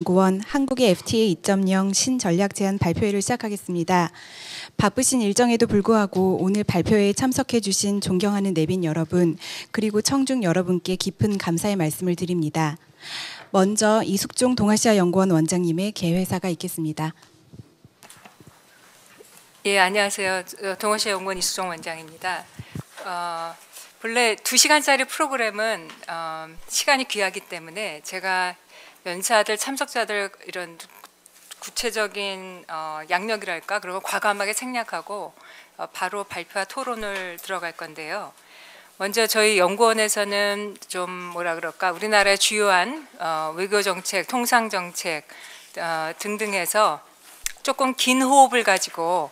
연구원 한국의 FTA 2.0 신전략 제안 발표회를 시작하겠습니다. 바쁘신 일정에도 불구하고 오늘 발표회에 참석해 주신 존경하는 내빈 여러분, 그리고 청중 여러분께 깊은 감사의 말씀을 드립니다. 먼저 이숙종 동아시아 연구원 원장님의 개회사가 있겠습니다. 예, 안녕하세요. 동아시아 연구원 이숙종 원장입니다. 본래 2시간짜리 프로그램은 시간이 귀하기 때문에 제가 연사들, 참석자들 이런 구체적인 양력이랄까 그리고 과감하게 생략하고 바로 발표와 토론을 들어갈 건데요. 먼저 저희 연구원에서는 좀 뭐라 그럴까 우리나라의 주요한 외교 정책, 통상 정책 등등해서 조금 긴 호흡을 가지고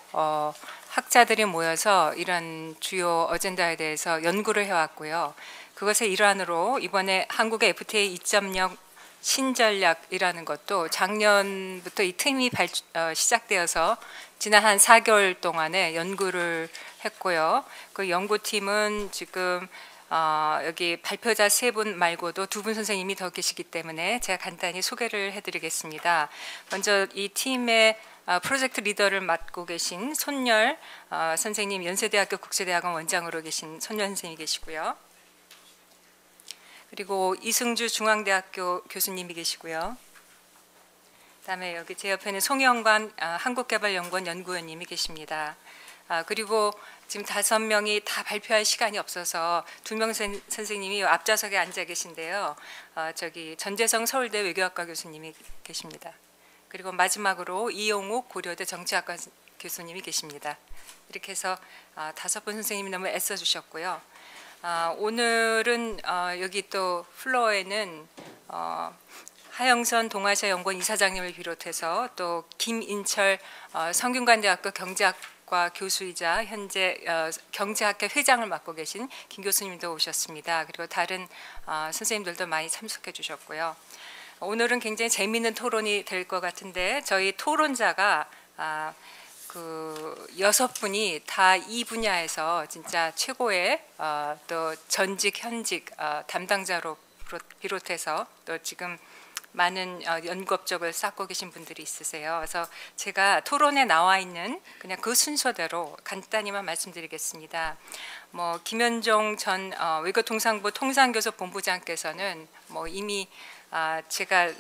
학자들이 모여서 이런 주요 어젠다에 대해서 연구를 해왔고요. 그것의 일환으로 이번에 한국의 FTA 2.0 신전략이라는 것도 작년부터 이 팀이 시작되어서 지난 한 4개월 동안에 연구를 했고요. 그 연구팀은 지금 여기 발표자 3분 말고도 2분 선생님이 더 계시기 때문에 제가 간단히 소개를 해드리겠습니다. 먼저 이 팀의 프로젝트 리더를 맡고 계신 손열 선생님, 연세대학교 국제대학원 원장으로 계신 손열 선생님이 계시고요. 그리고 이승주 중앙대학교 교수님이 계시고요. 그다음에 여기 제 옆에는 송영관 한국개발연구원 연구원님이 계십니다. 그리고 지금 5명이 다 발표할 시간이 없어서 2명 선생님이 앞좌석에 앉아 계신데요. 저기 전재성 서울대 외교학과 교수님이 계십니다. 그리고 마지막으로 이용욱 고려대 정치학과 교수님이 계십니다. 이렇게 해서 5분 선생님이 너무 애써주셨고요. 오늘은 여기 또 플로어에는 하영선 동아시아 연구원 이사장님을 비롯해서 또 김인철 성균관대학교 경제학과 교수이자 현재 경제학회 회장을 맡고 계신 김 교수님도 오셨습니다. 그리고 다른 선생님들도 많이 참석해 주셨고요. 오늘은 굉장히 재미있는 토론이 될 것 같은데 저희 토론자가 그 6분이 다 이 분야에서 진짜 최고의 또 전직 현직 담당자로 비롯해서 또 지금 많은 연구 업적을 쌓고 계신 분들이 있으세요. 그래서 제가 토론에 나와 있는 그냥 그 순서대로 간단히만 말씀드리겠습니다. 뭐 김현종 전 외교통상부 통상교섭 본부장께서는 뭐 이미 제가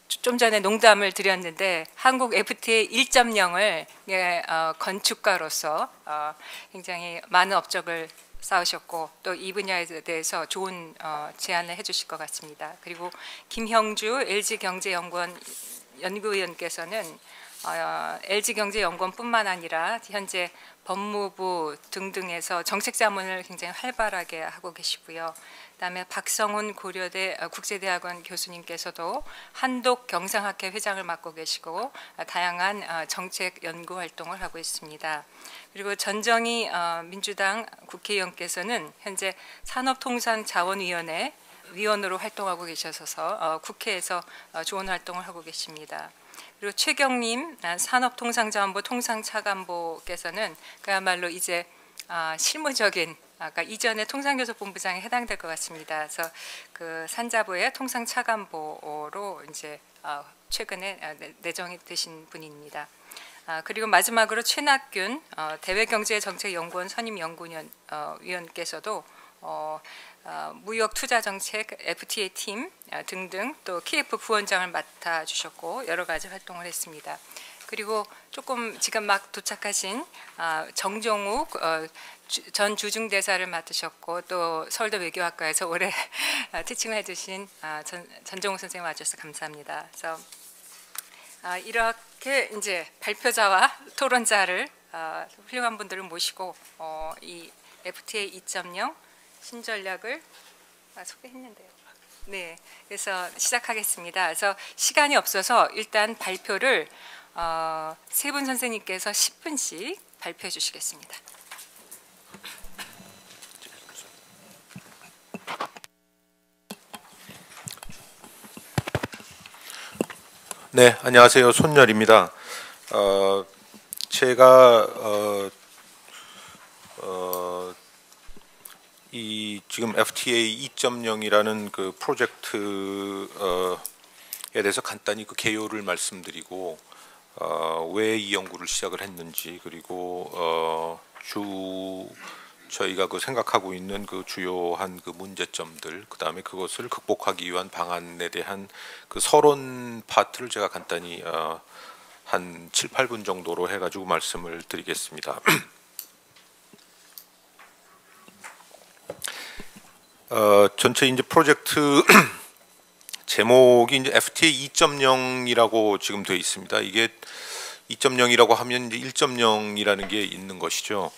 좀 전에 농담을 드렸는데 한국 FTA 1.0을 건축가로서 굉장히 많은 업적을 쌓으셨고 또 이 분야에 대해서 좋은 제안을 해주실 것 같습니다. 그리고 김형주 LG경제연구원 연구위원께서는 LG경제연구원뿐만 아니라 현재 법무부 등등에서 정책자문을 굉장히 활발하게 하고 계시고요. 그다음에 박성훈 고려대 국제대학원 교수님께서도 한독 경상학회 회장을 맡고 계시고 다양한 정책 연구 활동을 하고 있습니다. 그리고 전정희 민주당 국회의원께서는 현재 산업통상자원위원회 위원으로 활동하고 계셔서 국회에서 좋은 활동을 하고 계십니다. 그리고 최경림 산업통상자원부 통상차관보께서는 그야말로 이제 실무적인 아까 이전에 통상교섭본부장에 해당될 것 같습니다. 그래서 그 산자부의 통상차관보로 이제 최근에 내정이 되신 분입니다. 그리고 마지막으로 최낙균 대외경제정책연구원 선임연구위원께서도 무역투자정책 FTA 팀 등등 또 KF 부원장을 맡아주셨고 여러 가지 활동을 했습니다. 그리고 조금 지금 막 도착하신 정종욱 전 주중대사를 맡으셨고 또 서울대 외교학과에서 올해 티칭을 해주신 전종욱 선생님 와주셔서 감사합니다. 그래서 이렇게 이제 발표자와 토론자를 훌륭한 분들을 모시고 이 FTA 2.0 신전략을 소개했는데요. 네, 그래서 시작하겠습니다. 그래서 시간이 없어서 일단 발표를 3분 선생님께서 10분씩 발표해 주시겠습니다. 네, 안녕하세요. 손열입니다. 제가 이 지금 FTA 2.0이라는 그 프로젝트 대해서 간단히 그 개요를 말씀드리고 왜 이 연구를 시작을 했는지, 그리고 저희가 그 생각하고 있는 그 주요한 그 문제점들, 그 다음에 그것을 극복하기 위한 방안에 대한 그 서론 파트를 제가 간단히 한 7, 8분 정도로 해가지고 말씀을 드리겠습니다. 전체 이제 프로젝트 제목이 이제 FTA 2.0이라고 지금 되어 있습니다. 이게 2.0이라고 하면 이제 1.0이라는 게 있는 것이죠.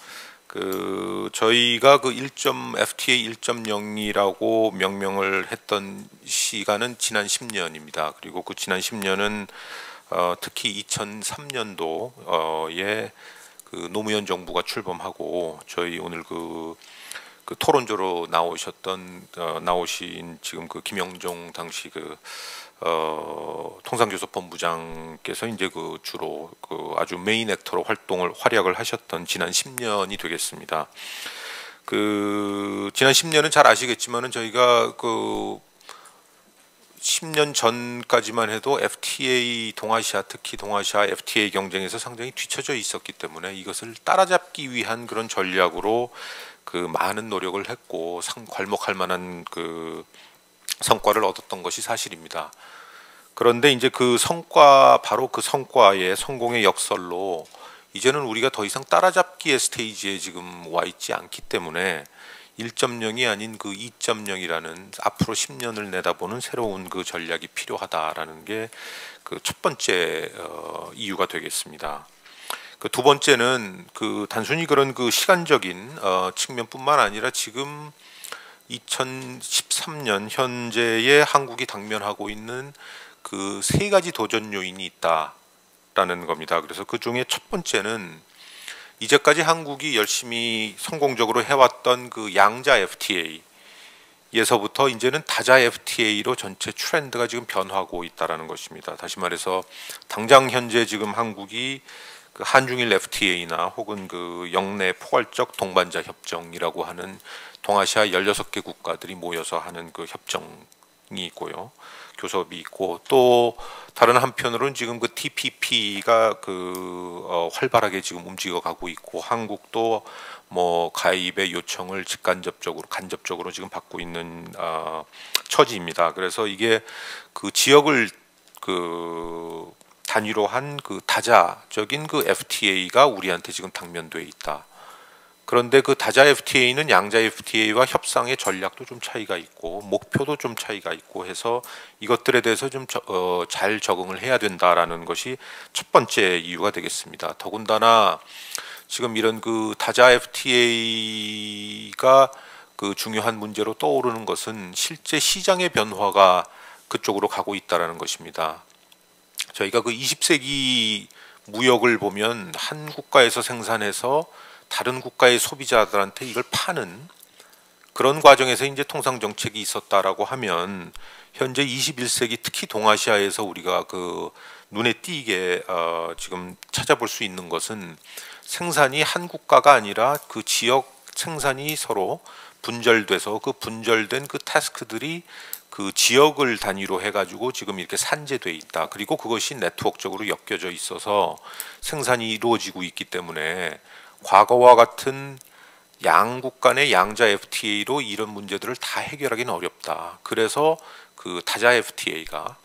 저희가 그 FTA 1.0이라고 명명을 했던 시간은 지난 10년입니다. 그리고 그 지난 10년은 특히 2003년도에 그 노무현 정부가 출범하고 저희 오늘 그 토론조로 나오신 지금 그 김영종 당시 통상교섭본부장께서 이제 주로 아주 메인 액터로 활약을 하셨던 지난 10년이 되겠습니다. 지난 10년은 잘 아시겠지만은 저희가 10년 전까지만 해도 FTA 특히 동아시아 FTA 경쟁에서 상당히 뒤처져 있었기 때문에 이것을 따라잡기 위한 그런 전략으로 많은 노력을 했고 괄목할 만한 성과를 얻었던 것이 사실입니다. 그런데 이제 바로 그 성과의 성공의 역설로 이제는 우리가 더 이상 따라잡기의 스테이지에 지금 와 있지 않기 때문에 1.0이 아닌 2.0이라는 앞으로 10년을 내다보는 새로운 전략이 필요하다라는 게 첫 번째 이유가 되겠습니다. 두 번째는 단순히 그런 시간적인 측면뿐만 아니라 지금 2013년 현재의 한국이 당면하고 있는 세 가지 도전 요인이 있다라는 겁니다. 그래서 그 중에 첫 번째는 이제까지 한국이 열심히 성공적으로 해왔던 양자 FTA에서부터 이제는 다자 FTA로 전체 트렌드가 지금 변화하고 있다라는 것입니다. 다시 말해서 당장 현재 지금 한국이 한중일 FTA나 혹은 영내 포괄적 동반자 협정이라고 하는 동아시아 16개 국가들이 모여서 하는 협정이 있고요. 교섭이 있고, 또 다른 한편으로는 지금 TPP가 활발하게 지금 움직여 가고 있고, 한국도 가입의 요청을 간접적으로 지금 받고 있는 처지입니다. 그래서 이게 지역을 단위로 한 다자적인 FTA가 우리한테 지금 당면돼 있다. 그런데 다자 FTA는 양자 FTA와 협상의 전략도 좀 차이가 있고 목표도 좀 차이가 있고 해서 이것들에 대해서 좀 잘 적응을 해야 된다라는 것이 첫 번째 이유가 되겠습니다. 더군다나 지금 이런 다자 FTA가 중요한 문제로 떠오르는 것은 실제 시장의 변화가 그쪽으로 가고 있다라는 것입니다. 저희가 20세기 무역을 보면 한 국가에서 생산해서 다른 국가의 소비자들한테 이걸 파는 그런 과정에서 이제 통상 정책이 있었다라고 하면, 현재 21세기 특히 동아시아에서 우리가 눈에 띄게 지금 찾아볼 수 있는 것은 생산이 한 국가가 아니라 지역 생산이 서로 분절돼서 분절된 태스크들이 지역을 단위로 해가지고 지금 이렇게 산재돼 있다. 그리고 그것이 네트워크적으로 엮여져 있어서 생산이 이루어지고 있기 때문에 과거와 같은 양국 간의 양자 FTA로 이런 문제들을 다 해결하기는 어렵다. 그래서 다자 FTA가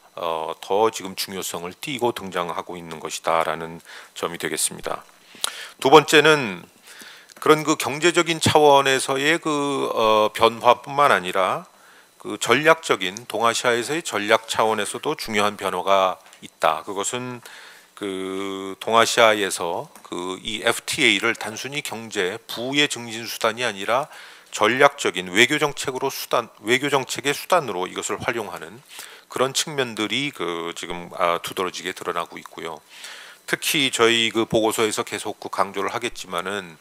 더 지금 중요성을 띠고 등장하고 있는 것이다라는 점이 되겠습니다. 두 번째는 그런 경제적인 차원에서의 변화뿐만 아니라 전략적인 동아시아에서의 전략 차원에서도 중요한 변화가 있다. 그것은 동아시아에서 이 FTA를 단순히 경제 부의 증진 수단이 아니라 전략적인 외교 정책의 수단으로 이것을 활용하는 그런 측면들이 지금 두드러지게 드러나고 있고요. 특히 저희 보고서에서 계속 강조를 하겠지만은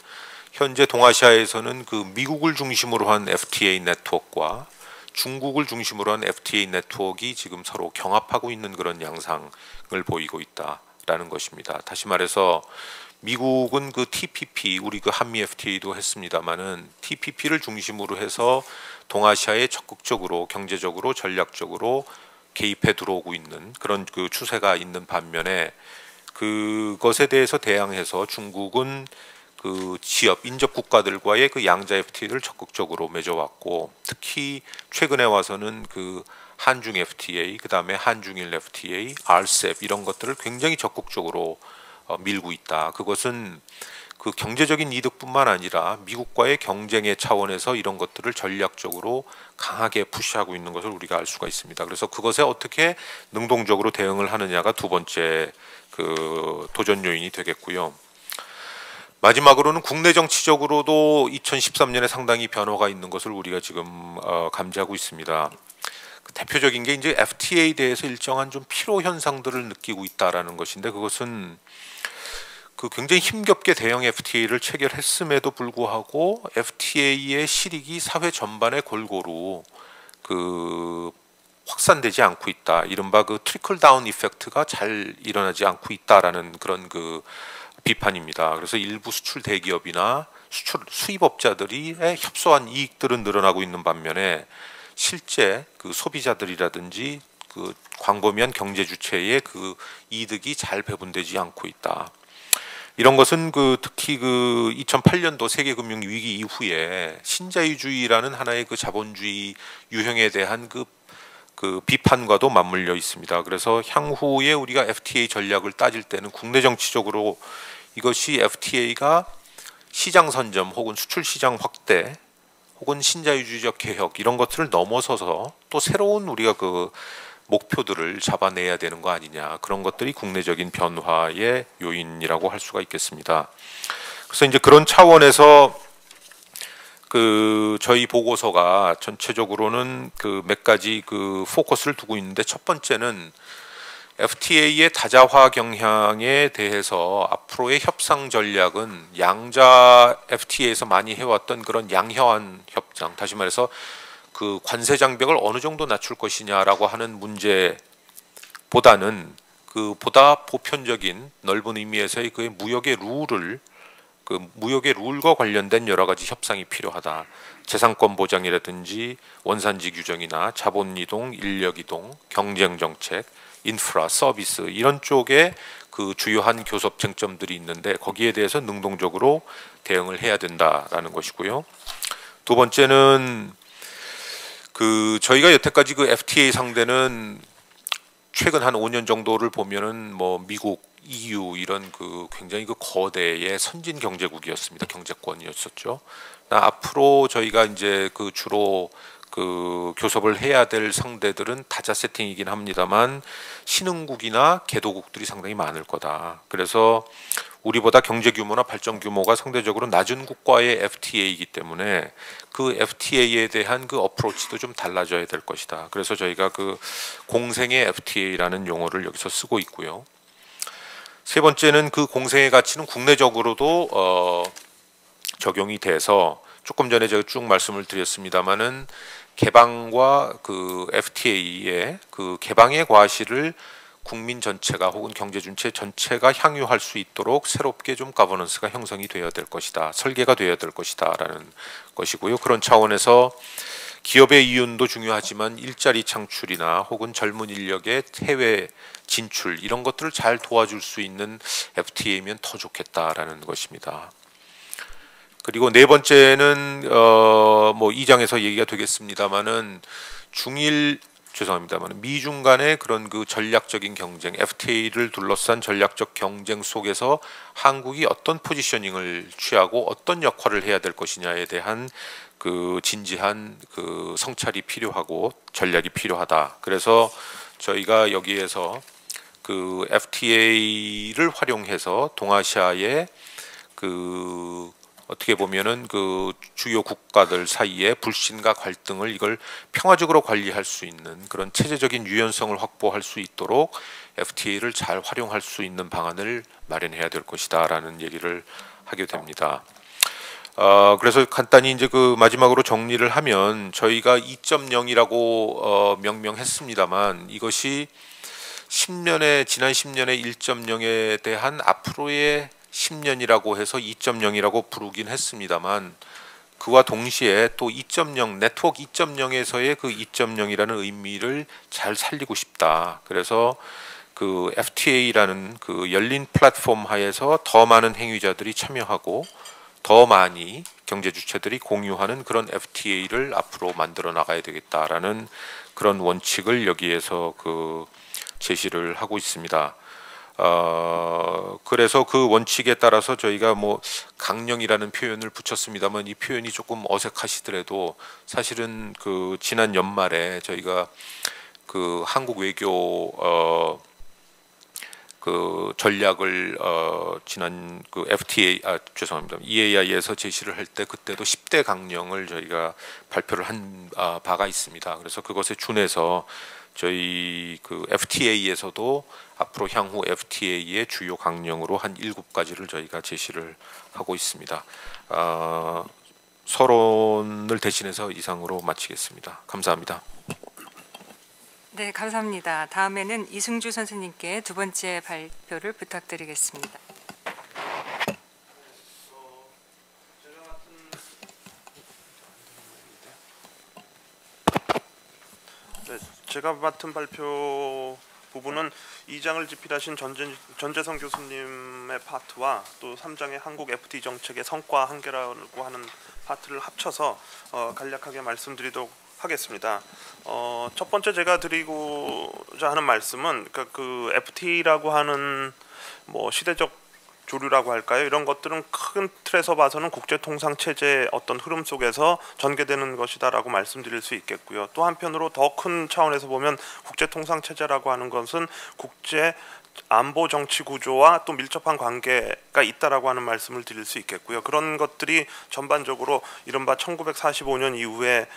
현재 동아시아에서는 미국을 중심으로 한 FTA 네트워크와 중국을 중심으로 한 FTA 네트워크가 지금 서로 경합하고 있는 그런 양상을 보이고 있다라는 것입니다. 다시 말해서 미국은 TPP, 우리 한미 FTA도 했습니다만은 TPP를 중심으로 해서 동아시아에 적극적으로 경제적으로 전략적으로 개입해 들어오고 있는 그런 그 추세가 있는 반면에 그것에 대해서 대항해서 중국은 그 지역 인접 국가들과의 그 양자 FTA를 적극적으로 맺어왔고, 특히 최근에 와서는 그 한중 FTA, 그 다음에 한중일 FTA, RCEP 이런 것들을 굉장히 적극적으로 밀고 있다. 그것은 그 경제적인 이득뿐만 아니라 미국과의 경쟁의 차원에서 이런 것들을 전략적으로 강하게 푸시하고 있는 것을 우리가 알 수가 있습니다. 그래서 그것에 어떻게 능동적으로 대응을 하느냐가 두 번째 그 도전 요인이 되겠고요. 마지막으로는 국내 정치적으로도 2013년에 상당히 변화가 있는 것을 우리가 지금 감지하고 있습니다. 대표적인 게 이제 FTA에 대해서 일정한 좀 피로 현상들을 느끼고 있다라는 것인데, 그것은 그 굉장히 힘겹게 대형 FTA를 체결했음에도 불구하고 FTA의 실익이 사회 전반에 골고루 그 확산되지 않고 있다. 이른바 그 트리클 다운 이펙트가 잘 일어나지 않고 있다라는 그런 그 비판입니다. 그래서 일부 수출 대기업이나 수입업자들이 협소한 이익들은 늘어나고 있는 반면에 실제 그 소비자들이라든지 그 광범위한 경제 주체의 그 이득이 잘 배분되지 않고 있다. 이런 것은 그 특히 그 2008년도 세계 금융 위기 이후에 신자유주의라는 하나의 그 자본주의 유형에 대한 그 비판과도 맞물려 있습니다. 그래서 향후에 우리가 FTA 전략을 따질 때는 국내 정치적으로 이것이 FTA가 시장 선점 혹은 수출 시장 확대 혹은 신자유주의적 개혁 이런 것들을 넘어서서 또 새로운 우리가 그 목표들을 잡아내야 되는 거 아니냐, 그런 것들이 국내적인 변화의 요인이라고 할 수가 있겠습니다. 그래서 이제 그런 차원에서 그 저희 보고서가 전체적으로는 그 몇 가지 그 포커스를 두고 있는데, 첫 번째는 FTA의 다자화 경향에 대해서 앞으로의 협상 전략은 양자 FTA에서 많이 해왔던 그런 양혀한 협상, 다시 말해서 그 관세 장벽을 어느 정도 낮출 것이냐라고 하는 문제보다는 그 보다 보편적인 넓은 의미에서의 그 무역의 룰과 관련된 여러 가지 협상이 필요하다. 재산권 보장이라든지 원산지 규정이나 자본 이동, 인력 이동, 경쟁 정책, 인프라, 서비스 이런 쪽에 그 주요한 교섭 쟁점들이 있는데, 거기에 대해서 능동적으로 대응을 해야 된다라는 것이고요. 두 번째는 그 저희가 여태까지 그 FTA 상대는 최근 한 5년 정도를 보면은 뭐 미국, EU 이런 그 굉장히 그 거대의 선진 경제국이었습니다. 경제권이었었죠. 앞으로 저희가 이제 그 주로 그 교섭을 해야 될 상대들은 다자 세팅이긴 합니다만 신흥국이나 개도국들이 상당히 많을 거다. 그래서 우리보다 경제 규모나 발전 규모가 상대적으로 낮은 국가의 FTA이기 때문에 그 FTA에 대한 그 어프로치도 좀 달라져야 될 것이다. 그래서 저희가 그 공생의 FTA라는 용어를 여기서 쓰고 있고요. 세 번째는 그 공생의 가치는 국내적으로도 적용이 돼서, 조금 전에 제가 쭉 말씀을 드렸습니다마는 개방과 그 FTA의 그 개방의 과실을 국민 전체가 혹은 경제 전체 전체가 향유할 수 있도록 새롭게 좀 가버넌스가 형성이 되어야 될 것이다, 설계가 되어야 될 것이다라는 것이고요. 그런 차원에서 기업의 이윤도 중요하지만 일자리 창출이나 혹은 젊은 인력의 해외 진출 이런 것들을 잘 도와줄 수 있는 FTA면 더 좋겠다라는 것입니다. 그리고 네 번째는 뭐 2장에서 얘기가 되겠습니다만은 미중 간의 그런 그 전략적인 경쟁, FTA를 둘러싼 전략적 경쟁 속에서 한국이 어떤 포지셔닝을 취하고 어떤 역할을 해야 될 것이냐에 대한 그 진지한 그 성찰이 필요하고 전략이 필요하다. 그래서 저희가 여기에서 그 FTA를 활용해서 동아시아의 그 어떻게 보면은 그 주요 국가들 사이의 불신과 갈등을 이걸 평화적으로 관리할 수 있는 그런 체제적인 유연성을 확보할 수 있도록 FTA를 잘 활용할 수 있는 방안을 마련해야 될 것이다라는 얘기를 하게 됩니다. 그래서 간단히 이제 그 마지막으로 정리를 하면, 저희가 2.0이라고 명명했습니다만 이것이 지난 10년의 1.0에 대한 앞으로의 10년이라고 해서 2.0이라고 부르긴 했습니다만, 그와 동시에 또 2.0 네트워크 2.0에서의 그 2.0이라는 의미를 잘 살리고 싶다. 그래서 그 FTA라는 그 열린 플랫폼 하에서 더 많은 행위자들이 참여하고 더 많이 경제 주체들이 공유하는 그런 FTA를 앞으로 만들어 나가야 되겠다라는 그런 원칙을 여기에서 그 제시를 하고 있습니다. 그래서 그 원칙에 따라서 저희가 뭐 강령이라는 표현을 붙였습니다만 이 표현이 조금 어색하시더라도 사실은 그 지난 연말에 저희가 그 한국 외교 그 전략을 지난 그 FTA 죄송합니다 EAI에서 제시를 할 때 그때도 10대 강령을 저희가 발표를 한 바가 있습니다. 그래서 그것에 준해서 저희 그 FTA에서도 앞으로 향후 FTA의 주요 강령으로 한 7가지를 저희가 제시를 하고 있습니다. 서론을 대신해서 이상으로 마치겠습니다. 감사합니다. 네, 감사합니다. 다음에는 이승주 선생님께 두 번째 발표를 부탁드리겠습니다. 네, 제가 맡은 발표 부분은 2장을 집필하신 전재성 교수님의 파트와 또 3장의 한국 FTA 정책의 성과 한계라고 하는 파트를 합쳐서 간략하게 말씀드리도록 하겠습니다. 첫 번째 제가 드리고자 하는 말씀은 그 FTA라고 하는 뭐 시대적 조류라고 할까요? 이런 것들은 큰 틀에서 봐서는 국제 통상 체제의 어떤 흐름 속에서 전개되는 것이다라고 말씀드릴 수 있겠고요. 또 한편으로 더 큰 차원에서 보면 국제 통상 체제라고 하는 것은 국제 안보 정치 구조와 또 밀접한 관계가 있다라고 하는 말씀을 드릴 수 있겠고요. 그런 것들이 전반적으로 이른바 1945년 이후에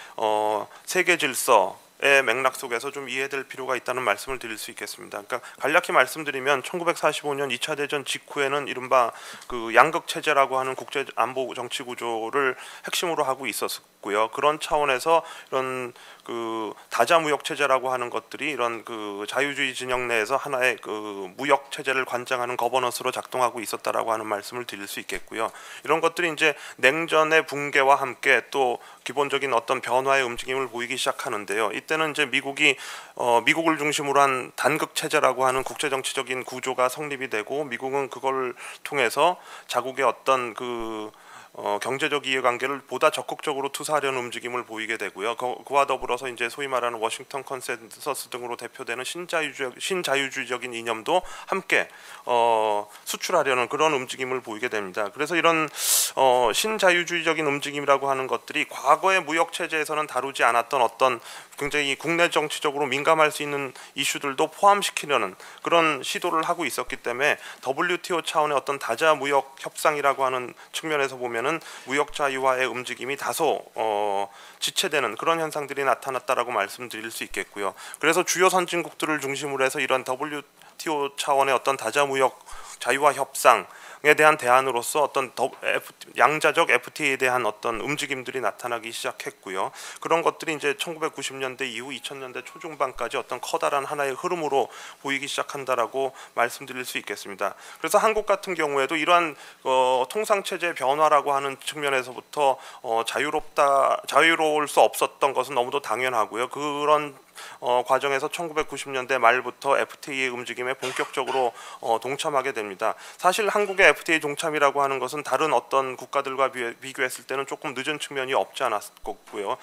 세계 질서의 맥락 속에서 좀 이해될 필요가 있다는 말씀을 드릴 수 있겠습니다. 그러니까 간략히 말씀드리면 1945년 2차 대전 직후에는 이른바 그 양극 체제라고 하는 국제 안보 정치 구조를 핵심으로 하고 있었고요. 그런 차원에서 이런 그 다자 무역 체제라고 하는 것들이 이런 그 자유주의 진영 내에서 하나의 그 무역 체제를 관장하는 거버넌스로 작동하고 있었다라고 하는 말씀을 드릴 수 있겠고요. 이런 것들이 이제 냉전의 붕괴와 함께 또 기본적인 어떤 변화의 움직임을 보이기 시작하는데요. 이때는 이제 미국을 중심으로 한 단극 체제라고 하는 국제 정치적인 구조가 성립이 되고 미국은 그걸 통해서 자국의 어떤 그 경제적 이해관계를 보다 적극적으로 투사하려는 움직임을 보이게 되고요. 그와 더불어서 이제 소위 말하는 워싱턴 컨센서스 등으로 대표되는 신자유주의적인 이념도 함께 수출하려는 그런 움직임을 보이게 됩니다. 그래서 이런 신자유주의적인 움직임이라고 하는 것들이 과거의 무역 체제에서는 다루지 않았던 어떤 굉장히 국내 정치적으로 민감할 수 있는 이슈들도 포함시키려는 그런 시도를 하고 있었기 때문에 WTO 차원의 어떤 다자 무역 협상이라고 하는 측면에서 보면은 무역 자유화의 움직임이 다소 지체되는 그런 현상들이 나타났다라고 말씀드릴 수 있겠고요. 그래서 주요 선진국들을 중심으로 해서 이런 WTO 차원의 어떤 다자 무역 자유화 협상에 대한 대안으로서 어떤 양자적 FTA에 대한 어떤 움직임들이 나타나기 시작했고요. 그런 것들이 이제 1990년대 이후 2000년대 초중반까지 어떤 커다란 하나의 흐름으로 보이기 시작한다라고 말씀드릴 수 있겠습니다. 그래서 한국 같은 경우에도 이러한 통상 체제 변화라고 하는 측면에서부터 자유로울 수 없었던 것은 너무도 당연하고요. 그런 과정에서 1990년대 말부터 FTA의 움직임에 본격적으로 동참하게 됩니다. 사실 한국의 FTA 동참이라고 하는 것은 다른 어떤 국가들과 비교했을 때는 조금 늦은 측면이 없지 않았고요.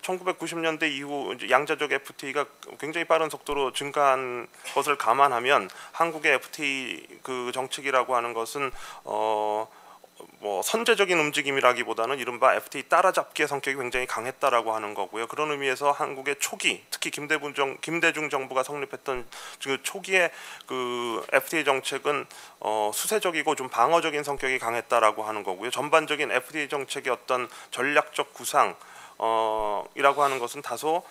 1990년대 이후 이제 양자적 FTA가 굉장히 빠른 속도로 증가한 것을 감안하면 한국의 FTA 그 정책이라고 하는 것은 뭐 선제적인 움직임이라기보다는 이른바 FTA 따라잡기의 성격이 굉장히 강했다라고 하는 거고요. 그런 의미에서 한국의 초기, 특히 김대중 정부가 성립했던 그 초기의 그 FTA 정책은 수세적이고 좀 방어적인 성격이 강했다라고 하는 거고요. 전반적인 FTA 정책의 어떤 전략적 구상 이라고 하는 것은 다소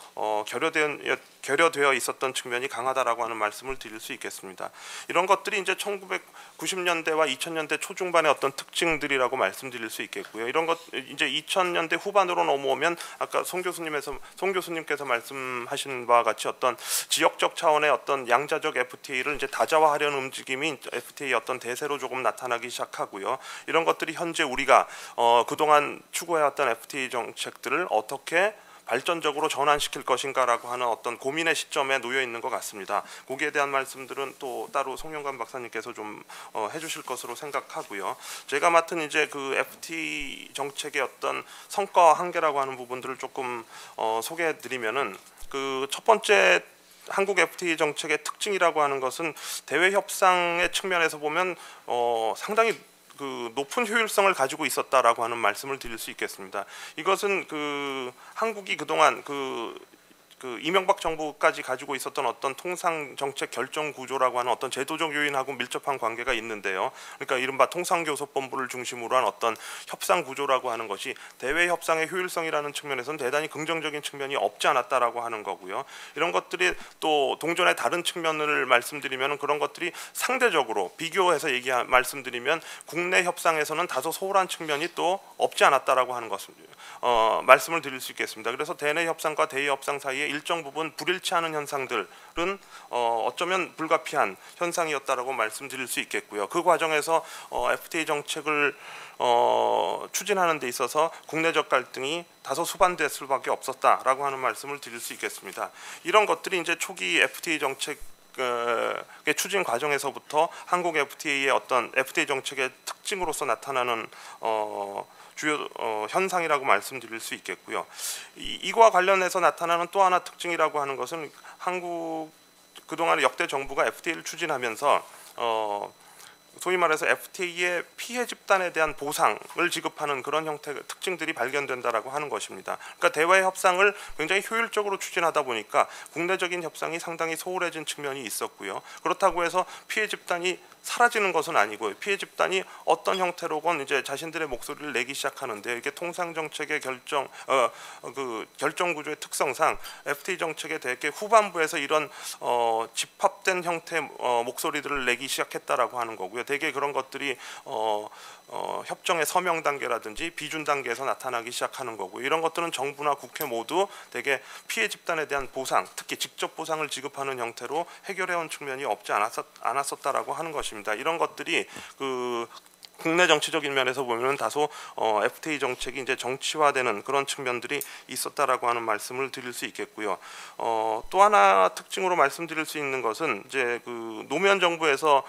결여되어 있었던 측면이 강하다라고 하는 말씀을 드릴 수 있겠습니다. 이런 것들이 이제 1990년대와 2000년대 초중반의 어떤 특징들이라고 말씀드릴 수 있겠고요. 이런 것 이제 2000년대 후반으로 넘어오면 아까 송 교수님께서 말씀하신 바와 같이 어떤 지역적 차원의 어떤 양자적 FTA를 이제 다자화하려는 움직임이 FTA 어떤 대세로 조금 나타나기 시작하고요. 이런 것들이 현재 우리가 그동안 추구해왔던 FTA 정책들을 어떻게 발전적으로 전환시킬 것인가라고 하는 어떤 고민의 시점에 놓여 있는 것 같습니다. 거기에 대한 말씀들은 또 따로 송영관 박사님께서 좀 해주실 것으로 생각하고요. 제가 맡은 이제 그 FTA 정책의 어떤 성과와 한계라고 하는 부분들을 조금 소개해드리면은 그 첫 번째 한국 FTA 정책의 특징이라고 하는 것은 대외 협상의 측면에서 보면 상당히 그 높은 효율성을 가지고 있었다라고 하는 말씀을 드릴 수 있겠습니다. 이것은 그 한국이 그동안 그 이명박 정부까지 가지고 있었던 어떤 통상 정책 결정 구조라고 하는 어떤 제도적 요인하고 밀접한 관계가 있는데요. 그러니까 이른바 통상교섭본부를 중심으로 한 어떤 협상 구조라고 하는 것이 대외 협상의 효율성이라는 측면에서는 대단히 긍정적인 측면이 없지 않았다라고 하는 거고요. 이런 것들이 또 동전의 다른 측면을 말씀드리면 그런 것들이 상대적으로 비교해서 말씀드리면 국내 협상에서는 다소 소홀한 측면이 또 없지 않았다라고 하는 것을 말씀을 드릴 수 있겠습니다. 그래서 대내 협상과 대외 협상 사이에 일정 부분 불일치하는 현상들은 어쩌면 불가피한 현상이었다라고 말씀드릴 수 있겠고요. 그 과정에서 FTA 정책을 추진하는 데 있어서 국내적 갈등이 다소 수반될 수밖에 없었다라고 하는 말씀을 드릴 수 있겠습니다. 이런 것들이 이제 초기 FTA 정책 추진 과정에서부터 한국 FTA의 어떤 FTA 정책의 특징으로서 나타나는 주요 현상이라고 말씀드릴 수 있겠고요. 이거와 관련해서 나타나는 또 하나 특징이라고 하는 것은 한국 그동안 역대 정부가 FTA를 추진하면서 소위 말해서 FTA의 피해 집단에 대한 보상을 지급하는 그런 형태의 특징들이 발견된다라고 하는 것입니다. 그러니까 대외 협상을 굉장히 효율적으로 추진하다 보니까 국내적인 협상이 상당히 소홀해진 측면이 있었고요. 그렇다고 해서 피해 집단이 사라지는 것은 아니고요. 피해 집단이 어떤 형태로건 이제 자신들의 목소리를 내기 시작하는데 이게 통상 정책의 결정 구조의 특성상 FTA 정책에 대개 후반부에서 이런 집합된 형태의 목소리들을 내기 시작했다라고 하는 거고요. 대개 그런 것들이 협정의 서명 단계라든지 비준 단계에서 나타나기 시작하는 거고 이런 것들은 정부나 국회 모두 대개 피해 집단에 대한 보상, 특히 직접 보상을 지급하는 형태로 해결해온 측면이 없지 않았었다라고 하는 것입니다. 이런 것들이 그 국내 정치적인 면에서 보면 다소 FTA 정책이 이제 정치화되는 그런 측면들이 있었다라고 하는 말씀을 드릴 수 있겠고요. 또 하나 특징으로 말씀드릴 수 있는 것은 이제 그 노무현 정부에서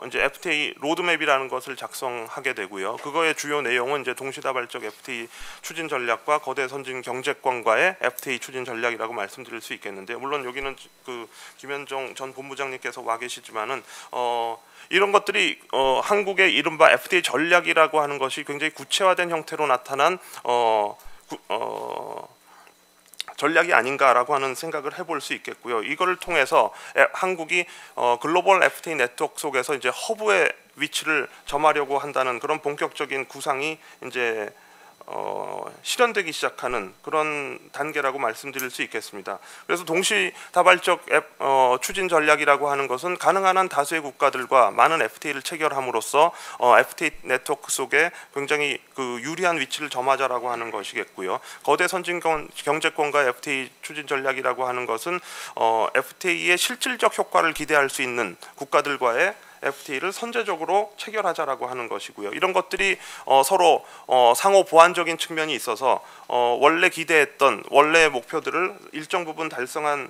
이제 FTA 로드맵이라는 것을 작성하게 되고요. 그거의 주요 내용은 이제 동시다발적 FTA 추진 전략과 거대 선진 경제권과의 FTA 추진 전략이라고 말씀드릴 수 있겠는데요. 물론 여기는 그 김현정 전 본부장님께서 와 계시지만은 이런 것들이 한국의 이른바 FTA 전략이라고 하는 것이 굉장히 구체화된 형태로 나타난 전략이 아닌가라고 하는 생각을 해볼 수 있겠고요. 이거를 통해서 한국이 글로벌 FTA 네트워크 속에서 이제 허브의 위치를 점하려고 한다는 그런 본격적인 구상이 이제 실현되기 시작하는 그런 단계라고 말씀드릴 수 있겠습니다. 그래서 동시다발적 추진 전략이라고 하는 것은 가능한 한 다수의 국가들과 많은 FTA를 체결함으로써 FTA 네트워크 속에 굉장히 그 유리한 위치를 점하자라고 하는 것이겠고요. 거대 선진 경제권과 FTA 추진 전략이라고 하는 것은 FTA의 실질적 효과를 기대할 수 있는 국가들과의 FTA를 선제적으로 체결하자라고 하는 것이고요. 이런 것들이 서로 상호 보완적인 측면이 있어서 원래 기대했던 원래의 목표들을 일정 부분 달성한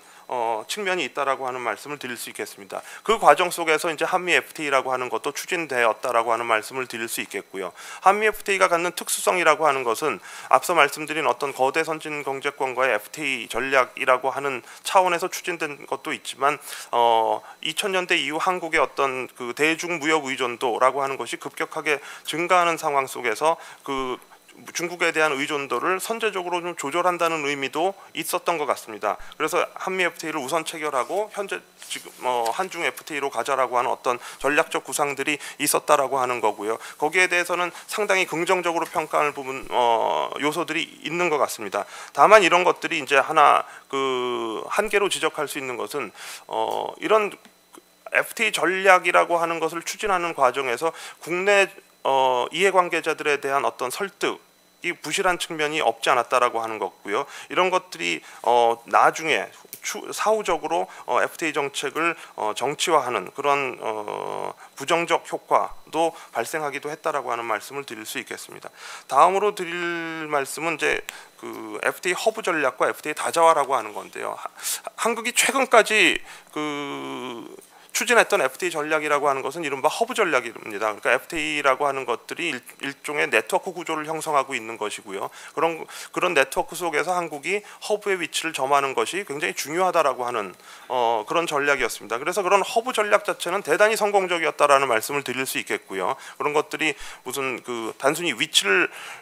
측면이 있다라고 하는 말씀을 드릴 수 있겠습니다. 그 과정 속에서 이제 한미 FTA라고 하는 것도 추진되었다라고 하는 말씀을 드릴 수 있겠고요. 한미 FTA가 갖는 특수성이라고 하는 것은 앞서 말씀드린 어떤 거대 선진 경제권과의 FTA 전략이라고 하는 차원에서 추진된 것도 있지만 2000년대 이후 한국의 어떤 그 대중 무역 의존도라고 하는 것이 급격하게 증가하는 상황 속에서 그 중국에 대한 의존도를 선제적으로 좀 조절한다는 의미도 있었던 것 같습니다. 그래서 한미 FTA를 우선 체결하고 현재 지금 한중 FTA로 가자라고 하는 어떤 전략적 구상들이 있었다라고 하는 거고요. 거기에 대해서는 상당히 긍정적으로 평가할 부분 요소들이 있는 것 같습니다. 다만 이런 것들이 이제 하나 그 한계로 지적할 수 있는 것은 이런 FTA 전략이라고 하는 것을 추진하는 과정에서 국내 이해관계자들에 대한 어떤 설득이 부실한 측면이 없지 않았다라고 하는 거고요. 이런 것들이 나중에 사후적으로 FTA 정책을 정치화하는 그런 부정적 효과도 발생하기도 했다라고 하는 말씀을 드릴 수 있겠습니다. 다음으로 드릴 말씀은 이제 그 FTA 허브 전략과 FTA 다자화라고 하는 건데요. 한국이 최근까지 추진했던 FTA 전략이라고 하는 것은 이른바 허브 전략입니다. 그러니까 FTA라고 하는 것들이 일종의 네트워크 구조를 형성하고 있는 것이고요. 그런 네트워크 속에서 한국이 허브의 위치를 점하는 것이 굉장히 중요하다라고 하는 그런 전략이었습니다. 그래서 그런 허브 전략 자체는 대단히 성공적이었다라는 말씀을 드릴 수 있겠고요. 그런 것들이 무슨 단순히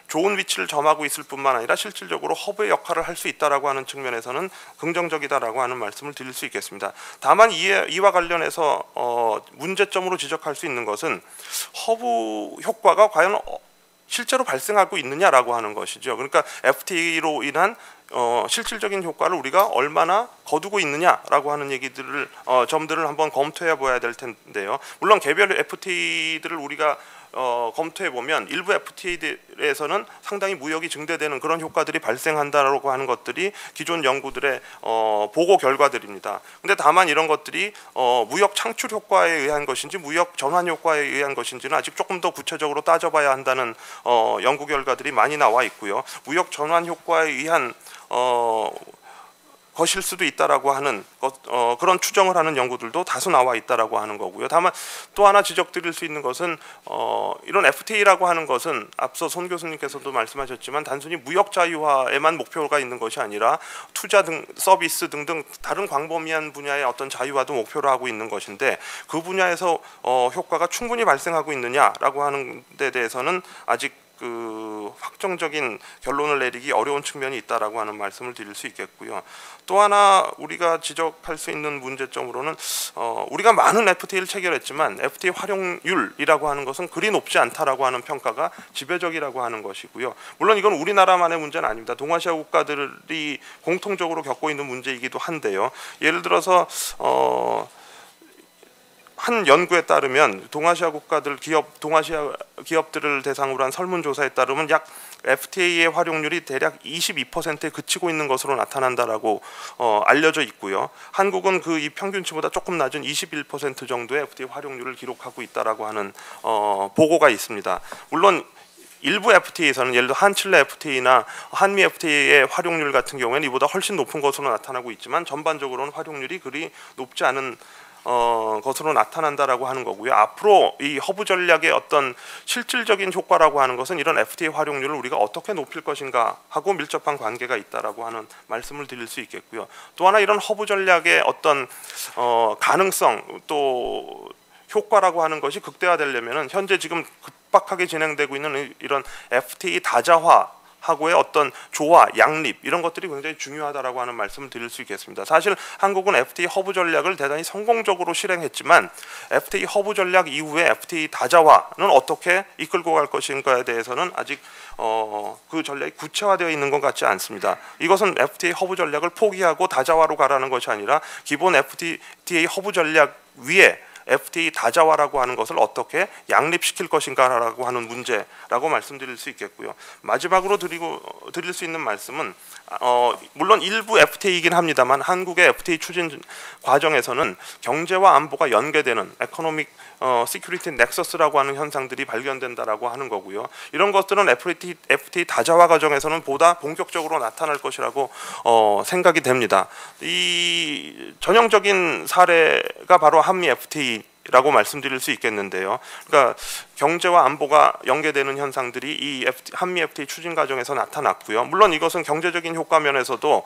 좋은 위치를 점하고 있을 뿐만 아니라 실질적으로 허브의 역할을 할 수 있다라고 하는 측면에서는 긍정적이다라고 하는 말씀을 드릴 수 있겠습니다. 다만 이와 관련해서 문제점으로 지적할 수 있는 것은 허브 효과가 과연 실제로 발생하고 있느냐라고 하는 것이죠. 그러니까 FTA로 인한 실질적인 효과를 우리가 얼마나 거두고 있느냐라고 하는 점들을 한번 검토해 보아야 될 텐데요. 물론 개별 FTA들을 우리가 검토해 보면 일부 FTA에서는 상당히 무역이 증대되는 그런 효과들이 발생한다라고 하는 것들이 기존 연구들의 보고 결과들입니다. 근데 다만 이런 것들이 무역 창출 효과에 의한 것인지 무역 전환 효과에 의한 것인지는 아직 조금 더 구체적으로 따져봐야 한다는 연구 결과들이 많이 나와 있고요. 무역 전환 효과에 의한 것일 수도 있다라고 하는 그런 추정을 하는 연구들도 다수 나와 있다라고 하는 거고요. 다만 또 하나 지적드릴 수 있는 것은 이런 FTA라고 하는 것은 앞서 손 교수님께서도 말씀하셨지만 단순히 무역 자유화에만 목표가 있는 것이 아니라 투자 등 서비스 등등 다른 광범위한 분야의 어떤 자유화도 목표로 하고 있는 것인데 그 분야에서 효과가 충분히 발생하고 있느냐라고 하는 데 대해서는 아직 확정적인 결론을 내리기 어려운 측면이 있다라고 하는 말씀을 드릴 수 있겠고요. 또 하나 우리가 지적할 수 있는 문제점으로는 우리가 많은 FTA를 체결했지만 FTA 활용률이라고 하는 것은 그리 높지 않다라고 하는 평가가 지배적이라고 하는 것이고요. 물론 이건 우리나라만의 문제는 아닙니다. 동아시아 국가들이 공통적으로 겪고 있는 문제이기도 한데요. 예를 들어서 한 연구에 따르면 동아시아 기업들을 대상으로 한 설문조사에 따르면 약 FTA의 활용률이 대략 22%에 그치고 있는 것으로 나타난다라고 알려져 있고요. 한국은 이 평균치보다 조금 낮은 21% 정도의 FTA 활용률을 기록하고 있다라고 하는 보고가 있습니다. 물론 일부 FTA에서는 예를 들어 한칠레 FTA나 한미 FTA의 활용률 같은 경우에는 이보다 훨씬 높은 것으로 나타나고 있지만 전반적으로는 활용률이 그리 높지 않은 것으로 나타난다라고 하는 거고요. 앞으로 이 허브 전략의 어떤 실질적인 효과라고 하는 것은 이런 FTA 활용률을 우리가 어떻게 높일 것인가 하고 밀접한 관계가 있다라고 하는 말씀을 드릴 수 있겠고요. 또 하나 이런 허브 전략의 어떤 가능성 또 효과라고 하는 것이 극대화되려면은 현재 지금 급박하게 진행되고 있는 이런 FTA 다자화 하고의 어떤 조화, 양립 이런 것들이 굉장히 중요하다라고 하는 말씀을 드릴 수 있겠습니다. 사실 한국은 FTA 허브 전략을 대단히 성공적으로 실행했지만 FTA 허브 전략 이후에 FTA 다자화는 어떻게 이끌고 갈 것인가에 대해서는 아직 그 전략이 구체화되어 있는 것 같지 않습니다. 이것은 FTA 허브 전략을 포기하고 다자화로 가라는 것이 아니라 기본 FTA 허브 전략 위에 FTA 다자화라고 하는 것을 어떻게 양립시킬 것인가라고 하는 문제라고 말씀드릴 수 있겠고요. 마지막으로 드릴 수 있는 말씀은 물론 일부 FTA이긴 합니다만 한국의 FTA 추진 과정에서는 경제와 안보가 연계되는 에코노믹 시큐리티 넥서스라고 하는 현상들이 발견된다라고 하는 거고요. 이런 것들은 FTA 다자화 과정에서는 보다 본격적으로 나타날 것이라고 생각이 됩니다. 이 전형적인 사례가 바로 한미 FTA라고 말씀드릴 수 있겠는데요. 그러니까 경제와 안보가 연계되는 현상들이 이 한미 FTA 추진 과정에서 나타났고요. 물론 이것은 경제적인 효과 면에서도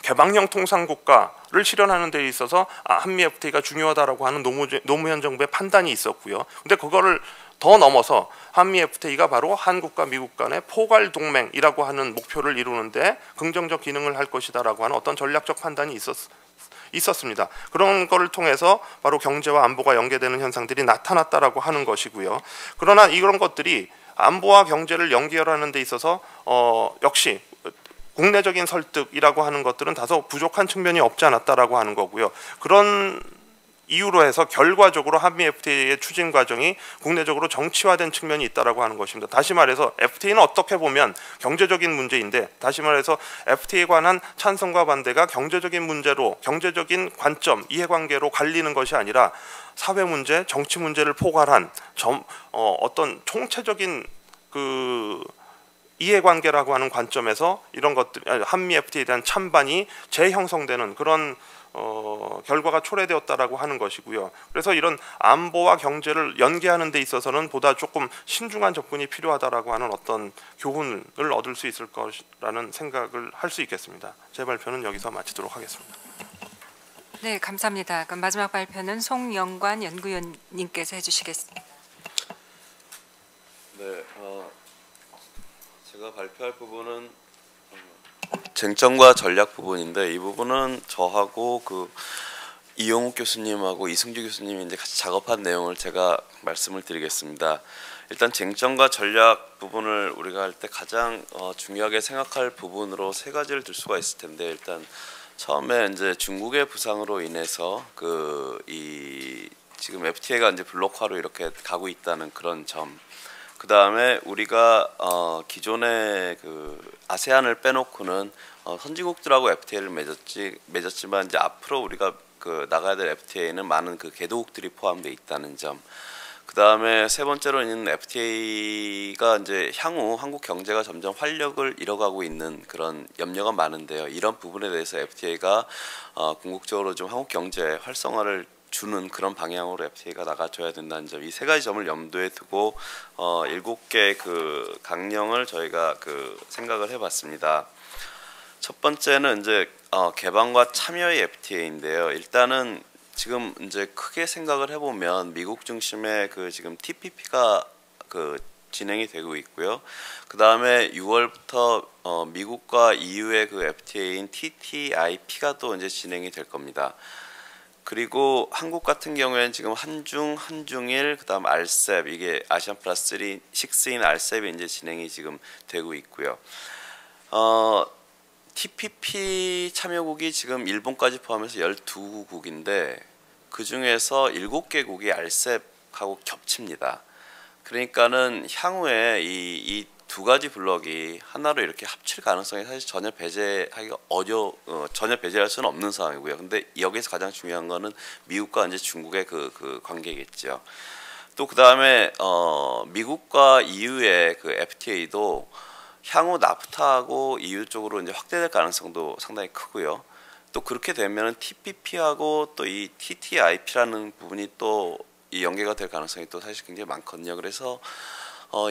개방형 통상국가를 실현하는 데 있어서 한미 FTA가 중요하다라고 하는 노무현 정부의 판단이 있었고요. 근데 그거를 더 넘어서 한미 FTA가 바로 한국과 미국 간의 포괄 동맹이라고 하는 목표를 이루는데 긍정적 기능을 할 것이다라고 하는 어떤 전략적 판단이 있었습니다. 그런 거를 통해서 바로 경제와 안보가 연계되는 현상들이 나타났다라고 하는 것이고요. 그러나 이런 것들이 안보와 경제를 연결하는 데 있어서 역시 국내적인 설득이라고 하는 것들은 다소 부족한 측면이 없지 않았다라고 하는 거고요. 그런 이유로 해서 결과적으로 한미 FTA의 추진 과정이 국내적으로 정치화된 측면이 있다라고 하는 것입니다. 다시 말해서 FTA는 어떻게 보면 경제적인 문제인데, 다시 말해서 FTA에 관한 찬성과 반대가 경제적인 문제로, 경제적인 관점, 이해관계로 갈리는 것이 아니라 사회 문제, 정치 문제를 포괄한 어떤 총체적인 그 이해관계라고 하는 관점에서 이런 것들, 한미 FTA에 대한 찬반이 재형성되는 그런 결과가 초래되었다라고 하는 것이고요. 그래서 이런 안보와 경제를 연계하는 데 있어서는 보다 조금 신중한 접근이 필요하다라고 하는 어떤 교훈을 얻을 수 있을 것이라는 생각을 할 수 있겠습니다. 제 발표는 여기서 마치도록 하겠습니다. 네, 감사합니다. 그럼 마지막 발표는 송영관 연구위원님께서 해주시겠습니다. 네, 제가 발표할 부분은 쟁점과 전략 부분인데, 이 부분은 저하고 그 이용욱 교수님하고 이승주 교수님이 이제 같이 작업한 내용을 제가 말씀을 드리겠습니다. 일단 쟁점과 전략 부분을 우리가 할 때 가장 중요하게 생각할 부분으로 세 가지를 들 수가 있을 텐데, 일단 처음에 이제 중국의 부상으로 인해서 지금 FTA가 이제 블록화로 이렇게 가고 있다는 그런 점. 그 다음에 우리가 기존의 그 아세안을 빼놓고는 선진국들하고 FTA를 맺었지만 이제 앞으로 우리가 그 나가야 될 FTA는 많은 그 개도국들이 포함되어 있다는 점. 그 다음에 세 번째로 있는 FTA가 이제 향후 한국 경제가 점점 활력을 잃어가고 있는 그런 염려가 많은데요. 이런 부분에 대해서 FTA가 궁극적으로 좀 한국 경제 활성화를 주는 그런 방향으로 FTA가 나가줘야 된다는 점, 이 세 가지 점을 염두에 두고 7개 그 강령을 저희가 그 생각을 해봤습니다. 첫 번째는 이제 개방과 참여의 FTA인데요. 일단은 지금 이제 크게 생각을 해보면 미국 중심의 그 지금 TPP가 그 진행이 되고 있고요. 그 다음에 6월부터 미국과 EU의 그 FTA인 TTIP가 또 이제 진행이 될 겁니다. 그리고 한국 같은 경우에는 지금 한중, 한중일, 그다음 RCEP, 이게 아시안 플러스 6인 RCEP이 이제 진행이 지금 되고 있고요. TPP 참여국이 지금 일본까지 포함해서 12국인데 그 중에서 7개국이 RCEP하고 겹칩니다. 그러니까는 향후에 이 두 가지 블록이 하나로 이렇게 합칠 가능성이 사실 전혀 배제하기가 전혀 배제할 수는 없는 상황이고요. 근데 여기서 가장 중요한 거는 미국과 이제 중국의 그 관계겠죠. 또 그 다음에 미국과 EU의 그 FTA도 향후 나프타하고 EU 쪽으로 이제 확대될 가능성도 상당히 크고요. 또 그렇게 되면 TPP하고 또 이 TTIP라는 부분이 또 이 연계가 될 가능성이 또 사실 굉장히 많거든요. 그래서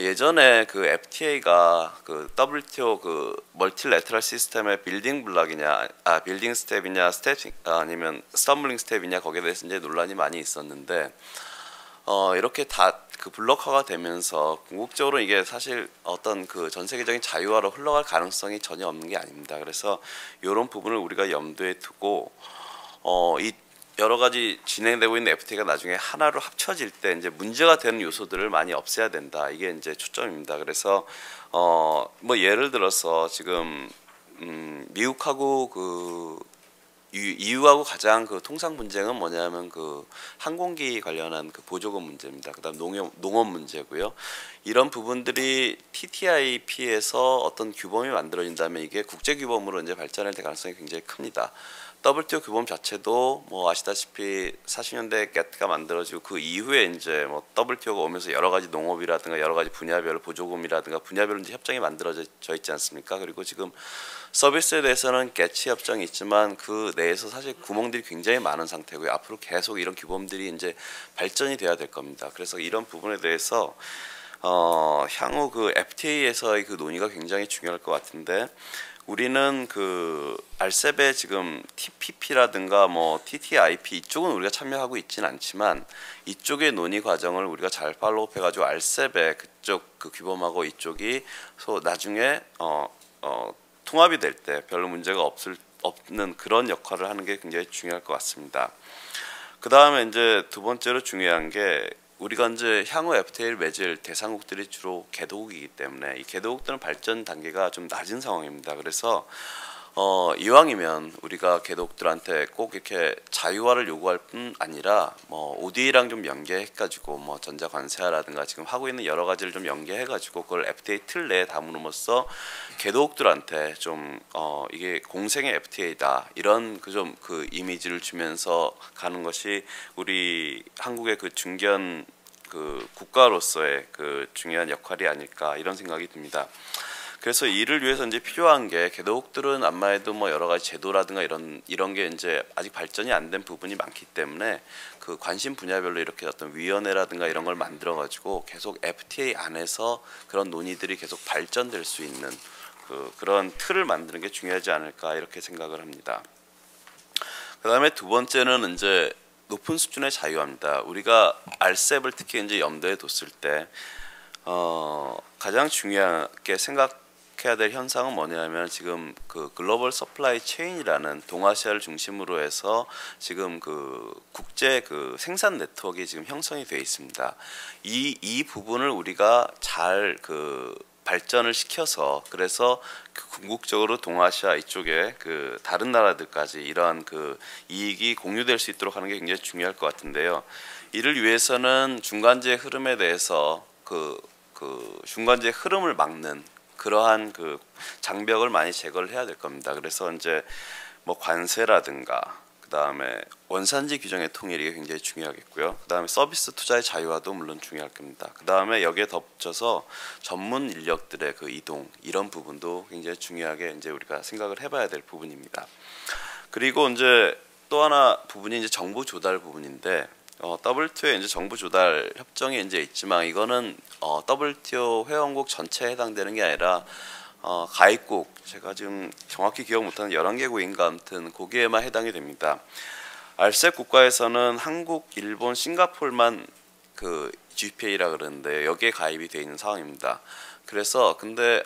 예전에 그 FTA가 그 WTO 그 멀티래터럴 시스템의 빌딩 블락이냐, 빌딩 스텝이냐, 아니면 스텀블링 스텝이냐, 거기에 대해서 이제 논란이 많이 있었는데 이렇게 다 그 블록화가 되면서 궁극적으로 이게 사실 어떤 그 전 세계적인 자유화로 흘러갈 가능성이 전혀 없는 게 아닙니다. 그래서 이런 부분을 우리가 염두에 두고 이 여러 가지 진행되고 있는 FTA가 나중에 하나로 합쳐질 때 이제 문제가 되는 요소들을 많이 없애야 된다. 이게 이제 초점입니다. 그래서 뭐 예를 들어서 지금 미국하고 그 EU하고 가장 그 통상 분쟁은 뭐냐면 그 항공기 관련한 그 보조금 문제입니다. 그다음 농업 문제고요. 이런 부분들이 TTIP에서 어떤 규범이 만들어진다면 이게 국제 규범으로 이제 발전할 가능성이 굉장히 큽니다. WTO 규범 자체도 뭐 아시다시피 40년대 GATT가 만들어지고 그 이후에 이제 뭐 WTO가 오면서 여러 가지 농업이라든가 여러 가지 분야별 보조금이라든가 분야별로 이제 협정이 만들어져 있지 않습니까? 그리고 지금 서비스에 대해서는 개치 협정이 있지만 그 내에서 사실 구멍들이 굉장히 많은 상태고요. 앞으로 계속 이런 규범들이 이제 발전이 돼야 될 겁니다. 그래서 이런 부분에 대해서 향후 그 FTA에서의 그 논의가 굉장히 중요할 것 같은데 우리는 그 RCEP에 지금 TPP라든가 뭐 TTIP 이쪽은 우리가 참여하고 있지는 않지만 이쪽의 논의 과정을 우리가 잘 팔로우해가지고 RCEP에 그쪽 그 규범하고 이쪽이 나중에 통합이 될 때 별로 문제가 없는 그런 역할을 하는 게 굉장히 중요할 것 같습니다. 그 다음에 이제 두 번째로 중요한 게 우리가 이제 향후 FTA를 맺을 대상국들이 주로 개도국이기 때문에 이 개도국들은 발전 단계가 좀 낮은 상황입니다. 그래서 이왕이면 우리가 개도국들한테 꼭 이렇게 자유화를 요구할 뿐 아니라 뭐 ODA랑 좀 연계해가지고 뭐 전자관세화라든가 지금 하고 있는 여러 가지를 좀 연계해가지고 그걸 FTA 틀 내에 담음으로써 개도국들한테 좀 이게 공생의 FTA다 이런 그 이미지를 주면서 가는 것이 우리 한국의 그 중견 그 국가로서의 그 중요한 역할이 아닐까 이런 생각이 듭니다. 그래서 이를 위해서 이제 필요한 게 개도국들은 아마도 뭐 여러 가지 제도라든가 이런 게 이제 아직 발전이 안 된 부분이 많기 때문에 그 관심 분야별로 이렇게 어떤 위원회라든가 이런 걸 만들어 가지고 계속 FTA 안에서 그런 논의들이 계속 발전될 수 있는 그런 틀을 만드는 게 중요하지 않을까 이렇게 생각을 합니다. 그다음에 두 번째는 이제 높은 수준의 자유화입니다. 우리가 RCEP을 특히 이제 염두에 뒀을 때 가장 중요하게 생각해야 될 현상은 뭐냐면 지금 그 글로벌 서플라이 체인이라는 동아시아를 중심으로 해서 지금 그 국제 그 생산 네트워크가 지금 형성이 되어 있습니다. 이 부분을 우리가 잘 발전을 시켜서 그래서 궁극적으로 동아시아 이쪽에 그 다른 나라들까지 이러한 그 이익이 공유될 수 있도록 하는 게 굉장히 중요할 것 같은데요. 이를 위해서는 중간재 흐름에 대해서 그 중간재 흐름을 막는 그러한 그 장벽을 많이 제거를 해야 될 겁니다. 그래서 이제 뭐 관세라든가 그다음에 원산지 규정의 통일이 굉장히 중요하겠고요. 그다음에 서비스 투자의 자유화도 물론 중요할 겁니다. 그다음에 여기에 덧붙여서 전문 인력들의 그 이동 이런 부분도 굉장히 중요하게 이제 우리가 생각을 해봐야 될 부분입니다. 그리고 이제 또 하나 부분이 이제 정보 조달 부분인데 WTO에 이제 정보 조달 협정이 이제 있지만 이거는 WTO 회원국 전체에 해당되는 게 아니라 가입국 제가 지금 정확히 기억 못하는 11개국인가 아무튼 거기에만 해당이 됩니다. RCEP 국가에서는 한국, 일본, 싱가포르만 그 GPA라 그러는데 여기에 가입이 되어 있는 상황입니다. 그래서 근데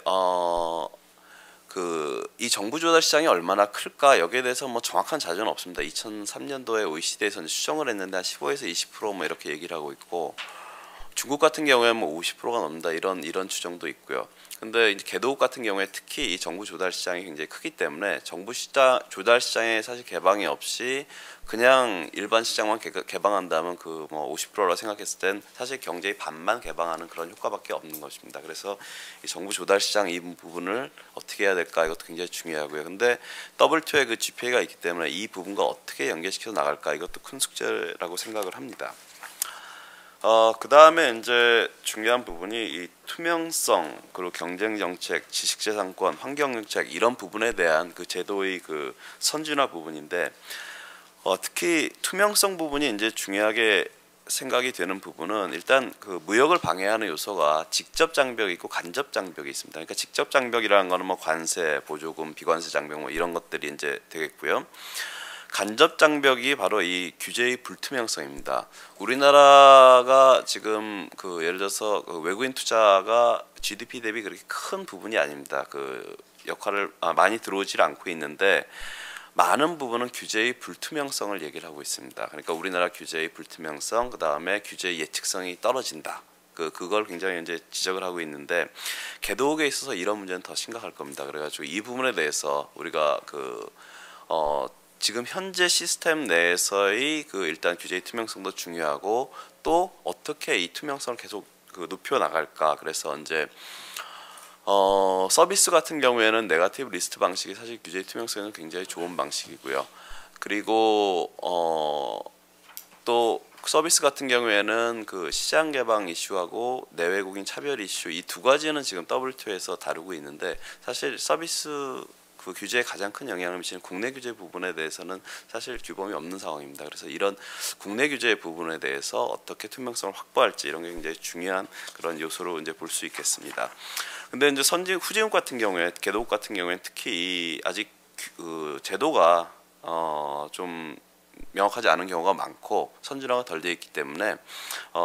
이 정부 조달 시장이 얼마나 클까 여기에 대해서 뭐 정확한 자료는 없습니다. 2003년도에 OECD에서 추정을 했는데 한 15에서 20% 뭐 이렇게 얘기를 하고 있고 중국 같은 경우에는 뭐 50%가 넘는다 이런 추정도 있고요. 근데 이제 개도국 같은 경우에 특히 이 정부 조달 시장이 굉장히 크기 때문에 정부 조달 시장에 사실 개방이 없이 그냥 일반 시장만 개방한다면 그 뭐 50%라 생각했을 땐 사실 경제의 반만 개방하는 그런 효과밖에 없는 것입니다. 그래서 이 정부 조달 시장 이 부분을 어떻게 해야 될까 이것도 굉장히 중요하고요. 근데 WTO에 그 GPA가 있기 때문에 이 부분과 어떻게 연계시켜 나갈까 이것도 큰 숙제라고 생각을 합니다. 그 다음에 이제 중요한 부분이 이 투명성 그리고 경쟁 정책, 지식재산권, 환경 정책 이런 부분에 대한 그 제도의 그 선진화 부분인데 특히 투명성 부분이 이제 중요하게 생각이 되는 부분은 일단 그 무역을 방해하는 요소가 직접 장벽이 있고 간접 장벽이 있습니다. 그러니까 직접 장벽이라는 거는 뭐 관세, 보조금, 비관세 장벽 뭐 이런 것들이 이제 되겠고요. 간접 장벽이 바로 이 규제의 불투명성입니다. 우리나라가 지금 그 예를 들어서 그 외국인 투자가 GDP 대비 그렇게 큰 부분이 아닙니다. 그 역할을 많이 들어오질 않고 있는데 많은 부분은 규제의 불투명성을 얘기를 하고 있습니다. 그러니까 우리나라 규제의 불투명성, 그 다음에 규제의 예측성이 떨어진다. 그걸 굉장히 이제 지적을 하고 있는데 개도국에 있어서 이런 문제는 더 심각할 겁니다. 그래가지고 이 부분에 대해서 우리가 지금 현재 시스템 내에서의 그 일단 규제의 투명성도 중요하고 또 어떻게 이 투명성을 계속 높여 나갈까. 그래서 이제 서비스 같은 경우에는 네거티브 리스트 방식이 사실 규제의 투명성에는 굉장히 좋은 방식이고요. 그리고 또 서비스 같은 경우에는 그 시장 개방 이슈하고 내외국인 차별 이슈 이 두 가지는 지금 WTO에서 다루고 있는데 사실 서비스 그 규제에 가장 큰 영향을 미치는 국내 규제 부분에 대해서는 사실 규범이 없는 상황입니다. 그래서 이런 국내 규제 부분에 대해서 어떻게 투명성을 확보할지 이런 게 굉장히 중요한 그런 요소로 이제 볼 수 있겠습니다. 근데 이제 후진국 같은 경우에, 개도국 같은 경우에 특히 아직 그 제도가 좀 명확하지 않은 경우가 많고 선진화가 덜 돼 있기 때문에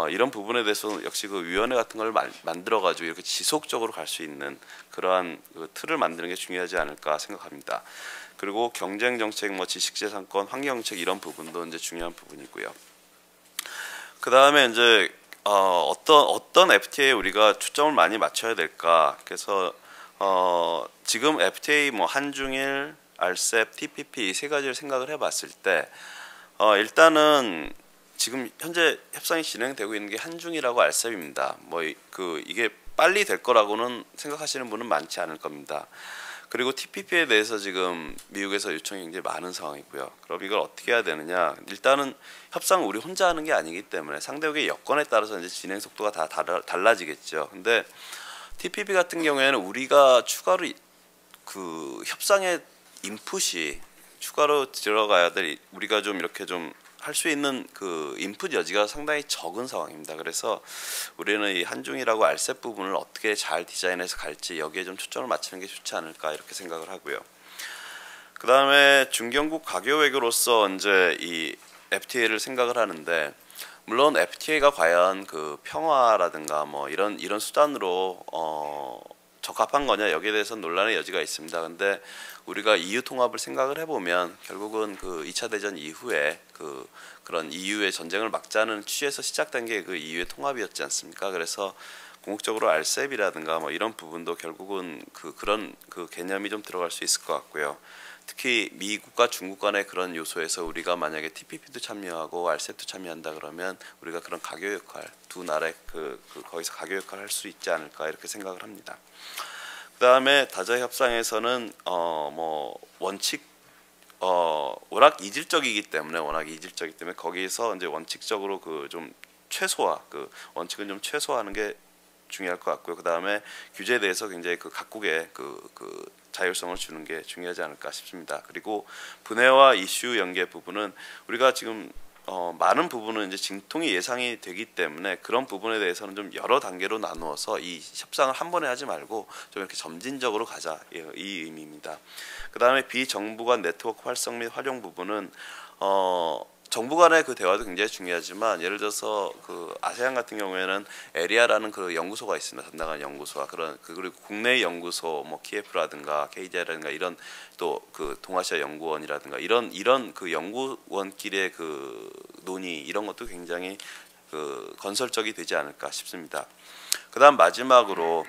이런 부분에 대해서 역시 그 위원회 같은 걸 만들어 가지고 이렇게 지속적으로 갈 수 있는 그러한 그 틀을 만드는 게 중요하지 않을까 생각합니다. 그리고 경쟁 정책, 뭐 지식재산권, 환경 정책 이런 부분도 이제 중요한 부분이고요. 그 다음에 이제 어떤 FTA에 우리가 초점을 많이 맞춰야 될까? 그래서 지금 FTA 뭐 한중일, RCEP, TPP 이 세 가지를 생각을 해봤을 때 일단은 지금 현재 협상이 진행되고 있는 게 한중일하고 RCEP입니다. 뭐 이게 빨리 될 거라고는 생각하시는 분은 많지 않을 겁니다. 그리고 TPP에 대해서 지금 미국에서 요청이 굉장히 많은 상황이고요. 그럼 이걸 어떻게 해야 되느냐? 일단은 협상은 우리 혼자 하는 게 아니기 때문에 상대국의 여건에 따라서 이제 진행 속도가 다 달라지겠죠. 근데 TPP 같은 경우에는 우리가 추가로 그 협상의 인풋이 추가로 들어가야 될 우리가 좀 이렇게 좀 할 수 있는 그 인풋 여지가 상당히 적은 상황입니다. 그래서 우리는 이 한중일하고 RCEP 부분을 어떻게 잘 디자인해서 갈지 여기에 좀 초점을 맞추는 게 좋지 않을까 이렇게 생각을 하고요. 그 다음에 중견국 가교 외교로서 이제 이 FTA를 생각을 하는데 물론 FTA가 과연 그 평화라든가 뭐 이런 수단으로 적합한 거냐 여기에 대해서 논란의 여지가 있습니다. 근데 우리가 EU 통합을 생각을 해보면 결국은 그 2차 대전 이후에 그런 EU의 전쟁을 막자는 취지에서 시작된 게 그 EU의 통합이었지 않습니까? 그래서 궁극적으로 RCEP이라든가 뭐 이런 부분도 결국은 그런 개념이 좀 들어갈 수 있을 것 같고요. 특히 미국과 중국 간의 그런 요소에서 우리가 만약에 TPP도 참여하고 RCEP도 참여한다 그러면 우리가 그런 가교 역할, 두 나라의 거기서 가교 역할을 할 수 있지 않을까 이렇게 생각을 합니다. 그다음에 다자 협상에서는 뭐 원칙 워낙 이질적이기 때문에 거기서 이제 원칙적으로 그 좀 최소화 원칙은 좀 최소화하는 게 중요할 것 같고요. 그다음에 규제에 대해서 굉장히 그 각국의 그 자율성을 주는 게 중요하지 않을까 싶습니다. 그리고 분해와 이슈 연계 부분은 우리가 지금 많은 부분은 이제 진통이 예상이 되기 때문에 그런 부분에 대해서는 좀 여러 단계로 나누어서 이 협상을 한 번에 하지 말고 좀 이렇게 점진적으로 가자 이 의미입니다. 그 다음에 비정부 간 네트워크 활성 및 활용 부분은 정부 간의 그 대화도 굉장히 중요하지만 예를 들어서 그 아세안 같은 경우에는 에리아라는 그 연구소가 있습니다. 담당하는 연구소와 그리고 국내 연구소 뭐 KF라든가 KDI라든가 이런 또 그 동아시아 연구원이라든가 이런 그 연구원끼리의 그 논의 이런 것도 굉장히 그 건설적이 되지 않을까 싶습니다. 그다음 마지막으로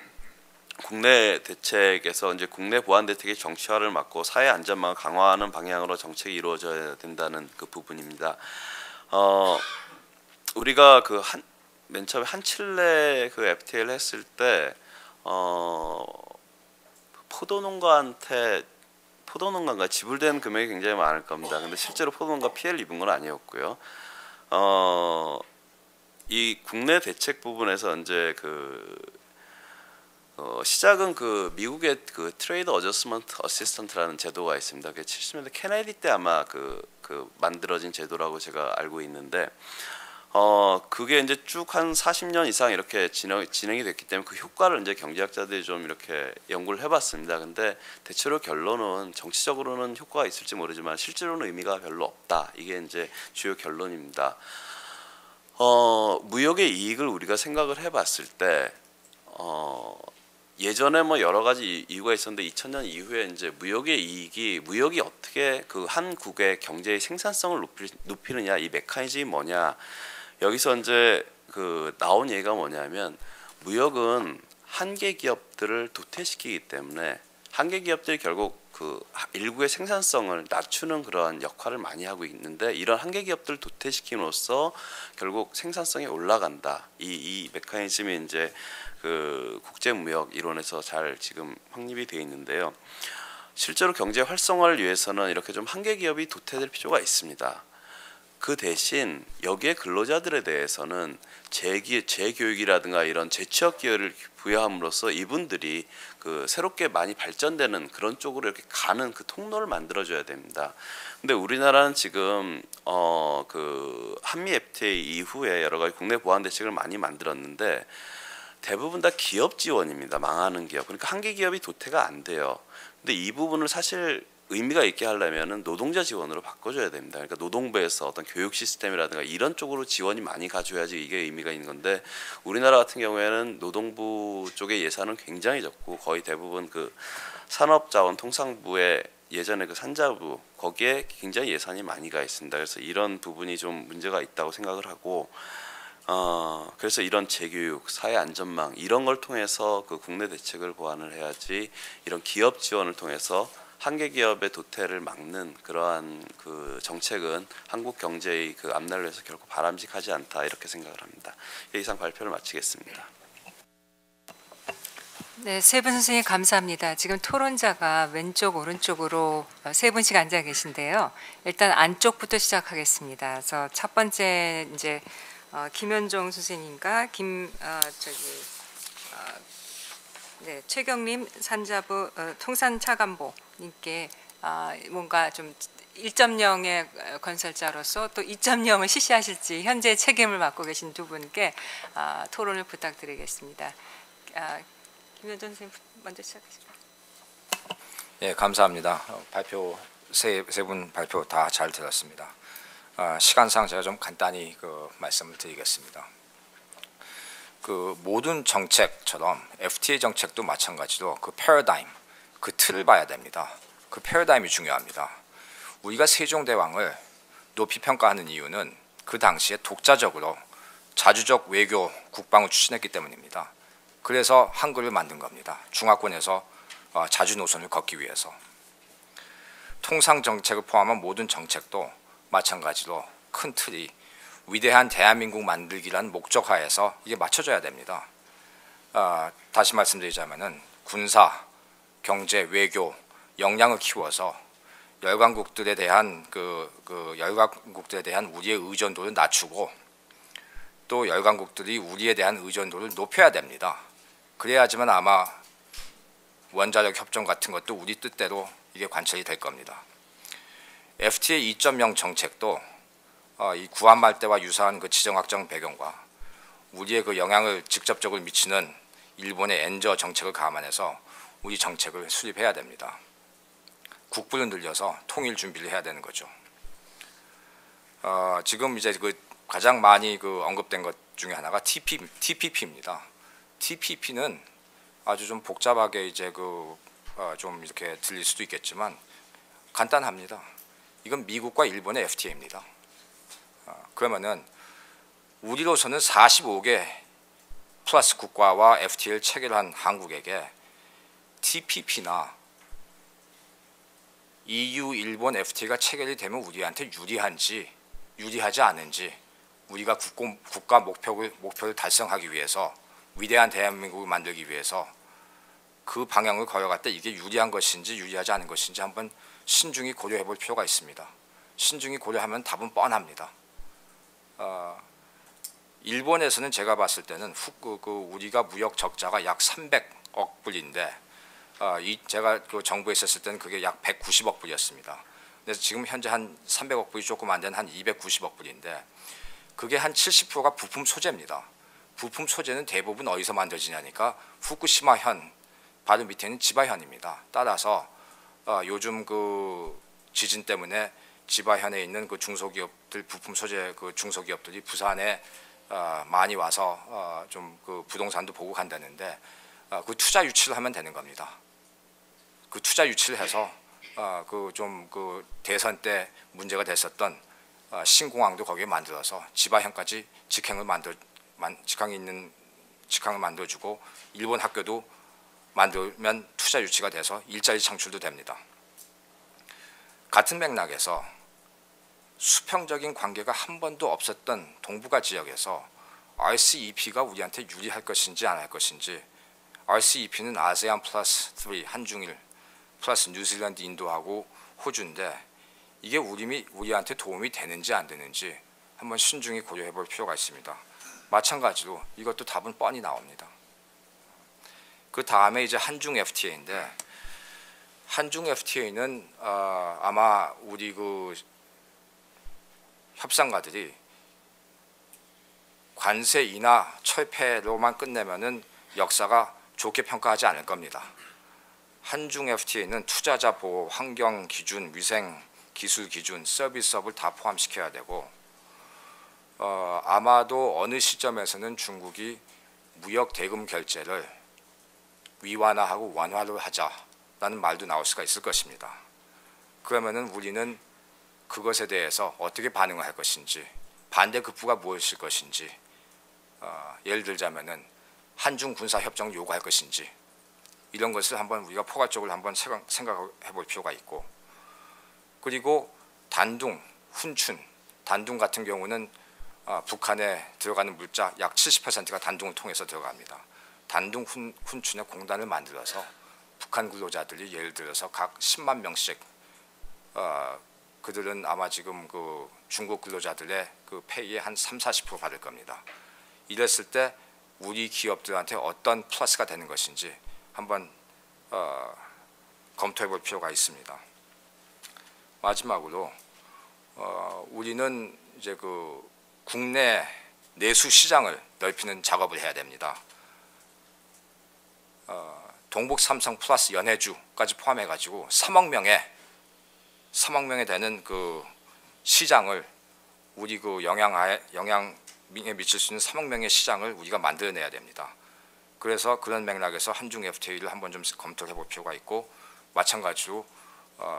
국내 대책에서 이제 국내 보안 대책의 정치화를 막고 사회 안전망을 강화하는 방향으로 정책이 이루어져야 된다는 그 부분입니다. 우리가 맨 처음에 한칠레 그 FTA를 했을 때 포도농가가 지불된 금액이 굉장히 많을 겁니다. 근데 실제로 포도농가 피해를 입은 건 아니었고요. 이 국내 대책 부분에서 이제 시작은 그 미국의 그 트레이드 어저스먼트 어시스턴트라는 제도가 있습니다. 그게 70년대 케네디 때 아마 그 만들어진 제도라고 제가 알고 있는데 그게 이제 쭉 한 40년 이상 이렇게 진행이 됐기 때문에 그 효과를 이제 경제학자들이 좀 이렇게 연구를 해봤습니다. 근데 대체로 결론은 정치적으로는 효과가 있을지 모르지만 실제로는 의미가 별로 없다. 이게 이제 주요 결론입니다. 무역의 이익을 우리가 생각을 해봤을 때 예전에 뭐 여러 가지 이유가 있었는데 2000년 이후에 이제 무역이 어떻게 그 한국의 경제의 생산성을 높이느냐 이 메커니즘이 뭐냐 여기서 이제 그 나온 얘기가 뭐냐면 무역은 한계 기업들을 도태시키기 때문에 한계 기업들이 결국 그 일국의 생산성을 낮추는 그러한 역할을 많이 하고 있는데 이런 한계 기업들을 도태시킴으로써 결국 생산성이 올라간다. 이 메커니즘이 이제 그 국제무역 이론에서 잘 지금 확립이 되어 있는데요. 실제로 경제 활성화를 위해서는 이렇게 좀 한계 기업이 도태될 필요가 있습니다. 그 대신 여기에 근로자들에 대해서는 재교육이라든가 이런 재취업 기회를 부여함으로써 이분들이 그 새롭게 많이 발전되는 그런 쪽으로 이렇게 가는 그 통로를 만들어줘야 됩니다. 근데 우리나라는 지금 그 한미 FTA 이후에 여러 가지 국내 보안 대책을 많이 만들었는데 대부분 다 기업 지원입니다. 망하는 기업. 그러니까 한계 기업이 도태가 안 돼요. 근데 이 부분을 사실 의미가 있게 하려면은 노동자 지원으로 바꿔줘야 됩니다. 그러니까 노동부에서 어떤 교육 시스템이라든가 이런 쪽으로 지원이 많이 가줘야지 이게 의미가 있는 건데, 우리나라 같은 경우에는 노동부 쪽의 예산은 굉장히 적고 거의 대부분 그 산업자원통상부의 예전에 그 산자부 거기에 굉장히 예산이 많이 가 있습니다. 그래서 이런 부분이 좀 문제가 있다고 생각을 하고, 그래서 이런 재교육, 사회 안전망 이런 걸 통해서 그 국내 대책을 보완을 해야지, 이런 기업 지원을 통해서 한계 기업의 도태를 막는 그러한 그 정책은 한국 경제의 그 앞날을 위해서 결코 바람직하지 않다, 이렇게 생각을 합니다. 이상 발표를 마치겠습니다. 네, 세 분 선생님 감사합니다. 지금 토론자가 왼쪽 오른쪽으로 세 분씩 앉아 계신데요. 일단 안쪽부터 시작하겠습니다. 그래서 첫 번째 이제 김현종 선생님과 최경림 산자부 통산차관보님께 뭔가 좀 1.0의 건설자로서 또 2.0을 실시하실지 현재 책임을 맡고 계신 두 분께 토론을 부탁드리겠습니다. 김현종 선생님 먼저 시작하시죠. 예, 감사합니다. 발표 세 분 발표 다 잘 들었습니다. 시간상 제가 좀 간단히 그 말씀을 드리겠습니다. 그 모든 정책처럼 FTA 정책도 마찬가지로 그 패러다임, 그 틀을 봐야 됩니다. 그 패러다임이 중요합니다. 우리가 세종대왕을 높이 평가하는 이유는 그 당시에 독자적으로 자주적 외교 국방을 추진했기 때문입니다. 그래서 한글을 만든 겁니다. 중화권에서 자주 노선을 걷기 위해서. 통상 정책을 포함한 모든 정책도 마찬가지로 큰 틀이 위대한 대한민국 만들기란 목적하에서 이게 맞춰져야 됩니다. 다시 말씀드리자면은 군사, 경제, 외교 역량을 키워서 열강국들에 대한 열강국들에 대한 우리의 의존도를 낮추고 또 열강국들이 우리에 대한 의존도를 높여야 됩니다. 그래야지만 아마 원자력 협정 같은 것도 우리 뜻대로 이게 관철이 될 겁니다. FTA 2.0 정책도 이 구한말 때와 유사한 그 지정학적 배경과 우리의 그 영향을 직접적으로 미치는 일본의 엔저 정책을 감안해서 우리 정책을 수립해야 됩니다. 국부를 늘려서 통일 준비를 해야 되는 거죠. 지금 이제 그 가장 많이 그 언급된 것 중에 하나가 TPP입니다. TPP는 아주 좀 복잡하게 이제 좀 이렇게 들릴 수도 있겠지만 간단합니다. 이건 미국과 일본의 FTA입니다. 그러면은 우리로서는 45개 플러스 국가와 FTA를 체결한 한국에게 TPP나 EU, 일본 FTA가 체결이 되면 우리한테 유리한지 유리하지 않은지, 우리가 국가 목표를 달성하기 위해서 위대한 대한민국을 만들기 위해서 그 방향을 걸어갈 때 이게 유리한 것인지 유리하지 않은 것인지 한번 신중히 고려해 볼 필요가 있습니다. 신중히 고려하면 답은 뻔합니다. 일본에서는 제가 봤을 때는 우리가 무역 적자가 약 300억 불인데 제가 그 정부에 있었을 때는 그게 약 190억 불이었습니다. 그래서 지금 현재 한 300억 불이 조금 안 되는 한 290억 불인데 그게 한 70%가 부품 소재입니다. 부품 소재는 대부분 어디서 만들어지냐니까 후쿠시마현 바로 밑에 있는 지바현입니다. 따라서 요즘 그 지진 때문에 지바현에 있는 그 중소기업들 부품 소재 그 중소기업들이 부산에 많이 와서 좀 그 부동산도 보고 간다는데 그 투자 유치를 하면 되는 겁니다. 그 투자 유치를 해서 그 대선 때 문제가 됐었던 신공항도 거기에 만들어서 지바현까지 직항을 만들어주고 일본 학교도 만들면 투자 유치가 돼서 일자리 창출도 됩니다. 같은 맥락에서 수평적인 관계가 한 번도 없었던 동북아 지역에서 RCEP가 우리한테 유리할 것인지 안 할 것인지, RCEP는 아세안 플러스 3 한중일 플러스 뉴질랜드, 인도하고 호주인데 이게 우리한테 도움이 되는지 안 되는지 한번 신중히 고려해 볼 필요가 있습니다. 마찬가지로 이것도 답은 뻔히 나옵니다. 그 다음에 이제 한중 FTA인데 한중 FTA는 아마 우리 그 협상가들이 관세 인하 철폐로만 끝내면은 역사가 좋게 평가하지 않을 겁니다. 한중 FTA는 투자자 보호, 환경 기준, 위생 기술 기준, 서비스업을 다 포함시켜야 되고 아마도 어느 시점에서는 중국이 무역 대금 결제를 위완화하고 완화를 하자라는 말도 나올 수가 있을 것입니다. 그러면은 우리는 그것에 대해서 어떻게 반응을 할 것인지, 반대급부가 무엇일 것인지, 예를 들자면은 한중 군사 협정을 요구할 것인지 이런 것을 한번 우리가 포괄적으로 한번 생각해 볼 필요가 있고, 그리고 단둥, 훈춘, 단둥 같은 경우는 북한에 들어가는 물자 약 70%가 단둥을 통해서 들어갑니다. 단둥 훈춘의 공단을 만들어서 북한 근로자들이 예를 들어서 각 10만 명씩 그들은 아마 지금 그 중국 근로자들의 그 페이의 한 30-40% 받을 겁니다. 이랬을 때 우리 기업들한테 어떤 플러스가 되는 것인지 한번 검토해 볼 필요가 있습니다. 마지막으로 우리는 이제 그 국내 내수 시장을 넓히는 작업을 해야 됩니다. 동북 삼성 플러스 연해주까지 포함해 가지고 3억 명에 되는 그 시장을 우리 그 영향에 미칠 수 있는 3억 명의 시장을 우리가 만들어내야 됩니다. 그래서 그런 맥락에서 한중 FTA를 한번 좀 검토해 볼 필요가 있고, 마찬가지로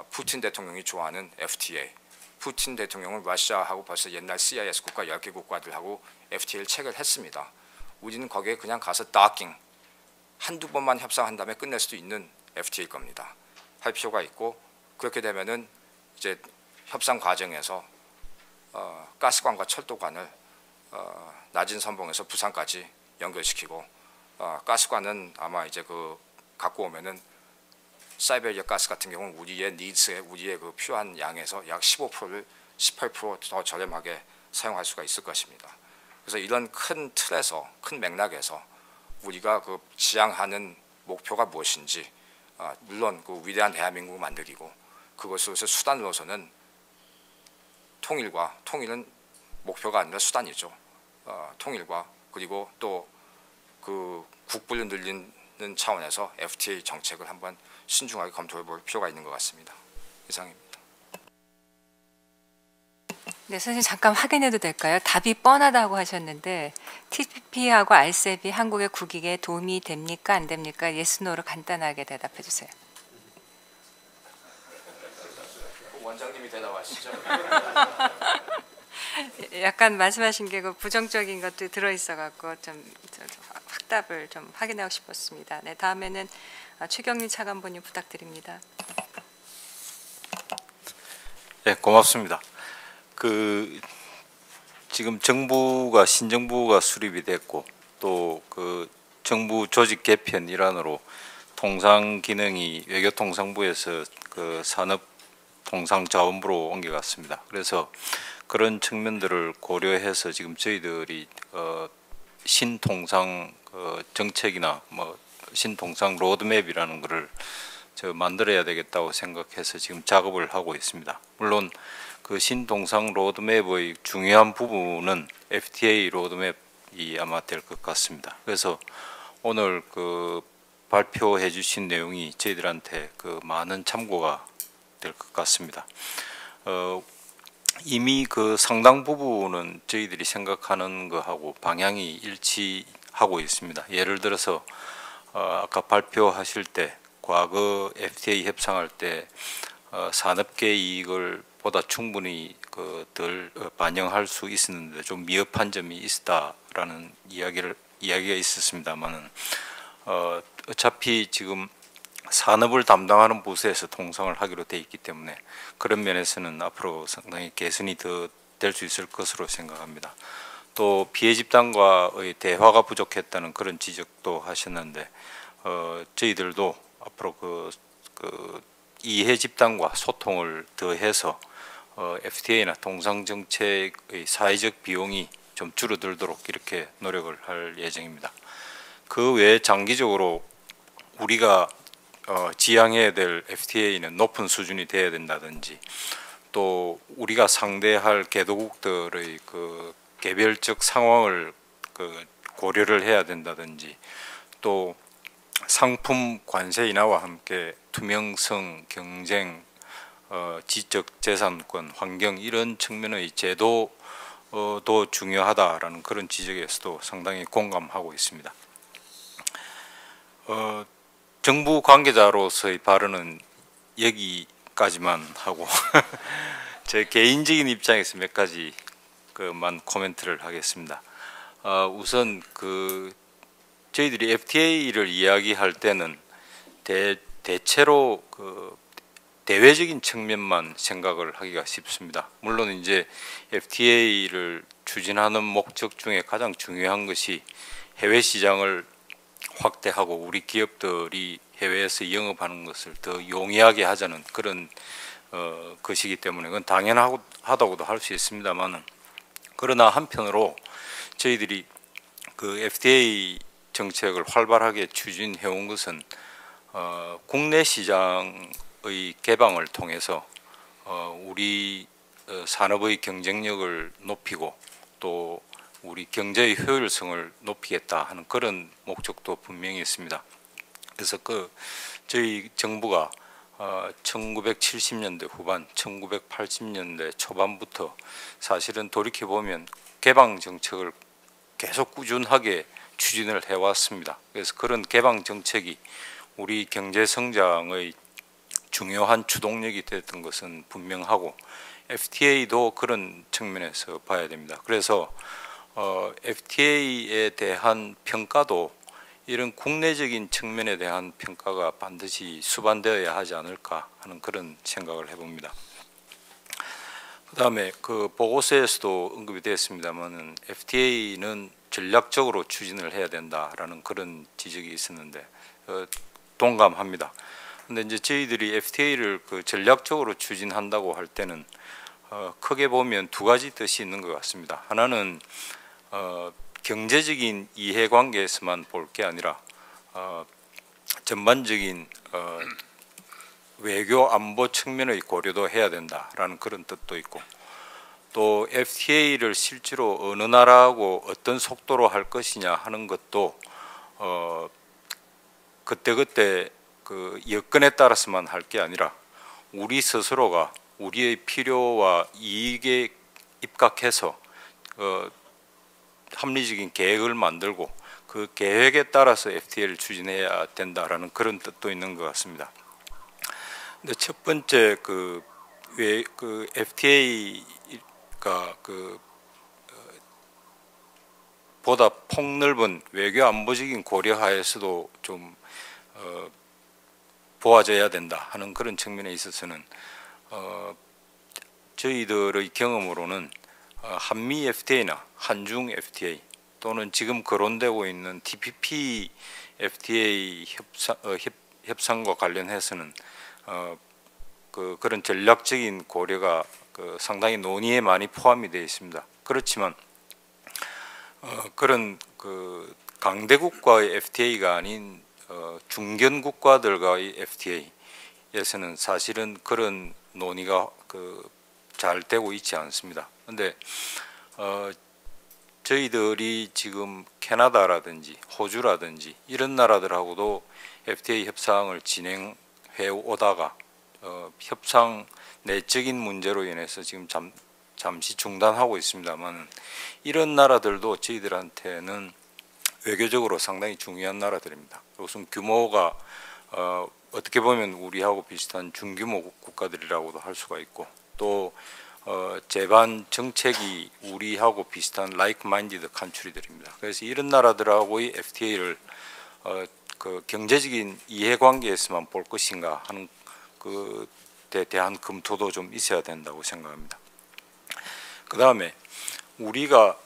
푸틴 대통령이 좋아하는 FTA, 푸틴 대통령은 러시아하고 벌써 옛날 CIS 국가 10개 국가들하고 FTA를 체결했습니다. 우리는 거기에 그냥 가서 docking 한두 번만 협상한 다음에 끝낼 수도 있는 FTA일 겁니다. 할 필요가 있고, 그렇게 되면은 이제 협상 과정에서 가스관과 철도관을 낮은 선봉에서 부산까지 연결시키고, 가스관은 아마 이제 그 갖고 오면은 사이베리아 가스 같은 경우는 우리의 니즈에 우리의 그 필요한 양에서 약 15%를 18% 더 저렴하게 사용할 수가 있을 것입니다. 그래서 이런 큰 틀에서, 큰 맥락에서 우리가 그 지향하는 목표가 무엇인지, 물론 그 위대한 대한민국 만들기고, 그것으로서 수단으로서는 통일은 목표가 아니라 수단이죠. 통일과 그리고 또 그 국부를 늘리는 차원에서 FTA 정책을 한번 신중하게 검토해 볼 필요가 있는 것 같습니다. 이상입니다. 네, 선생님 잠깐 확인해도 될까요? 답이 뻔하다고 하셨는데 TPP하고 RCEP이 한국의 국익에 도움이 됩니까? 안 됩니까? yes, no로 간단하게 대답해 주세요. 원장님이 대답하시죠. 약간 말씀하신 게 그 부정적인 것도 들어있어 갖고 좀 확답을 좀 확인하고 싶었습니다. 네, 다음에는 최경림 차관보님 부탁드립니다. 네, 고맙습니다. 지금 정부가 신정부가 수립이 됐고, 또 그 정부 조직 개편 일환으로 통상 기능이 외교통상부에서 그 산업통상자원부로 옮겨갔습니다. 그래서 그런 측면들을 고려해서 지금 저희들이 신통상 정책이나 뭐 신통상 로드맵이라는 것을 만들어야 되겠다고 생각해서 지금 작업을 하고 있습니다. 물론 그 신통상 로드맵의 중요한 부분은 FTA 로드맵이 아마 될 것 같습니다. 그래서 오늘 그 발표해 주신 내용이 저희들한테 그 많은 참고가 될 것 같습니다. 이미 그 상당 부분은 저희들이 생각하는 거하고 방향이 일치하고 있습니다. 예를 들어서 아까 발표하실 때 과거 FTA 협상할 때 산업계 이익을 보다 충분히 덜 반영할 수 있었는데 좀 미흡한 점이 있다라는 이야기가 있었습니다만은 어차피 지금 산업을 담당하는 부서에서 통상을 하기로 돼 있기 때문에 그런 면에서는 앞으로 상당히 개선이 더 될 수 있을 것으로 생각합니다. 또 피해 집단과의 대화가 부족했다는 그런 지적도 하셨는데 저희들도 앞으로 그 이해 집단과 소통을 더해서 FTA나 통상 정책의 사회적 비용이 좀 줄어들도록 이렇게 노력을 할 예정입니다. 그 외에 장기적으로 우리가 지향해야 될 FTA는 높은 수준이 돼야 된다든지, 또 우리가 상대할 개도국들의 그 개별적 상황을 고려를 해야 된다든지, 또 상품 관세 인하와 함께 투명성, 경쟁, 지적 재산권, 환경 이런 측면의 제도도 중요하다라는 그런 지적에서도 상당히 공감하고 있습니다. 정부 관계자로서의 발언은 여기까지만 하고 제 개인적인 입장에서 몇 가지 그만 코멘트를 하겠습니다. 우선 저희들이 FTA를 이야기할 때는 대체로 대외적인 측면만 생각을 하기가 쉽습니다. 물론 이제 FTA를 추진하는 목적 중에 가장 중요한 것이 해외 시장을 확대하고 우리 기업들이 해외에서 영업하는 것을 더 용이하게 하자는 그런 것이기 때문에 그건 당연하다고도 할 수 있습니다만은, 그러나 한편으로 저희들이 그 FTA 정책을 활발하게 추진해 온 것은 국내 시장의 개방을 통해서 우리 산업의 경쟁력을 높이고 또 우리 경제의 효율성을 높이겠다 하는 그런 목적도 분명히 있습니다. 그래서 저희 정부가 1970년대 후반, 1980년대 초반부터 사실은 돌이켜 보면 개방 정책을 계속 꾸준하게 추진을 해왔습니다. 그래서 그런 개방 정책이 우리 경제 성장의 중요한 주동력이 됐던 것은 분명하고, FTA도 그런 측면에서 봐야 됩니다. 그래서 FTA에 대한 평가도 이런 국내적인 측면에 대한 평가가 반드시 수반되어야 하지 않을까 하는 그런 생각을 해봅니다. 그 다음에 그 보고서에서도 언급이 되었습니다만은 FTA는 전략적으로 추진을 해야 된다라는 그런 지적이 있었는데 동감합니다. 근데 이제 저희들이 FTA를 전략적으로 추진한다고 할 때는 크게 보면 두 가지 뜻이 있는 것 같습니다. 하나는 경제적인 이해관계에서만 볼 게 아니라 전반적인 외교 안보 측면의 고려도 해야 된다라는 그런 뜻도 있고, 또 FTA를 실제로 어느 나라하고 어떤 속도로 할 것이냐 하는 것도 그때그때 그 여건에 따라서만 할 게 아니라 우리 스스로가 우리의 필요와 이익에 입각해서 합리적인 계획을 만들고 그 계획에 따라서 FTA를 추진해야 된다라는 그런 뜻도 있는 것 같습니다. 근데 첫 번째 FTA가 보다 폭넓은 외교 안보적인 고려하에서도 좀 보아져야 된다 하는 그런 측면에 있어서는 저희들의 경험으로는 한미 FTA나 한중 FTA 또는 지금 거론되고 있는 TPP FTA 협상과 관련해서는 그런 전략적인 고려가 상당히 논의에 많이 포함이 되어 있습니다. 그렇지만 그런 강대국과의 FTA가 아닌 중견 국가들과의 FTA에서는 사실은 그런 논의가 잘 되고 있지 않습니다. 그런데 저희들이 지금 캐나다라든지 호주라든지 이런 나라들하고도 FTA 협상을 진행해 오다가 협상 내적인 문제로 인해서 지금 잠시 중단하고 있습니다만, 이런 나라들도 저희들한테는 외교적으로 상당히 중요한 나라들입니다. 우선 규모가 어떻게 보면 우리하고 비슷한 중규모 국가들이라고도 할 수가 있고, 또 제반 정책이 우리하고 비슷한 like-minded country들입니다. 그래서 이런 나라들하고의 FTA를 경제적인 이해관계에서만 볼 것인가 하는 그에 대한 검토도 좀 있어야 된다고 생각합니다. 그 다음에 우리가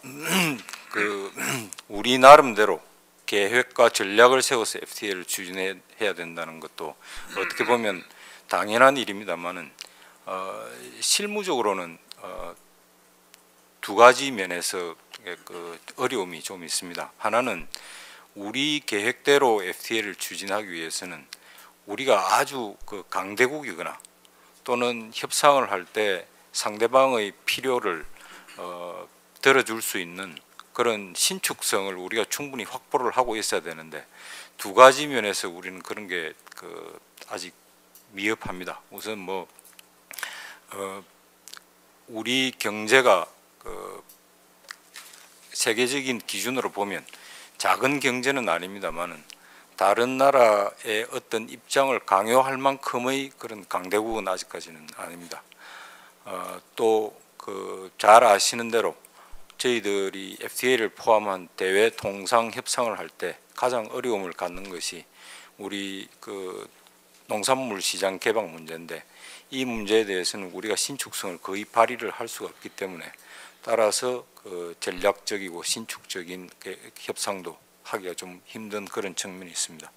우리 나름대로 계획과 전략을 세워서 FTA를 추진해야 된다는 것도 어떻게 보면 당연한 일입니다만은 실무적으로는 두 가지 면에서 어려움이 좀 있습니다. 하나는 우리 계획대로 FTA를 추진하기 위해서는 우리가 아주 강대국이거나 또는 협상을 할 때 상대방의 필요를 들어줄 수 있는 그런 신축성을 우리가 충분히 확보를 하고 있어야 되는데 두 가지 면에서 우리는 그런 게 아직 미흡합니다. 우선 뭐 우리 경제가 세계적인 기준으로 보면 작은 경제는 아닙니다만은 다른 나라의 어떤 입장을 강요할 만큼의 그런 강대국은 아직까지는 아닙니다. 또 잘 아시는 대로 저희들이 FTA를 포함한 대외 통상 협상을 할 때 가장 어려움을 갖는 것이 우리 농산물 시장 개방 문제인데 이 문제에 대해서는 우리가 신축성을 거의 발휘를 할 수가 없기 때문에 따라서 전략적이고 신축적인 협상도 하기가 좀 힘든 그런 측면이 있습니다.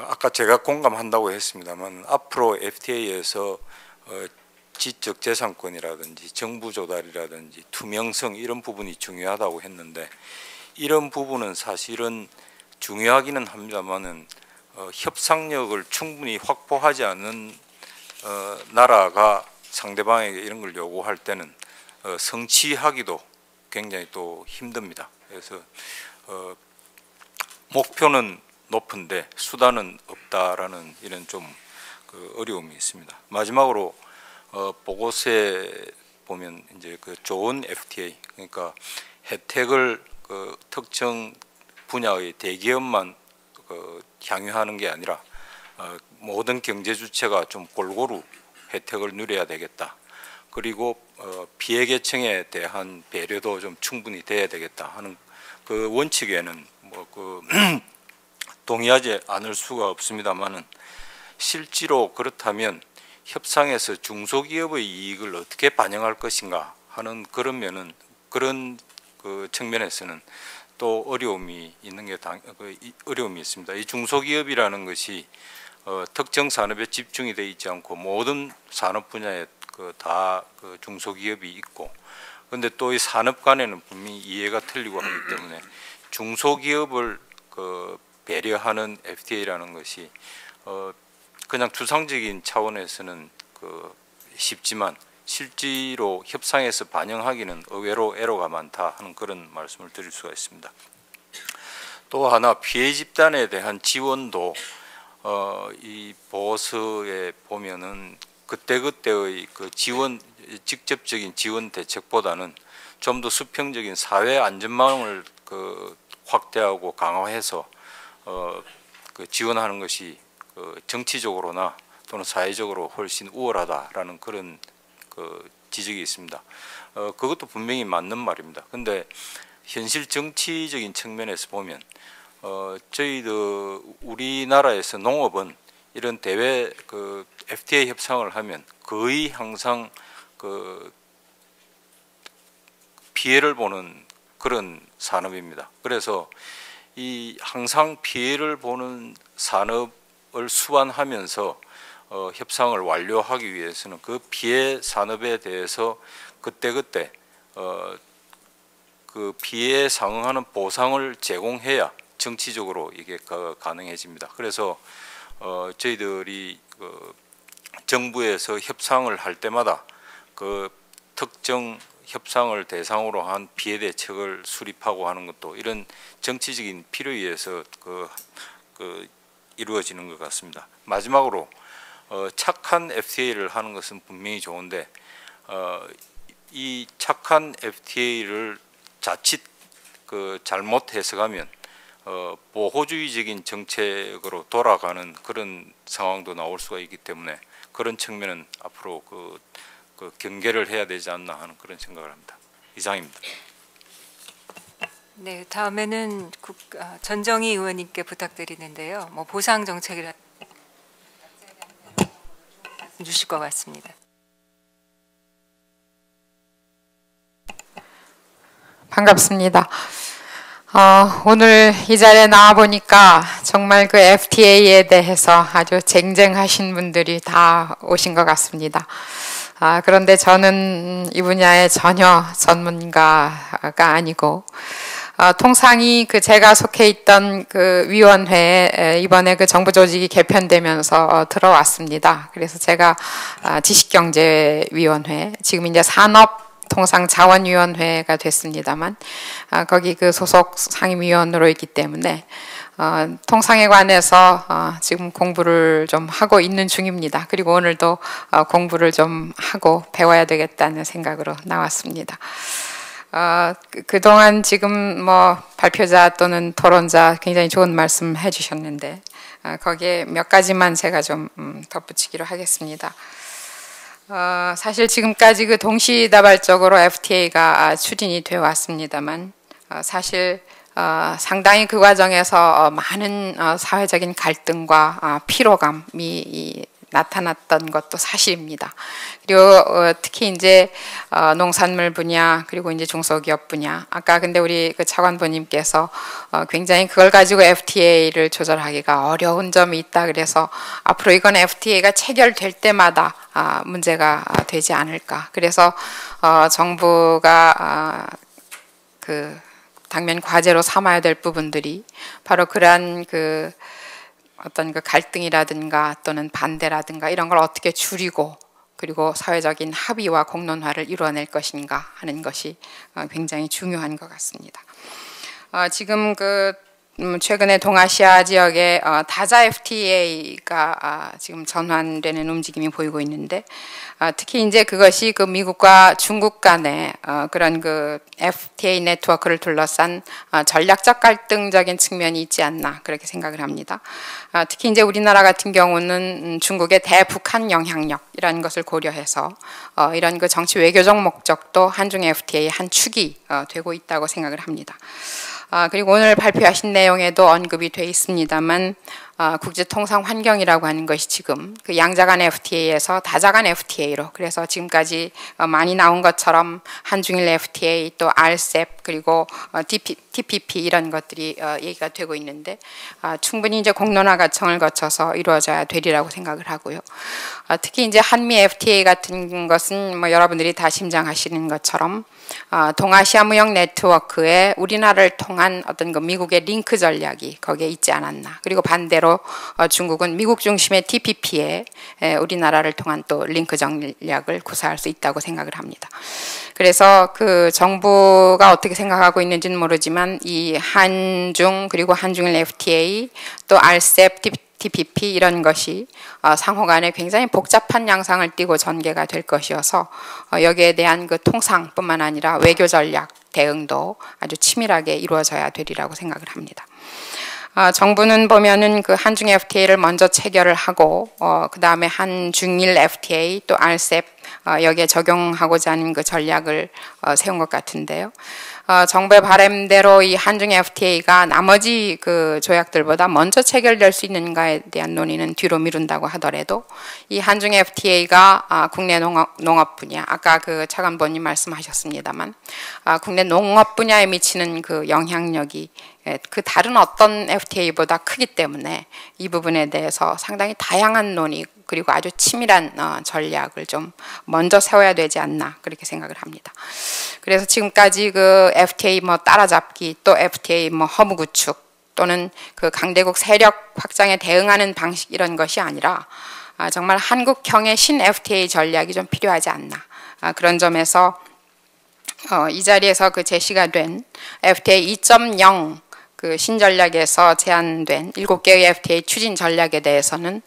아까 제가 공감한다고 했습니다만 앞으로 FTA에서 지적 재산권이라든지 정부 조달이라든지 투명성 이런 부분이 중요하다고 했는데 이런 부분은 사실은 중요하기는 합니다만은 협상력을 충분히 확보하지 않는 나라가 상대방에게 이런 걸 요구할 때는 성취하기도 굉장히 또 힘듭니다. 그래서 목표는 높은데 수단은 없다라는 이런 좀 어려움이 있습니다. 마지막으로 보고서에 보면 이제 좋은 FTA 그러니까 혜택을 특정 분야의 대기업만 향유하는 게 아니라 모든 경제 주체가 좀 골고루 혜택을 누려야 되겠다. 그리고 피해계층에 대한 배려도 좀 충분히 돼야 되겠다 하는 그 원칙에는 동의하지 않을 수가 없습니다만은 실제로 그렇다면 협상에서 중소기업의 이익을 어떻게 반영할 것인가 하는 그런 측면에서는 또 어려움이 있는 게 어려움이 있습니다. 이 중소기업이라는 것이 특정 산업에 집중이 되어 있지 않고 모든 산업 분야에 다 중소기업이 있고, 그런데 또 이 산업 간에는 분명히 이해가 틀리고 하기 때문에 중소기업을 배려하는 FTA라는 것이 그냥 추상적인 차원에서는 쉽지만 실제로 협상에서 반영하기는 의외로 애로가 많다 하는 그런 말씀을 드릴 수가 있습니다. 또 하나 피해 집단에 대한 지원도 이 보고서에 보면은 그때그때의 지원 직접적인 지원 대책보다는 좀 더 수평적인 사회 안전망을 확대하고 강화해서 지원하는 것이 정치적으로나 또는 사회적으로 훨씬 우월하다라는 그런 지적이 있습니다. 그것도 분명히 맞는 말입니다. 근데 현실 정치적인 측면에서 보면 저희들 우리나라에서 농업은 이런 대외 FTA 협상을 하면 거의 항상 피해를 보는 그런 산업입니다. 그래서 이 항상 피해를 보는 산업을 수반하면서 협상을 완료하기 위해서는 그 피해 산업에 대해서 그때그때 그 피해에 상응하는 보상을 제공해야 정치적으로 이게 가능해집니다. 그래서 저희들이 정부에서 협상을 할 때마다 특정 협상을 대상으로 한 피해 대책을 수립하고 하는 것도 이런 정치적인 필요에 의해서 이루어지는 것 같습니다. 마지막으로 착한 FTA를 하는 것은 분명히 좋은데 이 착한 FTA를 자칫 잘못 해석하면 보호주의적인 정책으로 돌아가는 그런 상황도 나올 수가 있기 때문에 그런 측면은 앞으로 경계를 해야 되지 않나 하는 그런 생각을 합니다. 이상입니다. 네, 다음에는 전정희 의원님께 부탁드리는데요. 보상 정책이라 주실 것 같습니다. 반갑습니다. 오늘 이 자리에 나와 보니까 정말 그 FTA에 대해서 아주 쟁쟁하신 분들이 다 오신 것 같습니다. 그런데 저는 이 분야에 전혀 전문가가 아니고 통상이 제가 속해 있던 위원회에 이번에 정부 조직이 개편되면서 들어왔습니다. 그래서 제가 지식경제위원회, 지금 이제 산업 통상자원위원회가 됐습니다만 거기 그 소속 상임위원으로 있기 때문에 통상에 관해서 지금 공부를 좀 하고 있는 중입니다. 그리고 오늘도 공부를 좀 하고 배워야 되겠다는 생각으로 나왔습니다. 그동안 지금 뭐 발표자 또는 토론자 굉장히 좋은 말씀 해주셨는데 거기에 몇 가지만 제가 좀 덧붙이기로 하겠습니다. 사실 지금까지 그 동시다발적으로 FTA가 추진이 되어 왔습니다만 사실 상당히 그 과정에서 많은 사회적인 갈등과 피로감이 나타났던 것도 사실입니다. 그리고 특히 이제 농산물 분야 그리고 이제 중소기업 분야 아까 근데 우리 그 차관보님께서 굉장히 그걸 가지고 FTA를 조절하기가 어려운 점이 있다 그래서 앞으로 이건 FTA가 체결될 때마다 문제가 되지 않을까. 그래서 정부가 그 당면 과제로 삼아야 될 부분들이 바로 그러한 그 어떤 그 갈등이라든가 또는 반대라든가 이런 걸 어떻게 줄이고 그리고 사회적인 합의와 공론화를 이루어낼 것인가 하는 것이 굉장히 중요한 것 같습니다. 지금 그 최근에 동아시아 지역에 다자 FTA가 지금 전환되는 움직임이 보이고 있는데 특히 이제 그것이 그 미국과 중국 간의 그런 그 FTA 네트워크를 둘러싼 전략적 갈등적인 측면이 있지 않나 그렇게 생각을 합니다. 특히 이제 우리나라 같은 경우는 중국의 대북한 영향력이라는 것을 고려해서 이런 그 정치 외교적 목적도 한중 FTA의 한 축이 되고 있다고 생각을 합니다. 그리고 오늘 발표하신 내용에도 언급이 되어 있습니다만 국제통상 환경이라고 하는 것이 지금 그 양자 간 FTA에서 다자 간 FTA로 그래서 지금까지 많이 나온 것처럼 한중일 FTA 또 RCEP 그리고 TPP 이런 것들이 얘기가 되고 있는데 충분히 이제 공론화 과정을 거쳐서 이루어져야 되리라고 생각을 하고요. 특히 이제 한미 FTA 같은 것은 뭐 여러분들이 다 심장하시는 것처럼 동아시아 무역 네트워크에 우리나라를 통한 어떤 그 미국의 링크 전략이 거기에 있지 않았나. 그리고 반대로 중국은 미국 중심의 TPP에 우리나라를 통한 또 링크 전략을 구사할 수 있다고 생각을 합니다. 그래서 그 정부가 어떻게 생각하고 있는지는 모르지만 이 한중 그리고 한중일 FTA 또 RCEP TPP 이런 것이 상호간에 굉장히 복잡한 양상을 띠고 전개가 될 것이어서 여기에 대한 그 통상뿐만 아니라 외교 전략 대응도 아주 치밀하게 이루어져야 되리라고 생각을 합니다. 정부는 보면은 그 한중 FTA를 먼저 체결을 하고 그 다음에 한중일 FTA 또 RCEP 여기에 적용하고자 하는 그 전략을 세운 것 같은데요. 정부의 바람대로 이 한중 FTA가 나머지 그 조약들보다 먼저 체결될 수 있는가에 대한 논의는 뒤로 미룬다고 하더라도 이 한중 FTA가 국내 농업 분야 아까 그 차관보님 말씀하셨습니다만 국내 농업 분야에 미치는 그 영향력이 그 다른 어떤 FTA보다 크기 때문에 이 부분에 대해서 상당히 다양한 논의 그리고 아주 치밀한 전략을 좀 먼저 세워야 되지 않나 그렇게 생각을 합니다. 그래서 지금까지 그 FTA 뭐 따라잡기 또 FTA 뭐 허무 구축 또는 그 강대국 세력 확장에 대응하는 방식 이런 것이 아니라 정말 한국형의 신 FTA 전략이 좀 필요하지 않나 그런 점에서 이 자리에서 그 제시가 된 FTA 2.0 그 신전략에서 제안된 7개의 FTA 추진 전략에 대해서는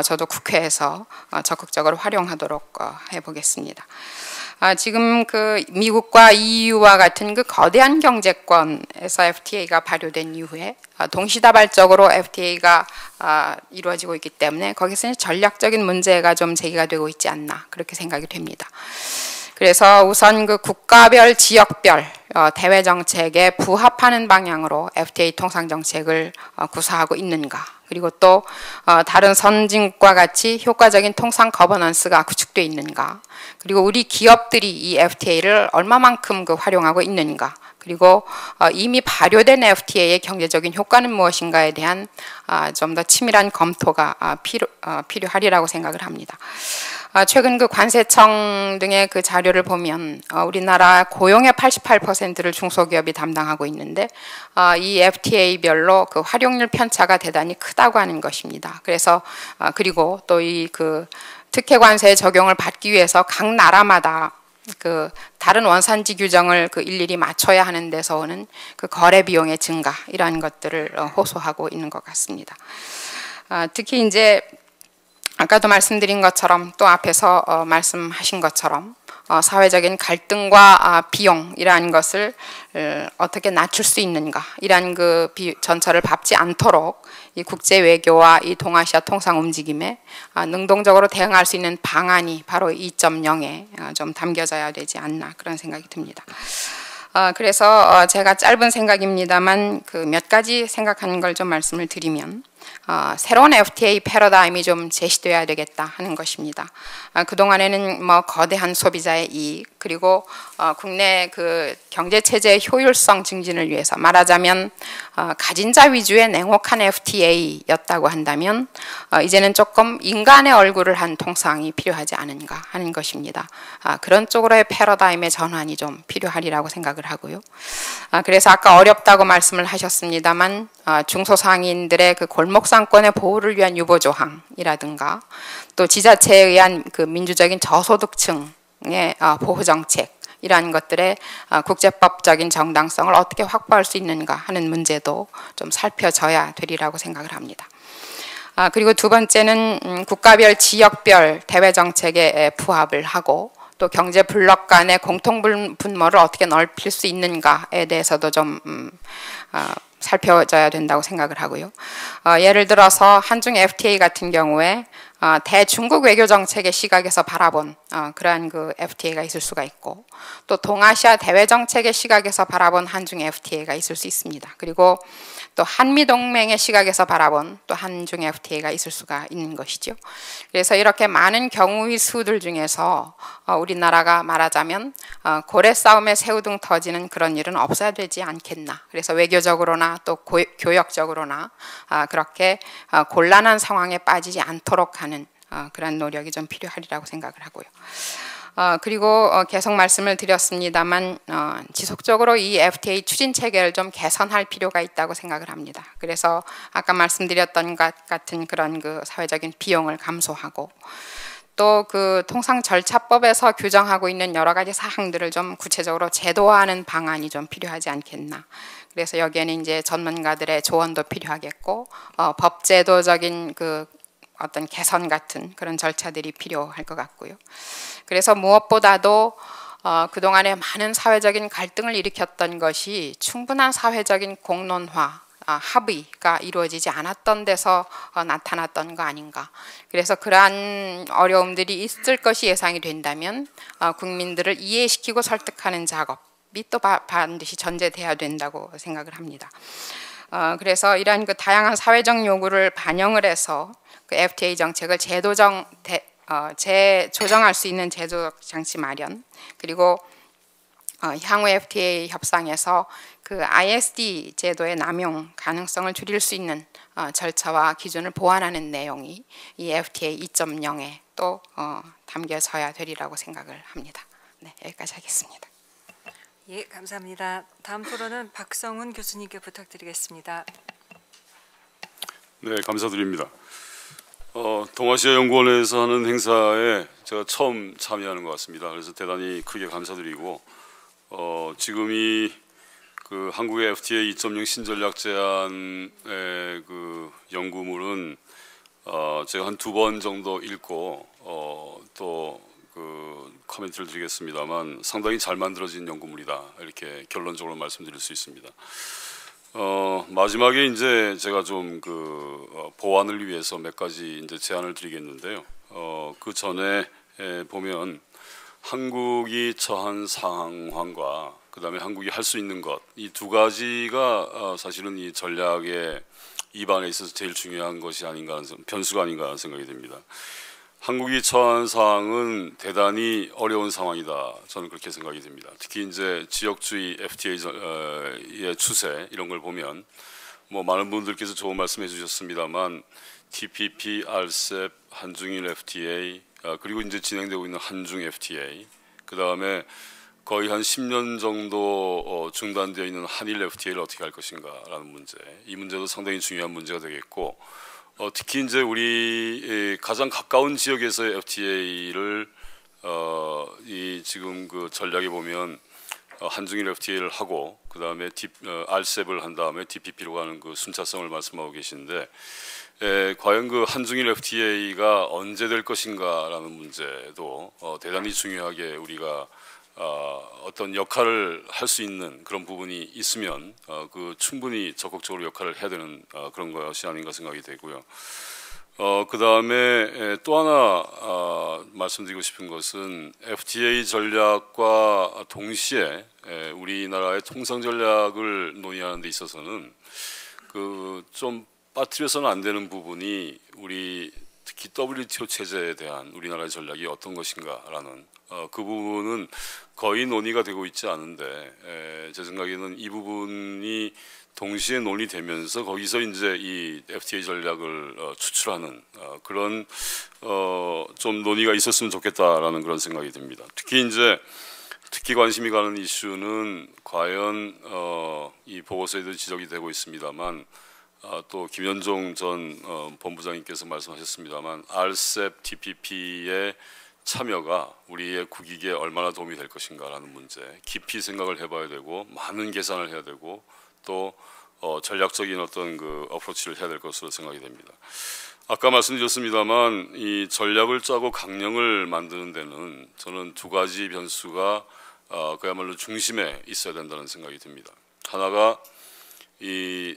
저도 국회에서 적극적으로 활용하도록 해보겠습니다. 지금 그 미국과 EU와 같은 그 거대한 경제권에서 FTA가 발효된 이후에 동시다발적으로 FTA가 이루어지고 있기 때문에 거기서 전략적인 문제가 좀 제기가 되고 있지 않나 그렇게 생각이 됩니다. 그래서 우선 그 국가별, 지역별 대외 정책에 부합하는 방향으로 FTA 통상 정책을 구사하고 있는가. 그리고 또 다른 선진국과 같이 효과적인 통상 거버넌스가 구축되어 있는가. 그리고 우리 기업들이 이 FTA를 얼마만큼 그 활용하고 있는가. 그리고 이미 발효된 FTA의 경제적인 효과는 무엇인가에 대한 좀 더 치밀한 검토가 필요하리라고 생각을 합니다. 최근 그 관세청 등의 그 자료를 보면 우리나라 고용의 88%를 중소기업이 담당하고 있는데 이 FTA별로 그 활용률 편차가 대단히 크다고 하는 것입니다. 그래서 그리고 또 이 그 특혜 관세 적용을 받기 위해서 각 나라마다 그 다른 원산지 규정을 그 일일이 맞춰야 하는 데서 오는 그 거래 비용의 증가 이러한 것들을 호소하고 있는 것 같습니다. 특히 이제 아까도 말씀드린 것처럼 또 앞에서 말씀하신 것처럼 사회적인 갈등과 비용이라는 것을 어떻게 낮출 수 있는가 이러한 그 전철을 밟지 않도록 이 국제 외교와 이 동아시아 통상 움직임에 능동적으로 대응할 수 있는 방안이 바로 2.0에 좀 담겨져야 되지 않나 그런 생각이 듭니다. 그래서 제가 짧은 생각입니다만 그 몇 가지 생각하는 걸 좀 말씀을 드리면 새로운 FTA 패러다임이 좀 제시돼야 되겠다 하는 것입니다. 그동안에는 뭐 거대한 소비자의 이익 그리고 국내 그 경제 체제의 효율성 증진을 위해서 말하자면 가진 자 위주의 냉혹한 FTA였다고 한다면 이제는 조금 인간의 얼굴을 한 통상이 필요하지 않은가 하는 것입니다. 그런 쪽으로의 패러다임의 전환이 좀 필요하리라고 생각을 하고요. 그래서 아까 어렵다고 말씀을 하셨습니다만 중소상인들의 그 골목상권의 보호를 위한 유보조항이라든가 또 지자체에 의한 그 민주적인 저소득층의 보호 정책 이러한 것들의 국제법적인 정당성을 어떻게 확보할 수 있는가 하는 문제도 좀 살펴져야 되리라고 생각을 합니다. 그리고 두 번째는 국가별 지역별 대외 정책에 부합을 하고 또 경제 블록 간의 공통 분모를 어떻게 넓힐 수 있는가에 대해서도 좀 살펴져야 된다고 생각을 하고요. 예를 들어서 한중 FTA 같은 경우에 대중국 외교 정책의 시각에서 바라본 그러한 그 FTA가 있을 수가 있고 또 동아시아 대외 정책의 시각에서 바라본 한중 FTA가 있을 수 있습니다. 그리고 또 한미 동맹의 시각에서 바라본 또 한중 FTA가 있을 수가 있는 것이죠. 그래서 이렇게 많은 경우의 수들 중에서 우리나라가 말하자면 고래 싸움에 새우등 터지는 그런 일은 없어야 되지 않겠나. 그래서 외교적으로나 또 교역적으로나 그렇게 곤란한 상황에 빠지지 않도록 하는 그런 노력이 좀 필요하리라고 생각을 하고요. 그리고 계속 말씀을 드렸습니다만 지속적으로 이 FTA 추진 체계를 좀 개선할 필요가 있다고 생각을 합니다. 그래서 아까 말씀드렸던 것 같은 그런 그 사회적인 비용을 감소하고 또 그 통상 절차법에서 규정하고 있는 여러 가지 사항들을 좀 구체적으로 제도화하는 방안이 좀 필요하지 않겠나. 그래서 여기에는 이제 전문가들의 조언도 필요하겠고 법제도적인 그 어떤 개선 같은 그런 절차들이 필요할 것 같고요. 그래서 무엇보다도 그동안에 많은 사회적인 갈등을 일으켰던 것이 충분한 사회적인 공론화, 합의가 이루어지지 않았던 데서 나타났던 거 아닌가. 그래서 그러한 어려움들이 있을 것이 예상이 된다면 국민들을 이해시키고 설득하는 작업이 또 반드시 전제돼야 된다고 생각을 합니다. 그래서 이러한 그 다양한 사회적 요구를 반영을 해서 그 FTA 정책을 재조정할 수 있는 제도적 장치 마련 그리고 향후 FTA 협상에서 그 ISD 제도의 남용 가능성을 줄일 수 있는 절차와 기준을 보완하는 내용이 이 FTA 2.0에 또 담겨져야 되리라고 생각을 합니다. 네, 여기까지 하겠습니다. 예, 감사합니다. 다음 토론은 박성훈 교수님께 부탁드리겠습니다. 네, 감사드립니다. 동아시아 연구원에서 하는 행사에 제가 처음 참여하는 것 같습니다. 그래서 대단히 크게 감사드리고 지금 이 그 한국의 FTA 2.0 신전략 제안의 그 연구물은 제가 한 2번 정도 읽고 또 그 코멘트를 드리겠습니다만 상당히 잘 만들어진 연구물이다 이렇게 결론적으로 말씀드릴 수 있습니다. 마지막에 이제 제가 좀 그 보완을 위해서 몇 가지 이제 제안을 드리겠는데요. 그 전에 보면 한국이 처한 상황과 그다음에 한국이 할 수 있는 것 이 두 가지가 사실은 이 전략의 입안에 있어서 제일 중요한 것이 아닌가 하는 변수가 아닌가 하는 생각이 듭니다. 한국이 처한 상황은 대단히 어려운 상황이다. 저는 그렇게 생각이 듭니다. 특히 이제 지역주의 FTA의 추세 이런 걸 보면 뭐 많은 분들께서 좋은 말씀해 주셨습니다만 TPP, RCEP, 한중일 FTA 그리고 이제 진행되고 있는 한중 FTA 그 다음에 거의 한 10년 정도 중단되어 있는 한일 FTA를 어떻게 할 것인가라는 문제 이 문제도 상당히 중요한 문제가 되겠고 특히 이제 우리 가장 가까운 지역에서의 FTA를 이 지금 그 전략에 보면 한중일 FTA를 하고 그 다음에 RCEP을 한 다음에 DPP로 가는 그 순차성을 말씀하고 계신데 과연 그 한중일 FTA가 언제 될 것인가라는 문제도 대단히 중요하게 우리가 어떤 역할을 할 수 있는 그런 부분이 있으면 그 충분히 적극적으로 역할을 해야 되는 그런 것이 아닌가 생각이 되고요. 그 다음에 또 하나 말씀드리고 싶은 것은 FTA 전략과 동시에 우리나라의 통상 전략을 논의하는 데 있어서는 그 좀 빠뜨려서는 안 되는 부분이 우리 특히 WTO 체제에 대한 우리나라의 전략이 어떤 것인가라는 그 부분은 거의 논의가 되고 있지 않은데 제 생각에는 이 부분이 동시에 논의되면서 거기서 이제 이 FTA 전략을 추출하는 그런 좀 논의가 있었으면 좋겠다라는 그런 생각이 듭니다. 특히 관심이 가는 이슈는 과연 이 보고서에도 지적이 되고 있습니다만 또 김현종 전 본부장님께서 말씀하셨습니다만 RCEP, TPP의 참여가 우리의 국익에 얼마나 도움이 될 것인가라는 문제 깊이 생각을 해봐야 되고 많은 계산을 해야 되고 또 전략적인 어떤 그 어프로치를 해야 될 것으로 생각이 됩니다. 아까 말씀드렸습니다만 이 전략을 짜고 강령을 만드는 데는 저는 두 가지 변수가 그야말로 중심에 있어야 된다는 생각이 듭니다. 하나가 이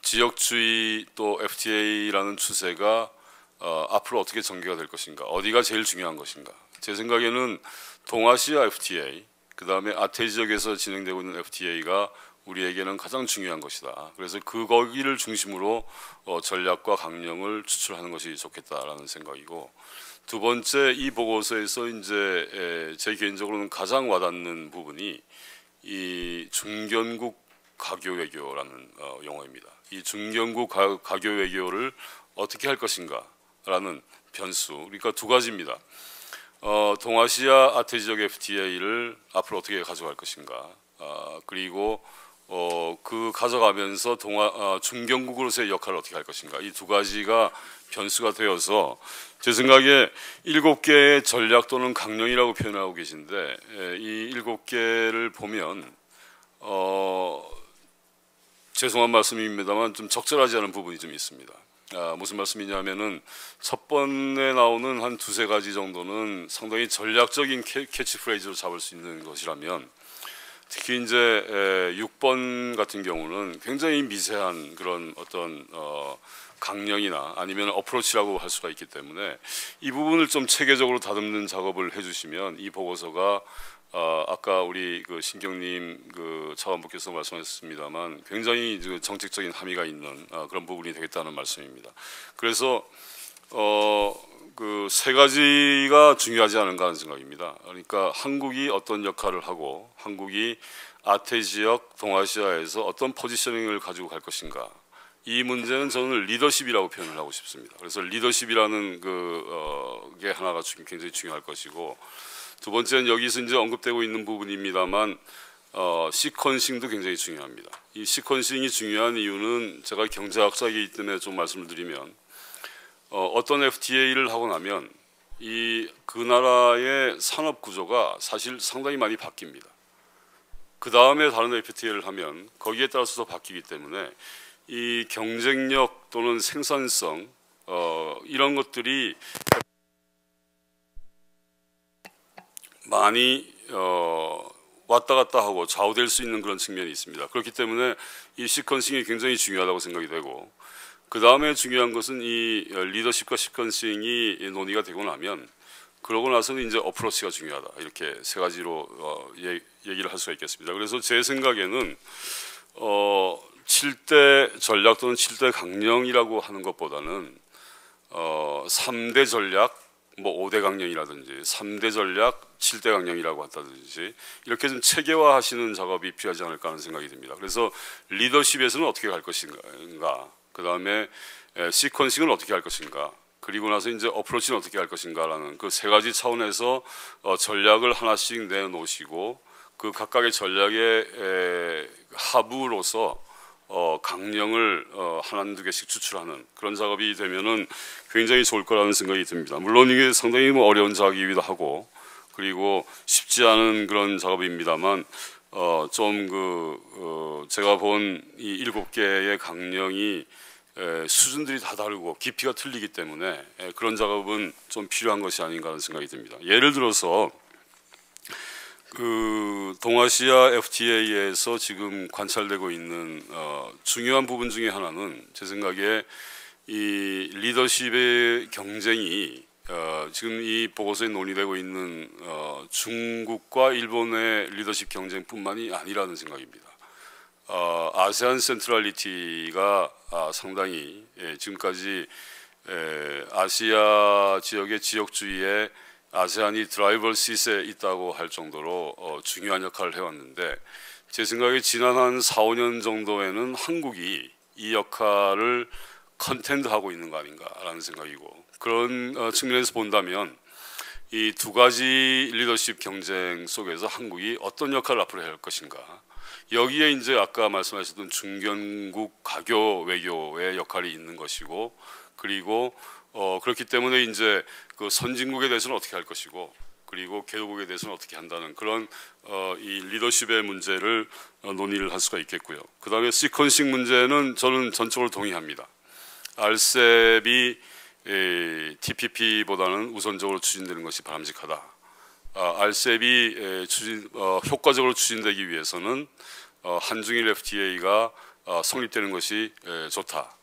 지역주의 또 FTA라는 추세가 앞으로 어떻게 전개가 될 것인가, 어디가 제일 중요한 것인가. 제 생각에는 동아시아 FTA, 그 다음에 아태 지역에서 진행되고 있는 FTA가 우리에게는 가장 중요한 것이다. 그래서 거기를 중심으로 전략과 강령을 추출하는 것이 좋겠다라는 생각이고, 두 번째 이 보고서에서 이제 제 개인적으로는 가장 와닿는 부분이 이 중견국 가교 외교라는 용어입니다. 이 중견국 가교 외교를 어떻게 할 것인가라는 변수. 그러니까 두 가지입니다. 동아시아 아태 지역 FTA를 앞으로 어떻게 가져갈 것인가. 그리고 그 가져가면서 중견국으로서의 역할을 어떻게 할 것인가. 이 두 가지가 변수가 되어서 제 생각에 7개의 전략 또는 강령이라고 표현하고 계신데 이 7개를 보면 죄송한 말씀입니다만 좀 적절하지 않은 부분이 좀 있습니다. 무슨 말씀이냐면은 첫 번에 나오는 한 두세 가지 정도는 상당히 전략적인 캐치프레이즈로 잡을 수 있는 것이라면 특히 이제 6번 같은 경우는 굉장히 미세한 그런 어떤 강령이나 아니면 어프로치라고 할 수가 있기 때문에 이 부분을 좀 체계적으로 다듬는 작업을 해주시면 이 보고서가 아까 우리 그 신경님 그 차관보께서 말씀하셨습니다만 굉장히 그 정책적인 함의가 있는 그런 부분이 되겠다는 말씀입니다. 그래서 그 세 가지가 중요하지 않은가 하는 생각입니다. 그러니까 한국이 어떤 역할을 하고 한국이 아태 지역 동아시아에서 어떤 포지셔닝을 가지고 갈 것인가. 이 문제는 저는 리더십이라고 표현을 하고 싶습니다. 그래서 리더십이라는 게 하나가 굉장히 중요할 것이고, 두 번째는 여기서 이제 언급되고 있는 부분입니다만 시퀀싱도 굉장히 중요합니다. 이 시퀀싱이 중요한 이유는 제가 경제학자이기 때문에 좀 말씀을 드리면 어떤 FTA를 하고 나면 그 나라의 산업 구조가 사실 상당히 많이 바뀝니다. 그 다음에 다른 FTA를 하면 거기에 따라서 바뀌기 때문에 이 경쟁력 또는 생산성 이런 것들이 많이 왔다 갔다 하고 좌우될 수 있는 그런 측면이 있습니다. 그렇기 때문에 이 시퀀싱이 굉장히 중요하다고 생각이 되고, 그 다음에 중요한 것은 이 리더십과 시퀀싱이 논의가 되고 나면 그러고 나서는 이제 어프로치가 중요하다. 이렇게 세 가지로 얘기를 할 수가 있겠습니다. 그래서 제 생각에는 7대 전략 또는 7대 강령이라고 하는 것보다는 3대 전략, 뭐 5대 강령이라든지 3대 전략, 7대 강령이라고 한다든지 이렇게 좀 체계화하시는 작업이 필요하지 않을까 하는 생각이 듭니다. 그래서 리더십에서는 어떻게 갈 것인가, 그 다음에 시퀀싱은 어떻게 할 것인가, 그리고 나서 이제 어프로치는 어떻게 할 것인가라는 그 세 가지 차원에서 전략을 하나씩 내놓으시고 그 각각의 전략의 하부로서 강령을 한두 개씩 추출하는 그런 작업이 되면은 굉장히 좋을 거라는 생각이 듭니다. 물론 이게 상당히 어려운 작업이기도 하고 그리고 쉽지 않은 그런 작업입니다만 제가 본 이 7개의 강령이 수준들이 다 다르고 깊이가 틀리기 때문에 그런 작업은 좀 필요한 것이 아닌가 하는 생각이 듭니다. 예를 들어서 그 동아시아 FTA에서 지금 관찰되고 있는 중요한 부분 중에 하나는 제 생각에 이 리더십의 경쟁이 지금 이 보고서에 논의되고 있는 중국과 일본의 리더십 경쟁뿐만이 아니라는 생각입니다. 아세안 센트럴리티가 상당히 지금까지 아시아 지역의 지역주의에 아세안이 드라이버 시트에 있다고 할 정도로 중요한 역할을 해왔는데 제 생각에 지난 한 4, 5년 정도에는 한국이 이 역할을 컨텐드하고 있는 거 아닌가라는 생각이고 그런 측면에서 본다면 이 두 가지 리더십 경쟁 속에서 한국이 어떤 역할을 앞으로 해야 할 것인가 여기에 이제 아까 말씀하셨던 중견국 가교 외교의 역할이 있는 것이고 그리고 그렇기 때문에 이제 그 선진국에 대해서는 어떻게 할 것이고 그리고 개도국에 대해서는 어떻게 한다는 그런 이 리더십의 문제를 논의를 할 수가 있겠고요. 그 다음에 시퀀싱 문제는 저는 전적으로 동의합니다. RCEP이 TPP보다는 우선적으로 추진되는 것이 바람직하다. RCEP이 효과적으로 추진되기 위해서는 한중일 FTA가 성립되는 것이 좋다.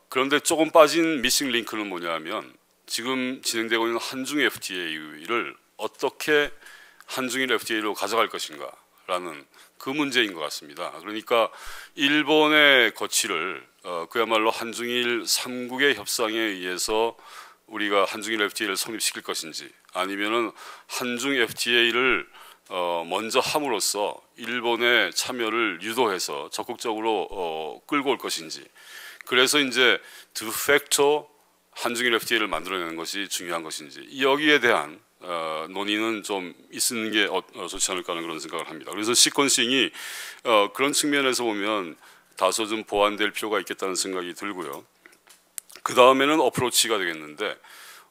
그런데 조금 빠진 미싱 링크는 뭐냐면 지금 진행되고 있는 한중 FTA를 어떻게 한중일 FTA로 가져갈 것인가라는 그 문제인 것 같습니다. 그러니까 일본의 거취를 그야말로 한중일 3국의 협상에 의해서 우리가 한중일 FTA를 성립시킬 것인지 아니면은 한중 FTA를 먼저 함으로써 일본의 참여를 유도해서 적극적으로 끌고 올 것인지 그래서 이제 드팩토 한중일 FTA를 만들어내는 것이 중요한 것인지 여기에 대한 논의는 좀 있는 게 좋지 않을까 하는 그런 생각을 합니다. 그래서 시퀀싱이 그런 측면에서 보면 다소 좀 보완될 필요가 있겠다는 생각이 들고요. 그 다음에는 어프로치가 되겠는데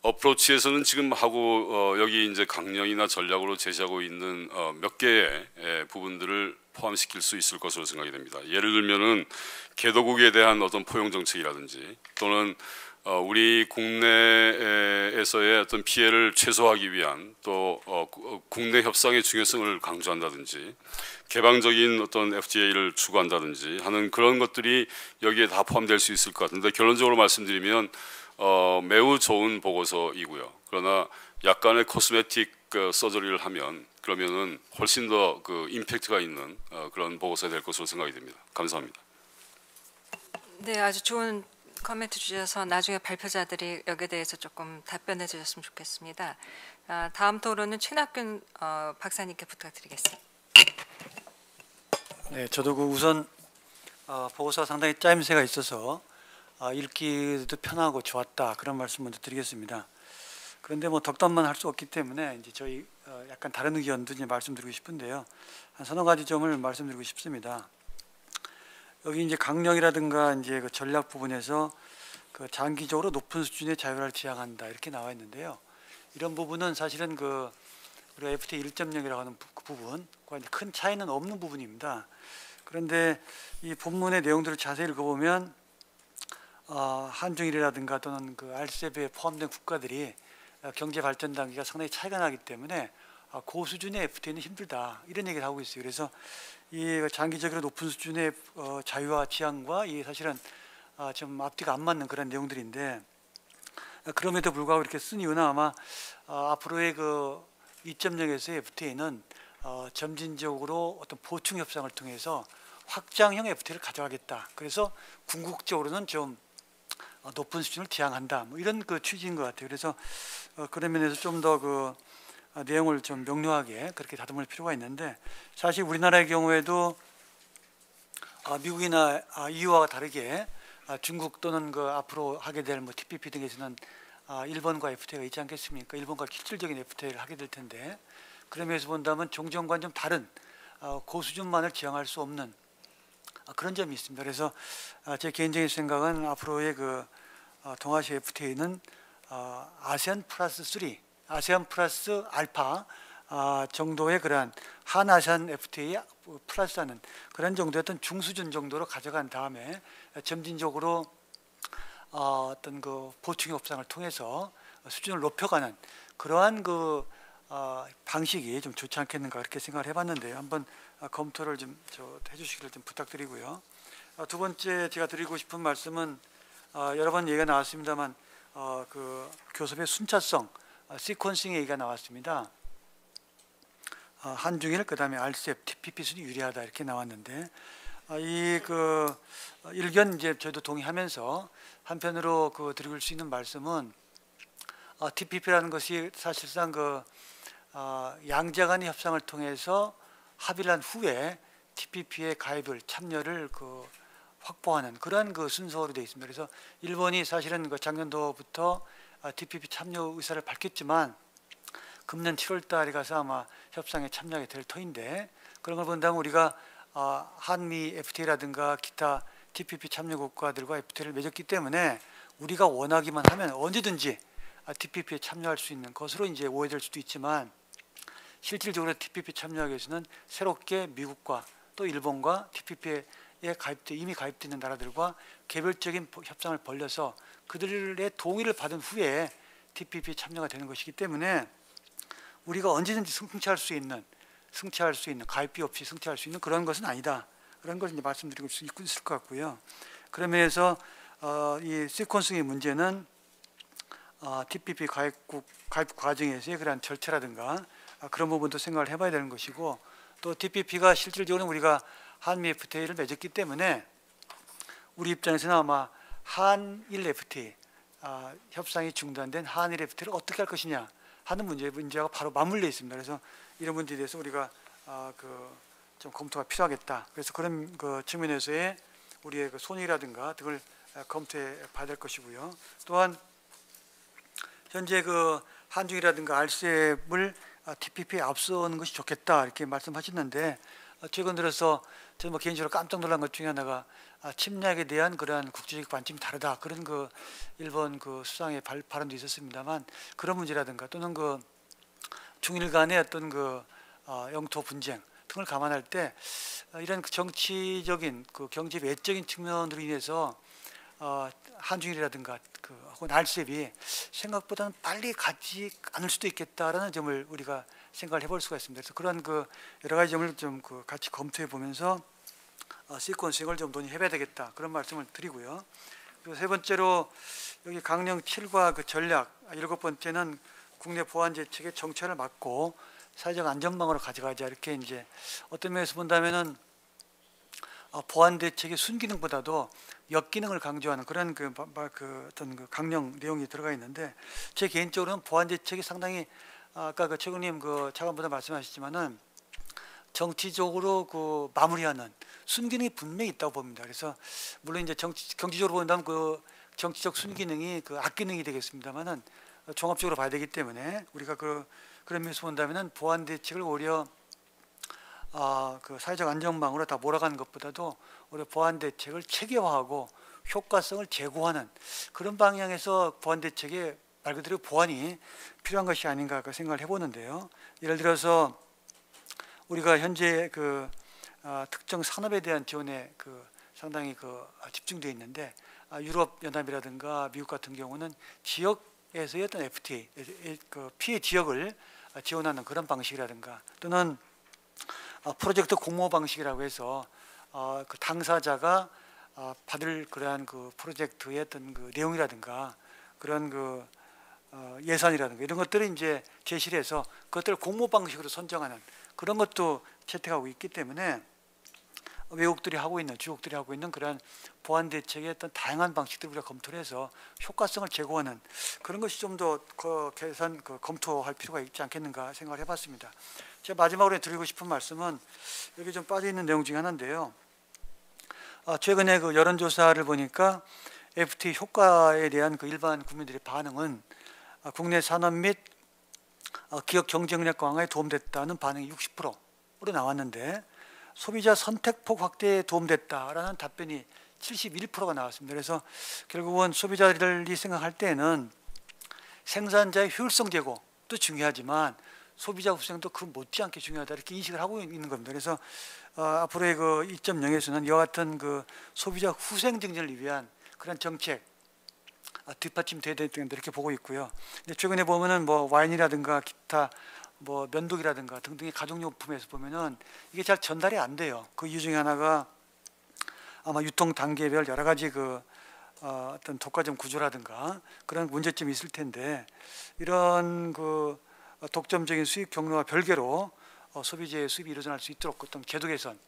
어프로치에서는 지금 하고 여기 이제 강령이나 전략으로 제시하고 있는 몇 개의 부분들을 포함시킬 수 있을 것으로 생각이 됩니다. 예를 들면은 개도국에 대한 어떤 포용 정책이라든지 또는 우리 국내에서의 어떤 피해를 최소화하기 위한 또 국내 협상의 중요성을 강조한다든지 개방적인 어떤 FTA를 추구한다든지 하는 그런 것들이 여기에 다 포함될 수 있을 것 같은데 결론적으로 말씀드리면 매우 좋은 보고서이고요. 그러나 약간의 코스메틱 서저리를 하면 그러면은 훨씬 더 그 임팩트가 있는 그런 보고서가 될 것으로 생각이 됩니다. 감사합니다. 네, 아주 좋은 코멘트 주셔서 나중에 발표자들이 여기에 대해서 조금 답변해 주셨으면 좋겠습니다. 다음 토론은 최낙균 박사님께 부탁드리겠습니다. 네, 저도 그 우선 보고서가 상당히 짜임새가 있어서 읽기도 편하고 좋았다 그런 말씀 먼저 드리겠습니다. 그런데 뭐 덕담만 할 수 없기 때문에 이제 저희 약간 다른 의견도 이제 말씀드리고 싶은데요. 한 서너 가지 점을 말씀드리고 싶습니다. 여기 이제 강령이라든가 이제 그 전략 부분에서 그 장기적으로 높은 수준의 자유를 지향한다 이렇게 나와 있는데요. 이런 부분은 사실은 그 우리가 FTA 1.0이라고 하는 그 부분과 이제 큰 차이는 없는 부분입니다. 그런데 이 본문의 내용들을 자세히 읽어보면 한중일이라든가 또는 그 RCEP에 포함된 국가들이 경제 발전 단계가 상당히 차이가 나기 때문에 고수준의 FTA는 힘들다 이런 얘기를 하고 있어요. 그래서 이 장기적으로 높은 수준의 자유와 지향과 이 사실은 좀 앞뒤가 안 맞는 그런 내용들인데 그럼에도 불구하고 이렇게 쓴 이유는 아마 앞으로의 그 2.0에서의 FTA는 점진적으로 어떤 보충 협상을 통해서 확장형 FTA를 가져가겠다. 그래서 궁극적으로는 좀 높은 수준을 지향한다. 뭐 이런 그 취지인 것 같아요. 그래서 그런 면에서 좀 더 그 내용을 좀 명료하게 그렇게 다듬을 필요가 있는데 사실 우리나라의 경우에도 미국이나 EU와 다르게 중국 또는 그 앞으로 하게 될 뭐 TPP 등에서는 일본과 FTA가 있지 않겠습니까? 일본과 실질적인 FTA를 하게 될 텐데 그런 면에서 본다면 종전과는 좀 다른 고수준만을 지향할 수 없는 그런 점이 있습니다. 그래서 제 개인적인 생각은 앞으로의 그 동아시아 FTA는 아세안 플러스 3, 아세안 플러스 알파 정도의 그러한 한아시안 FTA 플러스하는 그런 정도의 어떤 중수준 정도로 가져간 다음에 점진적으로 어떤 그 보충 협상을 통해서 수준을 높여가는 그러한 그 방식이 좀 좋지 않겠는가 그렇게 생각을 해봤는데 한번 검토를 좀 해주시기를 좀 부탁드리고요. 두 번째 제가 드리고 싶은 말씀은 여러 번 얘기가 나왔습니다만 그 교섭의 순차성, 시퀀싱 얘기가 나왔습니다. 한중일 그다음에 RCEP, TPP 순이 유리하다 이렇게 나왔는데 이 그 일견 이제 저도 동의하면서 한편으로 그 드릴 수 있는 말씀은 TPP라는 것이 사실상 그 양자 간의 협상을 통해서 합의를 한 후에 TPP의 가입을 참여를 그 확보하는 그러한 그 순서로 되어 있습니다. 그래서 일본이 사실은 그 작년도부터 TPP 참여 의사를 밝혔지만 금년 7월 달에 가서 아마 협상에 참여하게 될 터인데 그런 걸 본다면 우리가 한미 FTA라든가 기타 TPP 참여 국가들과 FTA를 맺었기 때문에 우리가 원하기만 하면 언제든지 TPP에 참여할 수 있는 것으로 이제 오해될 수도 있지만 실질적으로 TPP 참여하기 위해서는 새롭게 미국과 또 일본과 TPP에 이미 가입되어 있는 나라들과 개별적인 협상을 벌려서 그들의 동의를 받은 후에 TPP 참여가 되는 것이기 때문에 우리가 언제든지 승차할 수 있는 가입비 없이 승차할 수 있는 그런 것은 아니다. 그런 것을 이제 말씀드리고 있을 것 같고요. 그런 면에서 이 시퀀싱의 문제는 TPP 가입 과정에서의 그런 절차라든가 그런 부분도 생각을 해봐야 되는 것이고 또 TPP가 실질적으로 우리가 한미 FTA를 맺었기 때문에 우리 입장에서는 아마 한일 FTA 협상이 중단된 한일 FTA를 어떻게 할 것이냐 하는 문제가 바로 맞물려 있습니다. 그래서 이런 문제에 대해서 우리가 좀 검토가 필요하겠다. 그래서 그런 그 측면에서의 우리의 그 손익이라든가 등을 검토해 봐야 될 것이고요. 또한 현재 그 한중이라든가 RCEP을 TPP에 앞서는 것이 좋겠다 이렇게 말씀하셨는데 최근 들어서 저는 개인적으로 깜짝 놀란 것 중에 하나가 침략에 대한 그러한 국제적 관점이 다르다 그런 그 일본 그 수상의 발언도 있었습니다만 그런 문제라든가 또는 그 중일 간의 어떤 그 영토 분쟁 등을 감안할 때 이런 정치적인 그 경제 외적인 측면으로 인해서 한중일이라든가 혹은 RCEP이 생각보다는 빨리 가지 않을 수도 있겠다라는 점을 우리가 생각을 해볼 수가 있습니다. 그래서 그런 그 여러 가지 점을 좀 같이 검토해 보면서 시퀀싱을 좀 논의해봐야 되겠다 그런 말씀을 드리고요. 그리고 세 번째로 여기 강령 7과 그 전략 7번째는 국내 보안 대책의 정체를 막고 사회적 안전망으로 가져가자 이렇게 이제 어떤 면에서 본다면은 보안 대책의 순기능보다도 역기능을 강조하는 그런 어떤 그 강령 내용이 들어가 있는데 제 개인적으로는 보안 대책이 상당히 아까 그 최근님 그 차관보다 말씀하셨지만은 정치적으로 그 마무리하는 순기능이 분명히 있다고 봅니다. 그래서 물론 이제 경제적으로 본다면 그 정치적 순기능이 그 악기능이 되겠습니다만은 종합적으로 봐야 되기 때문에 우리가 그런 면에서 본다면은 보안 대책을 오히려 그 사회적 안전망으로 다 몰아가는 것보다도 우리 보안 대책을 체계화하고 효과성을 제고하는 그런 방향에서 보안 대책에 말 그대로 보안이 필요한 것이 아닌가 그 생각을 해보는데요. 예를 들어서 우리가 현재 그 특정 산업에 대한 지원에 상당히 집중되어 있는데 유럽 연합이라든가 미국 같은 경우는 지역에서의 어떤 FTA 그 피해 지역을 지원하는 그런 방식이라든가 또는 프로젝트 공모 방식이라고 해서 그 당사자가 받을 그러한 그 프로젝트의 어떤 그 내용이라든가 그런 예산이라든가 이런 것들을 이제 제시를 해서 그것들을 공모 방식으로 선정하는 그런 것도 채택하고 있기 때문에 외국들이 하고 있는 주국들이 하고 있는 그런 보안 대책의 어떤 다양한 방식들을 우리가 검토를 해서 효과성을 제고하는 그런 것이 좀 더 검토할 필요가 있지 않겠는가 생각을 해봤습니다. 제가 마지막으로 드리고 싶은 말씀은 여기 좀 빠져 있는 내용 중에 하나인데요. 최근에 그 여론조사를 보니까 FTA 효과에 대한 그 일반 국민들의 반응은 국내 산업 및 기업 경쟁력 강화에 도움됐다는 반응이 60%로 나왔는데 소비자 선택폭 확대에 도움됐다라는 답변이 71%가 나왔습니다. 그래서 결국은 소비자들이 생각할 때는 생산자의 효율성 제고도 중요하지만 소비자 후생도 그 못지않게 중요하다 이렇게 인식을 하고 있는 겁니다. 그래서 앞으로의 그 2.0에서는 이와 같은 그 소비자 후생 증진을 위한 그런 정책 뒷받침돼야 된다 이렇게 보고 있고요. 최근에 보면은 뭐 와인이라든가 기타 뭐 면도기라든가 등등의 가정용품에서 보면은 이게 잘 전달이 안 돼요. 그 이유 중에 하나가 아마 유통 단계별 여러 가지 그 어떤 독과점 구조라든가 그런 문제점이 있을 텐데 이런 그 독점적인 수입 경로와 별개로 소비재의 수입이 일어날 수 있도록 어떤 제도 개선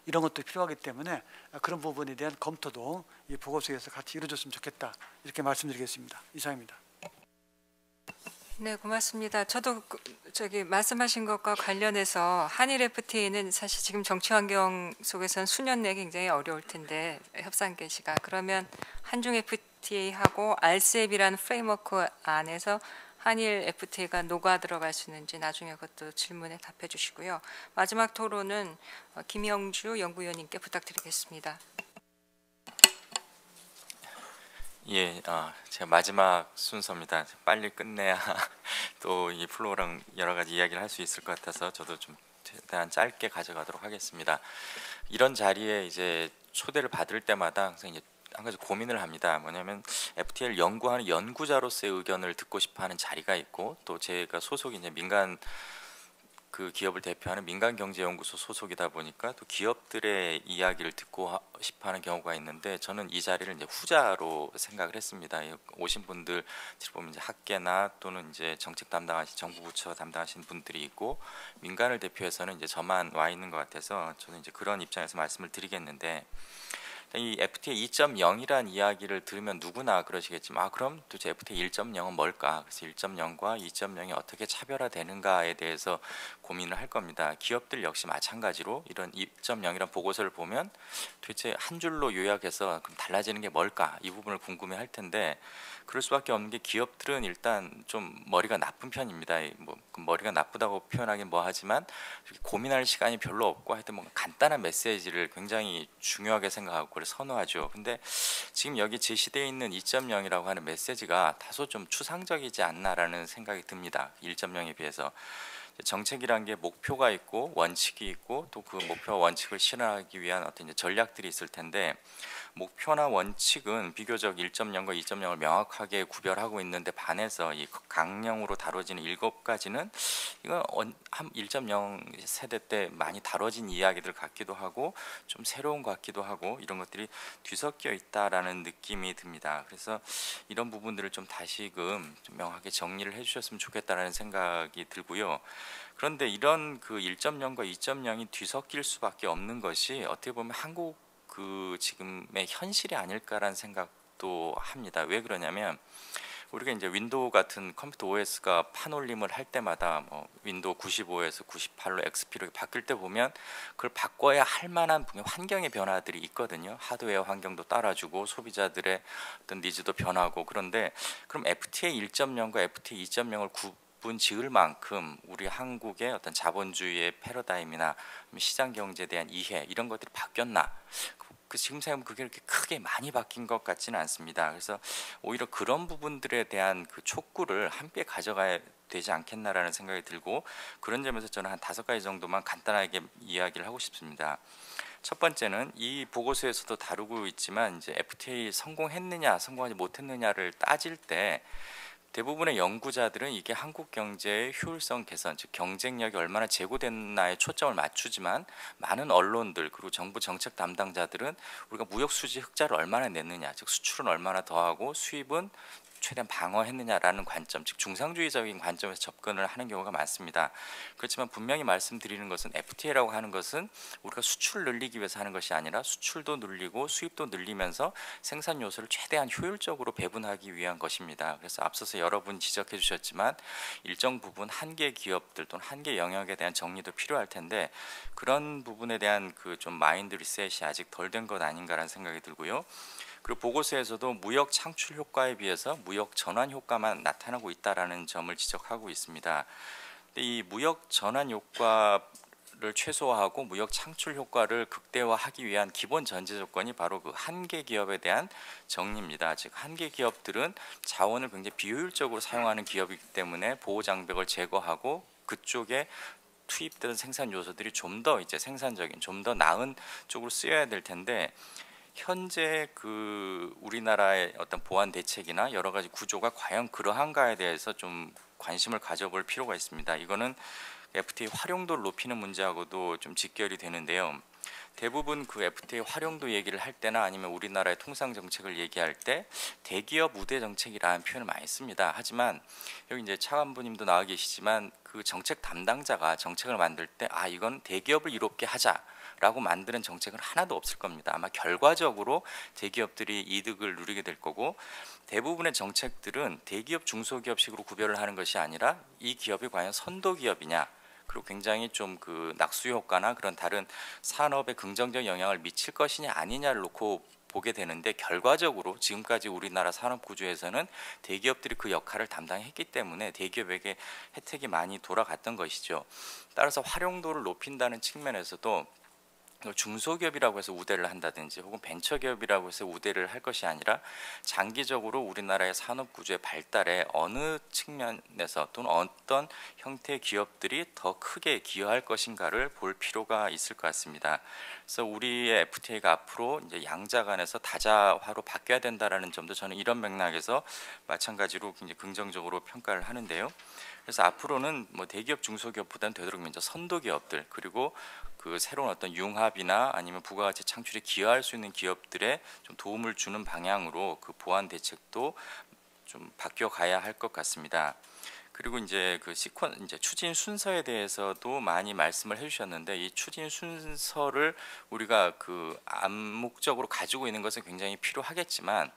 이런 것도 필요하기 때문에 그런 부분에 대한 검토도 이 보고서에서 같이 이루어졌으면 좋겠다 이렇게 말씀드리겠습니다. 이상입니다. 네, 고맙습니다. 저도 저기 말씀하신 것과 관련해서 한일 FTA는 사실 지금 정치 환경 속에서는 수년 내에 굉장히 어려울 텐데 협상 개시가 그러면 한중 FTA하고 RCEP이라는 프레임워크 안에서 한일 FTA가 녹아 들어갈 수 있는지 나중에 그것도 질문에 답해 주시고요. 마지막 토론은 김영주 연구위원님께 부탁드리겠습니다. 예, 제가 마지막 순서입니다. 빨리 끝내야 또 이 플로랑 여러 가지 이야기를 할 수 있을 것 같아서 저도 좀 최대한 짧게 가져가도록 하겠습니다. 이런 자리에 이제 초대를 받을 때마다 항상 이제 한 가지 고민을 합니다. 뭐냐면 FTA를 연구하는 연구자로서의 의견을 듣고 싶어하는 자리가 있고 또 제가 소속이 이제 민간 그 기업을 대표하는 민간경제연구소 소속이다 보니까 또 기업들의 이야기를 듣고 싶어하는 경우가 있는데 저는 이 자리를 이제 후자로 생각을 했습니다. 오신 분들 보면 이제 학계나 또는 이제 정책 담당하신 정부 부처 담당하신 분들이 있고 민간을 대표해서는 이제 저만 와 있는 것 같아서 저는 이제 그런 입장에서 말씀을 드리겠는데. 이 FTA 2.0이란 이야기를 들으면 누구나 그러시겠지만 그럼 도대체 FTA 1.0은 뭘까? 그래서 1.0과 2.0이 어떻게 차별화되는가에 대해서 고민을 할 겁니다. 기업들 역시 마찬가지로 이런 2.0이란 보고서를 보면 도대체 한 줄로 요약해서 그럼 달라지는 게 뭘까? 이 부분을 궁금해할 텐데 그럴 수밖에 없는 게 기업들은 일단 좀 머리가 나쁜 편입니다. 뭐 머리가 나쁘다고 표현하긴 뭐하지만 고민할 시간이 별로 없고 하여튼 뭔가 간단한 메시지를 굉장히 중요하게 생각하고 그걸 선호하죠. 근데 지금 여기 제시되어 있는 2.0이라고 하는 메시지가 다소 좀 추상적이지 않나라는 생각이 듭니다. 1.0에 비해서. 정책이란 게 목표가 있고 원칙이 있고 또 그 목표와 원칙을 실현하기 위한 어떤 이제 전략들이 있을 텐데 목표나 원칙은 비교적 1.0과 2.0을 명확하게 구별하고 있는데 반해서 이 강령으로 다뤄지는 7가지는 이건 1.0 세대 때 많이 다뤄진 이야기들 같기도 하고 좀 새로운 것 같기도 하고 이런 것들이 뒤섞여 있다라는 느낌이 듭니다. 그래서 이런 부분들을 좀 다시금 좀 명확하게 정리를 해주셨으면 좋겠다라는 생각이 들고요. 그런데 이런 그 1.0과 2.0이 뒤섞일 수밖에 없는 것이 어떻게 보면 한국 그 지금의 현실이 아닐까라는 생각도 합니다. 왜 그러냐면 우리가 이제 윈도우 같은 컴퓨터 OS가 판올림을 할 때마다 뭐 윈도우 95에서 98로 XP로 바뀔 때 보면 그걸 바꿔야 할 만한 환경의 변화들이 있거든요. 하드웨어 환경도 따라주고 소비자들의 어떤 니즈도 변하고 그런데 그럼 FTA 1.0과 FTA 2.0을 구분 지을 만큼 우리 한국의 어떤 자본주의의 패러다임이나 시장 경제에 대한 이해 이런 것들이 바뀌었나? 지금 생각하면 그게 이렇게 크게 많이 바뀐 것 같지는 않습니다. 그래서 오히려 그런 부분들에 대한 그 촉구를 함께 가져가야 되지 않겠나라는 생각이 들고 그런 점에서 저는 한 5가지 정도만 간단하게 이야기를 하고 싶습니다. 첫 번째는 이 보고서에서도 다루고 있지만 이제 FTA 성공했느냐 성공하지 못했느냐를 따질 때 대부분의 연구자들은 이게 한국 경제의 효율성 개선, 즉 경쟁력이 얼마나 제고됐나에 초점을 맞추지만 많은 언론들 그리고 정부 정책 담당자들은 우리가 무역 수지 흑자를 얼마나 냈느냐, 즉 수출은 얼마나 더하고 수입은 최대한 방어했느냐라는 관점, 즉 중상주의적인 관점에서 접근을 하는 경우가 많습니다. 그렇지만 분명히 말씀드리는 것은 FTA라고 하는 것은 우리가 수출 늘리기 위해서 하는 것이 아니라 수출도 늘리고 수입도 늘리면서 생산 요소를 최대한 효율적으로 배분하기 위한 것입니다. 그래서 앞서서 여러분 지적해 주셨지만 일정 부분 한계 기업들 또는 한계 영역에 대한 정리도 필요할 텐데 그런 부분에 대한 그 좀 마인드 리셋이 아직 덜 된 것 아닌가라는 생각이 들고요. 그리고 보고서에서도 무역 창출 효과에 비해서 무역 전환 효과만 나타나고 있다라는 점을 지적하고 있습니다. 근데 이 무역 전환 효과를 최소화하고 무역 창출 효과를 극대화하기 위한 기본 전제 조건이 바로 그 한계 기업에 대한 정리입니다. 즉 한계 기업들은 자원을 굉장히 비효율적으로 사용하는 기업이기 때문에 보호 장벽을 제거하고 그쪽에 투입되는 생산 요소들이 좀 더 이제 생산적인, 좀 더 나은 쪽으로 쓰여야 될 텐데 현재 그 우리나라의 어떤 보안 대책이나 여러 가지 구조가 과연 그러한가에 대해서 좀 관심을 가져볼 필요가 있습니다. 이거는 FTA 활용도를 높이는 문제하고도 좀 직결이 되는데요. 대부분 그 FTA 활용도 얘기를 할 때나 아니면 우리나라의 통상 정책을 얘기할 때 대기업 우대 정책이라는 표현을 많이 씁니다. 하지만 여기 이제 차관부님도 나와 계시지만 그 정책 담당자가 정책을 만들 때 이건 대기업을 이롭게 하자라고 만드는 정책은 하나도 없을 겁니다. 아마 결과적으로 대기업들이 이득을 누리게 될 거고 대부분의 정책들은 대기업 중소기업식으로 구별을 하는 것이 아니라 이 기업이 과연 선도 기업이냐 그리고 굉장히 좀 그 낙수 효과나 그런 다른 산업에 긍정적 영향을 미칠 것이냐 아니냐를 놓고 보게 되는데 결과적으로 지금까지 우리나라 산업 구조에서는 대기업들이 그 역할을 담당했기 때문에 대기업에게 혜택이 많이 돌아갔던 것이죠. 따라서 활용도를 높인다는 측면에서도 중소기업이라고 해서 우대를 한다든지 혹은 벤처기업이라고 해서 우대를 할 것이 아니라 장기적으로 우리나라의 산업 구조의 발달에 어느 측면에서 또는 어떤 형태의 기업들이 더 크게 기여할 것인가를 볼 필요가 있을 것 같습니다. 그래서 우리의 FTA가 앞으로 이제 양자간에서 다자화로 바뀌어야 된다라는 점도 저는 이런 맥락에서 마찬가지로 굉장히 긍정적으로 평가를 하는데요. 그래서 앞으로는 뭐 대기업 중소기업보다는 되도록 먼저 선도 기업들 그리고 그 새로운 어떤 융합이나 아니면 부가가치 창출에 기여할 수 있는 기업들에 좀 도움을 주는 방향으로 그 보완 대책도 좀 바뀌어 가야 할 것 같습니다. 그리고 이제 그 이제 추진 순서에 대해서도 많이 말씀을 해주셨는데 이 추진 순서를 우리가 그 암묵적으로 가지고 있는 것은 굉장히 필요하겠지만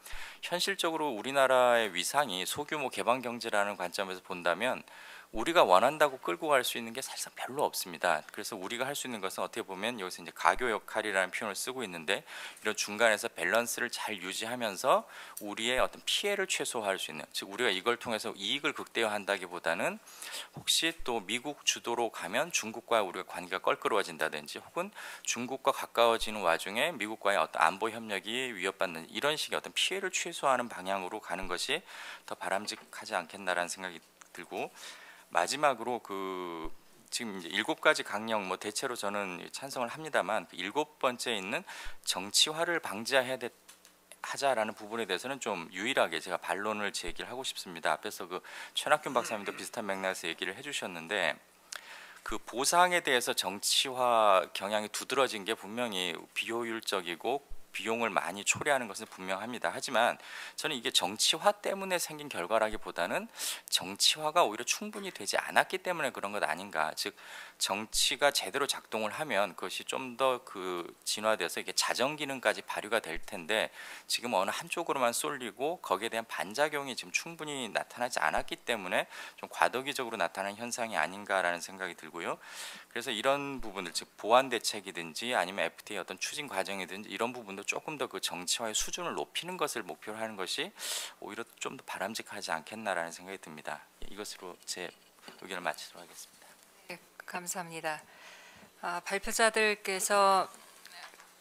현실적으로 우리나라의 위상이 소규모 개방 경제라는 관점에서 본다면 우리가 원한다고 끌고 갈 수 있는 게 사실상 별로 없습니다. 그래서 우리가 할 수 있는 것은 어떻게 보면 여기서 이제 가교 역할이라는 표현을 쓰고 있는데 이런 중간에서 밸런스를 잘 유지하면서 우리의 어떤 피해를 최소화할 수 있는 즉 우리가 이걸 통해서 이익을 극대화한다기보다는 혹시 또 미국 주도로 가면 중국과 우리가 관계가 껄끄러워진다든지 혹은 중국과 가까워지는 와중에 미국과의 어떤 안보 협력이 위협받는 이런 식의 어떤 피해를 최소화하는 방향으로 가는 것이 더 바람직하지 않겠나라는 생각이 들고 마지막으로 그 지금 이제 7가지 강령 뭐 대체로 저는 찬성을 합니다만 그 7번째 있는 정치화를 방지해야 하자라는 부분에 대해서는 좀 유일하게 제가 반론을 제기를 하고 싶습니다. 앞에서 그 최낙균 박사님도 비슷한 맥락에서 얘기를 해주셨는데 그 보상에 대해서 정치화 경향이 두드러진 게 분명히 비효율적이고 비용을 많이 초래하는 것은 분명합니다. 하지만 저는 이게 정치화 때문에 생긴 결과라기보다는 정치화가 오히려 충분히 되지 않았기 때문에 그런 것 아닌가. 즉 정치가 제대로 작동을 하면 그것이 좀 더 그 진화돼서 이게 자정 기능까지 발휘가 될 텐데 지금 어느 한쪽으로만 쏠리고 거기에 대한 반작용이 지금 충분히 나타나지 않았기 때문에 좀 과도기적으로 나타나는 현상이 아닌가라는 생각이 들고요. 그래서 이런 부분들 즉 보완 대책이든지 아니면 FTA 어떤 추진 과정이든지 이런 부분도 조금 더 그 정치화의 수준을 높이는 것을 목표로 하는 것이 오히려 좀 더 바람직하지 않겠나라는 생각이 듭니다. 이것으로 제 의견을 마치도록 하겠습니다. 네, 감사합니다. 발표자들께서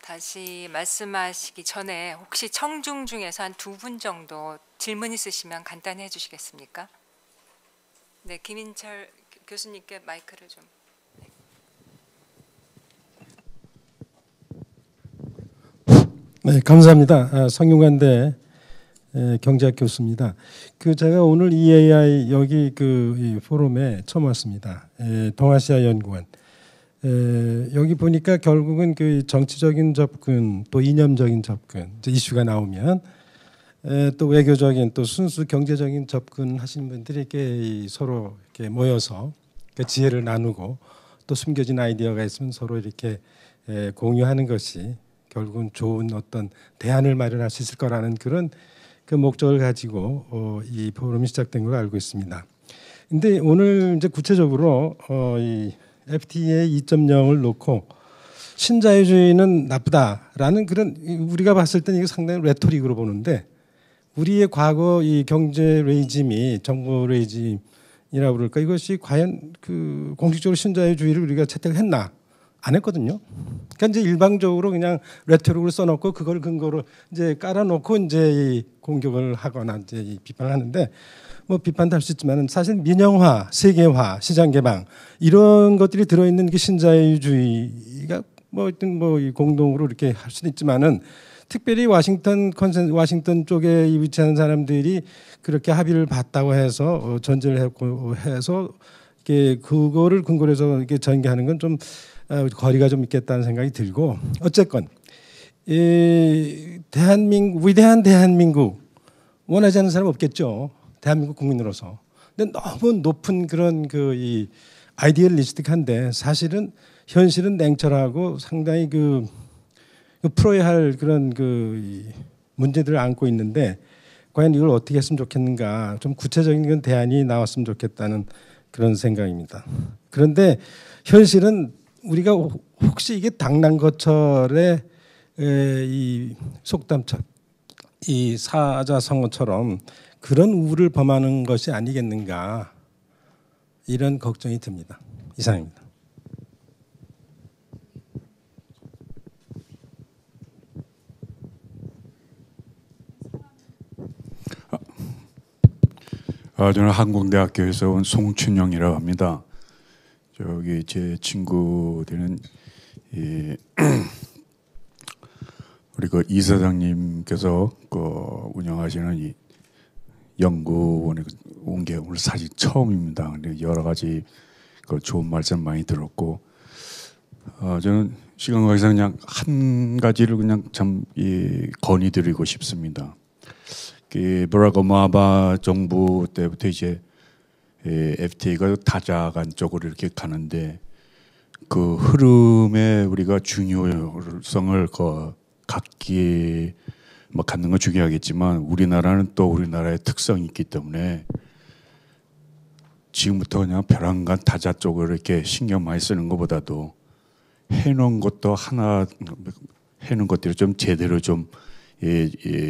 다시 말씀하시기 전에 혹시 청중 중에서 한 2분 정도 질문 있으시면 간단히 해주시겠습니까? 네, 김인철 교수님께 마이크를 좀. 네, 감사합니다. 성균관대 경제학 교수입니다. 그 제가 오늘 EAI 여기 이 포럼에 처음 왔습니다. 동아시아 연구원. 여기 보니까 결국은 그 정치적인 접근 또 이념적인 접근 이슈가 나오면 또 외교적인 또 순수 경제적인 접근 하시는 분들이 이렇게 서로 이렇게 모여서 그 지혜를 나누고 또 숨겨진 아이디어가 있으면 서로 이렇게 공유하는 것이 결국은 좋은 어떤 대안을 마련할 수 있을 거라는 그런 그 목적을 가지고 이 포럼이 시작된 걸로 알고 있습니다. 근데 오늘 이제 구체적으로 이 FTA 2.0을 놓고 신자유주의는 나쁘다라는 그런 우리가 봤을 때는 이거 상당히 레토릭으로 보는데 우리의 과거 이 경제 레지임이 정부 레지임이라고 그럴까 이것이 과연 그 공식적으로 신자유주의를 우리가 채택했나 안 했거든요. 그러니까 이제 일방적으로 그냥 레토릭을 써놓고 그걸 근거로 이제 깔아놓고 이제 이 공격을 하거나 이제 이 비판을 하는데 뭐 비판도 할 수 있지만은 사실 민영화, 세계화, 시장 개방 이런 것들이 들어있는 그 신자유주의가 뭐 어떤 뭐 공동으로 이렇게 할 수도 있지만은 특별히 와싱턴 쪽에 위치하는 사람들이 그렇게 합의를 봤다고 해서 전제를 했고 해서 이게 그거를 근거로 해서 이렇게 전개하는 건 좀 거리가 좀 있겠다는 생각이 들고 어쨌건 위대한 대한민국 원하지 않는 사람 없겠죠. 대한민국 국민으로서. 근데 너무 높은 그런 이 아이디얼리스틱한데 사실은 현실은 냉철하고 상당히 풀어야 할 그런 문제들을 안고 있는데 과연 이걸 어떻게 했으면 좋겠는가 좀 구체적인 그런 대안이 나왔으면 좋겠다는 그런 생각입니다. 그런데 현실은 우리가 혹시 이게 당난거철의 이 속담처럼 이 사자성어처럼 그런 우를 범하는 것이 아니겠는가 이런 걱정이 듭니다. 이상입니다. 저는 한국대학교에서 온 송춘영이라고 합니다. 저기 제 친구들은 우리 그 이사장님께서 운영하시는 이 연구원에 온 게 오늘 사실 처음입니다. 근데 여러 가지 좋은 말씀 많이 들었고 저는 시간 관계상 그냥 한 가지를 그냥 참 건의드리고 싶습니다. 버락 오바마 정부 때부터 이제 FTA가 다자간 쪽으로 이렇게 가는데 그 흐름에 우리가 중요성을 갖는 건 중요하겠지만 우리나라는 또 우리나라의 특성이 있기 때문에 지금부터 그냥 벼랑간 다자 쪽으로 이렇게 신경 많이 쓰는 것보다도 해놓은 것도 해놓은 것들을 좀 제대로 좀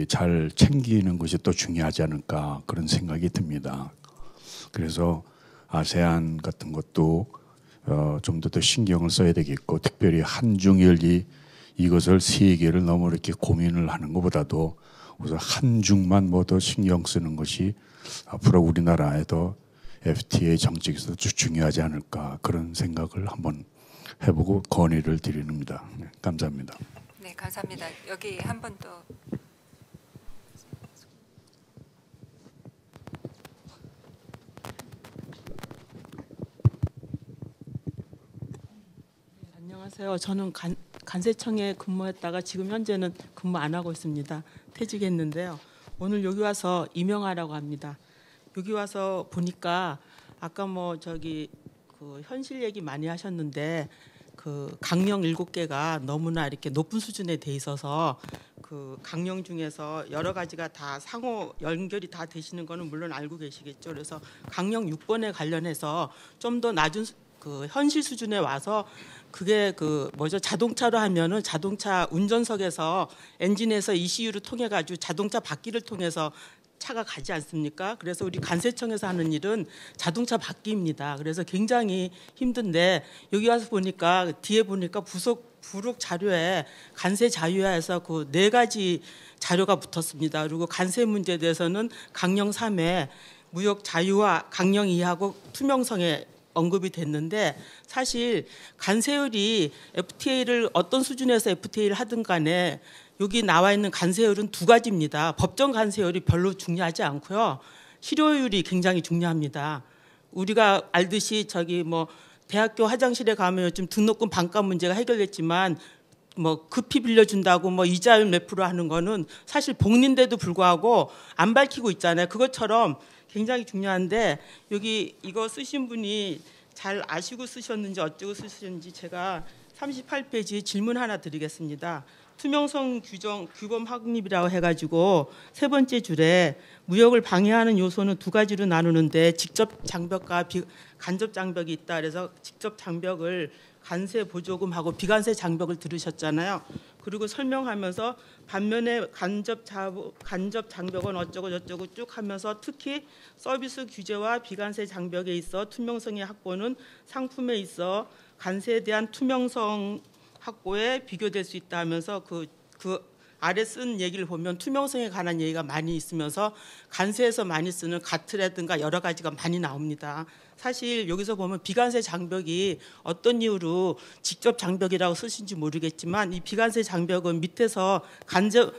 잘 챙기는 것이 또 중요하지 않을까 그런 생각이 듭니다. 그래서 아세안 같은 것도 좀 더 신경을 써야 되겠고 특별히 한중일이 이것을 세계를 너무 이렇게 고민을 하는 것보다도 우선 한중만 더 신경 쓰는 것이 앞으로 우리나라에도 FTA 정책에서 중요하지 않을까 그런 생각을 한번 해보고 건의를 드립니다. 네, 감사합니다. 네, 감사합니다. 여기 한 번 더. 안녕하세요. 저는 간세청에 근무했다가 지금 현재는 근무 안 하고 있습니다. 퇴직했는데요. 오늘 여기 와서 임명하라고 합니다. 여기 와서 보니까 아까 그 현실 얘기 많이 하셨는데 그 강령 7개가 너무나 이렇게 높은 수준에 돼 있어서 그 강령 중에서 여러 가지가 다 상호 연결이 다 되시는 거는 물론 알고 계시겠죠. 그래서 강령 6번에 관련해서 좀 더 낮은 그 현실 수준에 와서 그게 자동차로 하면은 자동차 운전석에서 엔진에서 ECU를 통해 가지고 자동차 바퀴를 통해서 차가 가지 않습니까? 그래서 우리 간세청에서 하는 일은 자동차 바퀴입니다. 그래서 굉장히 힘든데 여기 와서 보니까 뒤에 보니까 부록 자료에 간세 자유화에서 그 4가지 자료가 붙었습니다. 그리고 간세 문제에 대해서는 강령 3에 무역 자유화, 강령 2하고 투명성에 언급이 됐는데 사실 간세율이 FTA를 어떤 수준에서 FTA를 하든 간에 여기 나와 있는 간세율은 2가지입니다. 법정 간세율이 별로 중요하지 않고요. 실효율이 굉장히 중요합니다. 우리가 알듯이 대학교 화장실에 가면 요즘 등록금 반값 문제가 해결됐지만 급히 빌려준다고 이자율 몇 프로 하는 거는 사실 복리인데도 불구하고 안 밝히고 있잖아요. 그것처럼 굉장히 중요한데 여기 이거 쓰신 분이 잘 아시고 쓰셨는지 어쩌고 쓰셨는지 제가 38페이지 질문 하나 드리겠습니다. 투명성 규범 확립이라고 해가지고 3번째 줄에 무역을 방해하는 요소는 2가지로 나누는데 직접 장벽과 간접 장벽이 있다. 그래서 직접 장벽을 간세 보조금하고 비간세 장벽을 들으셨잖아요. 그리고 설명하면서 반면에 간접 장벽은 어쩌고 저쩌고 쭉 하면서 특히 서비스 규제와 비간세 장벽에 있어 투명성의 확보는 상품에 있어 간세에 대한 투명성 확보에 비교될 수 있다 하면서 그 아래 쓴 얘기를 보면 투명성에 관한 얘기가 많이 있으면서 간세에서 많이 쓰는 가트라든가 여러 가지가 많이 나옵니다. 사실 여기서 보면 비간세 장벽이 어떤 이유로 직접 장벽이라고 쓰신지 모르겠지만 이 비간세 장벽은 밑에서 간접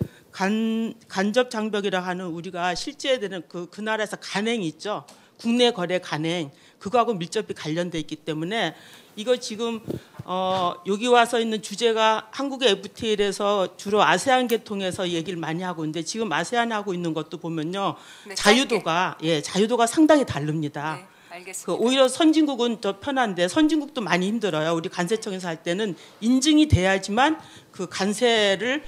장벽이라 하는 우리가 실제에 되는 그 나라에서 간행이 있죠. 국내 거래 간행 그거하고 밀접히 관련돼 있기 때문에 이거 지금 여기 와서 있는 주제가 한국의 FTA에서 주로 아세안 계통에서 얘기를 많이 하고 있는데 지금 아세안 하고 있는 것도 보면요. 네, 자유도가 상당히 다릅니다. 네, 알겠습니다. 그 오히려 선진국은 더 편한데 선진국도 많이 힘들어요. 우리 간세청에서 할 때는 인증이 돼야지만 그 간세를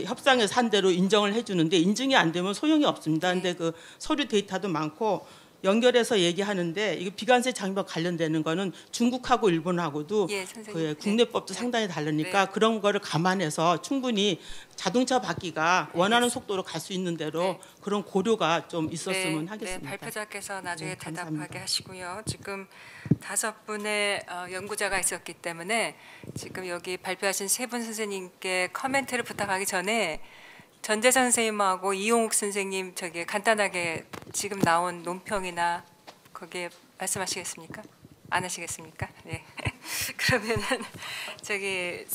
협상에서 한 대로 인정을 해주는데 인증이 안 되면 소용이 없습니다. 근데 그 서류 데이터도 많고 연결해서 얘기하는데 이거 비간세 장벽 관련되는 거는 중국하고 일본하고도 그 국내법도 상당히 다르니까 그런 거를 감안해서 충분히 자동차 바퀴가 원하는 속도로 갈 수 있는 대로 그런 고려가 좀 있었으면 하겠습니다. 발표자께서 나중에 대답하게 하시고요. 지금 5분의 연구자가 있었기 때문에 지금 여기 발표하신 3분 선생님께 커멘트를 부탁하기 전에 전재선 선생님하고 이용욱 선생님 간단하게 지금 나온 논평이나 거기에 말씀하시겠습니까? 안 하시겠습니까? 네. 그러면은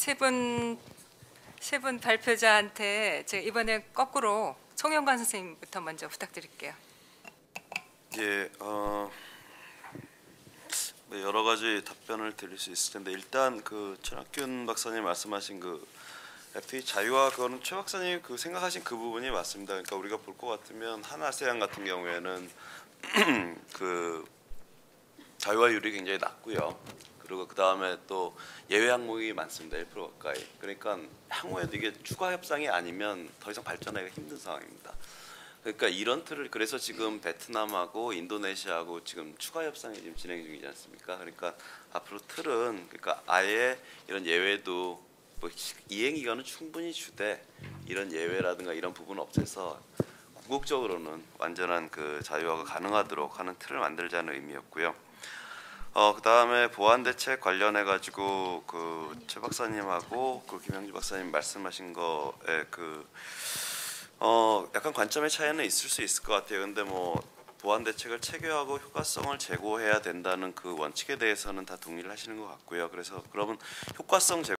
세 분 발표자한테 제가 이번에 거꾸로 송영관 선생님부터 먼저 부탁드릴게요. 예, 여러 가지 답변을 드릴 수 있을 텐데 일단 그 천학균 박사님 말씀하신 그 FTA 자유화 그거는 최 박사님 그 생각하신 그 부분이 맞습니다. 그러니까 우리가 볼 것 같으면 한아세안 같은 경우에는 그 자유화율이 굉장히 낮고요. 그리고 그 다음에 또 예외 항목이 많습니다. 1% 가까이. 그러니까 향후에도 이게 추가 협상이 아니면 더 이상 발전하기가 힘든 상황입니다. 그러니까 이런 틀을 그래서 지금 베트남하고 인도네시아하고 지금 추가 협상이 지금 진행 중이지 않습니까? 그러니까 앞으로 틀은 그러니까 아예 이런 예외도 뭐 이행 기간은 충분히 주되 이런 예외라든가 이런 부분을 없애서 궁극적으로는 완전한 그 자유화가 가능하도록 하는 틀을 만들자는 의미였고요. 그 다음에 보안 대책 관련해 가지고 그 최 박사님하고 그 김영주 박사님 말씀하신 거에 약간 관점의 차이는 있을 수 있을 것 같아요. 근데 뭐 보안 대책을 체계화하고 효과성을 제고해야 된다는 그 원칙에 대해서는 다 동의를 하시는 것 같고요. 그래서 그러면 효과성 제고